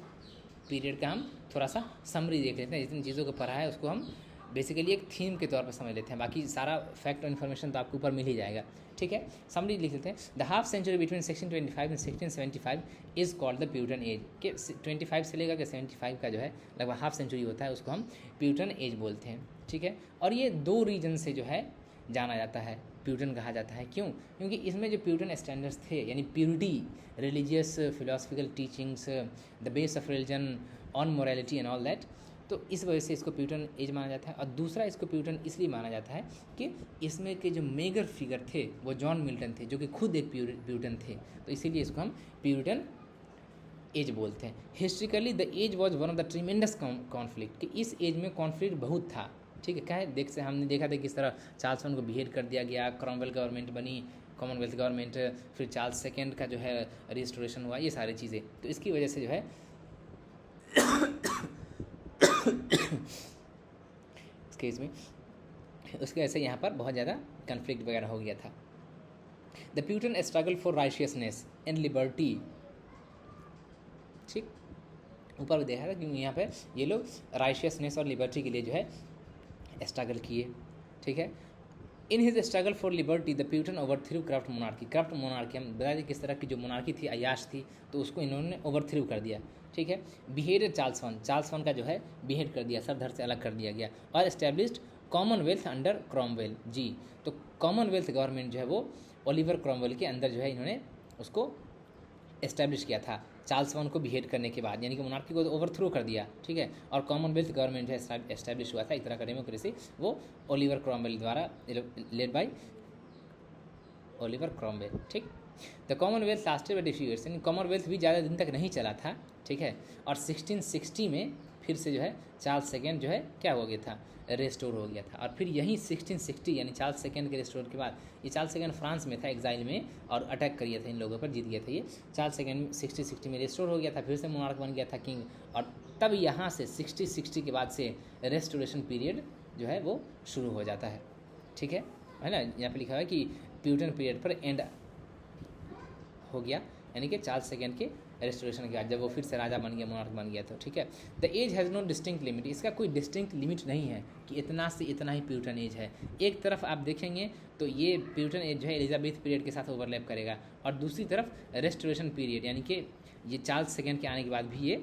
पीरियड का हम थोड़ा सा समरी देख लेते हैं, जितनी चीज़ों को पढ़ा है उसको हम बेसिकली एक थीम के तौर पर समझ लेते हैं, बाकी सारा फैक्ट और इन्फॉर्मेशन तो आपके ऊपर मिल ही जाएगा, ठीक है। समरी लिख लेते हैं। The half century between 1625 and 1675 is called the Puritan age, के 25 से लेकर के 75 का जो है लगभग हाफ सेंचुरी होता है, उसको हम प्यूटन एज बोलते हैं, ठीक है। और ये दो रीजन से जो है जाना जाता है, प्यूटन कहा जाता है। क्यों? क्योंकि इसमें जो प्यूटन स्टैंडर्ड्स थे, यानी purity, religious philosophical teachings, the base of religion on morality and all that, तो इस वजह से इसको प्यूटन एज माना जाता है। और दूसरा इसको प्यूटन इसलिए माना जाता है कि इसमें के जो मेजर फिगर थे वो जॉन मिल्टन थे, जो कि खुद एक प्यूटन थे, तो इसीलिए इसको हम प्यूटन एज बोलते हैं। Historically the age was one of the tremendous conflict, कि इस एज में कॉन्फ्लिक्ट बहुत था, ठीक है। क्या है, हमने देखा था किस तरह चार्ल्स वन को बिहेड कर दिया गया, क्रॉमवेल गवर्नमेंट बनी, कॉमनवेल्थ गवर्नमेंट, फिर चार्ल्स सेकेंड का जो है रिस्टोरेशन हुआ, ये सारी चीज़ें, तो इसकी वजह से जो है इस केस में उसके वजह से यहाँ पर बहुत ज़्यादा कन्फ्लिक्ट वगैरह हो गया था। The Puritan struggle for righteousness and liberty, ठीक, ऊपर भी देखा था क्योंकि यहाँ पे ये लोग राइशियसनेस और लिबर्टी के लिए जो है स्ट्रगल किए, ठीक है। In his struggle for liberty the Puritan overthrew corrupt monarchy, corrupt monarchy हम बता दें किस तरह की जो मोनार्की थी, अयाश थी, तो उसको इन्होंने ओवरथ्रू कर दिया, ठीक है। बिहेडेड चार्ल्स वन का जो है बिहेड कर दिया, सर धर से अलग कर दिया गया, और एस्टेब्लिश्ड कॉमनवेल्थ अंडर क्रॉमवेल जी। तो कॉमनवेल्थ गवर्नमेंट जो है वो ओलिवर क्रॉमवेल के अंदर जो है इन्होंने उसको एस्टेब्लिश किया था चार्ल्स वन को बिहेड करने के बाद, यानी कि मोनार्की को ओवरथ्रो कर दिया, ठीक है। और कॉमनवेल्थ गवर्नमेंट जो है एस्टेब्लिश हुआ था, एक तरह का डेमोक्रेसी, वो ओलिवर क्रॉमवेल द्वारा लेड बाय ओलिवर क्रॉमवेल, ठीक। The Commonwealth lasted by few years, यानी कॉमनवेल्थ भी ज़्यादा दिन तक नहीं चला था, ठीक है। और 1660 में फिर से जो है चार्ल्स सेकेंड जो है क्या हो गया था, रेस्टोर हो गया था। और फिर यहीं 1660 यानी चार्ल्स सेकेंड के रेस्टोर के बाद, ये चार्ल्स सेकेंड फ्रांस में था एग्जाइल में और अटैक करिए थे इन लोगों पर, जीत गए थे ये। चार्ल्स सेकेंड 1660 में रेस्टोर हो गया था, फिर से मोनार्क बन गया था किंग, और तब यहाँ से 1660 के बाद से रेस्टोरेशन पीरियड जो है वो शुरू हो जाता है, ठीक है ना। यहाँ पर लिखा हुआ है कि प्यूटन पीरियड पर एंड हो गया, यानी कि चार्ल्स सेकेंड के रेस्टोरेशन के बाद जब वो फिर से राजा बन गया, मोनार्क बन गया, तो ठीक है। The age has no distinct limit, इसका कोई डिस्टिंक्ट लिमिट नहीं है कि इतना से इतना ही प्यूटन एज है। एक तरफ आप देखेंगे तो ये प्यूटन एज जो है एलिजाबेथ पीरियड के साथ ओवरलैप करेगा, और दूसरी तरफ रेस्टोरेशन पीरियड यानी कि ये चार्ल्स सेकंड के आने के बाद भी ये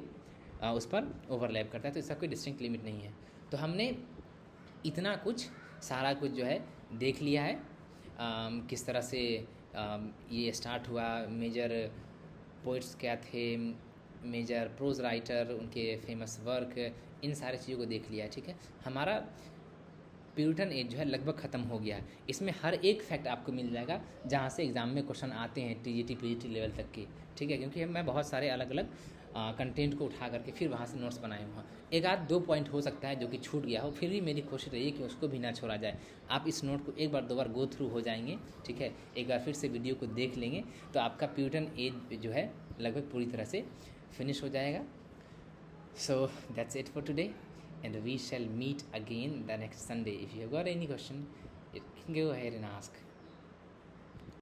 उस पर ओवरलैप करता है, तो इसका कोई डिस्टिंक्ट लिमिट नहीं है। तो हमने इतना कुछ सारा कुछ जो है देख लिया है, किस तरह से ये स्टार्ट हुआ, मेजर पोइट्स क्या थे, मेजर प्रोज राइटर, उनके फेमस वर्क, इन सारी चीज़ों को देख लिया है। ठीक है, हमारा प्यूरिटन एज जो है लगभग ख़त्म हो गया है। इसमें हर एक फैक्ट आपको मिल जाएगा जहाँ से एग्ज़ाम में क्वेश्चन आते हैं टीजीटी पीजीटी लेवल तक के। ठीक है, क्योंकि मैं बहुत सारे अलग अलग कंटेंट को उठा करके फिर वहाँ से नोट्स बनाए हुआ। एक आध दो पॉइंट हो सकता है जो कि छूट गया हो, फिर भी मेरी कोशिश रही है कि उसको भी ना छोड़ा जाए। आप इस नोट को एक बार दो बार गो थ्रू हो जाएंगे, ठीक है, एक बार फिर से वीडियो को देख लेंगे, तो आपका प्यूरिटन एज जो है लगभग पूरी तरह से फिनिश हो जाएगा। So that's it for today, and we shall meet again the next Sunday. If you have got any question, you can go ahead and ask.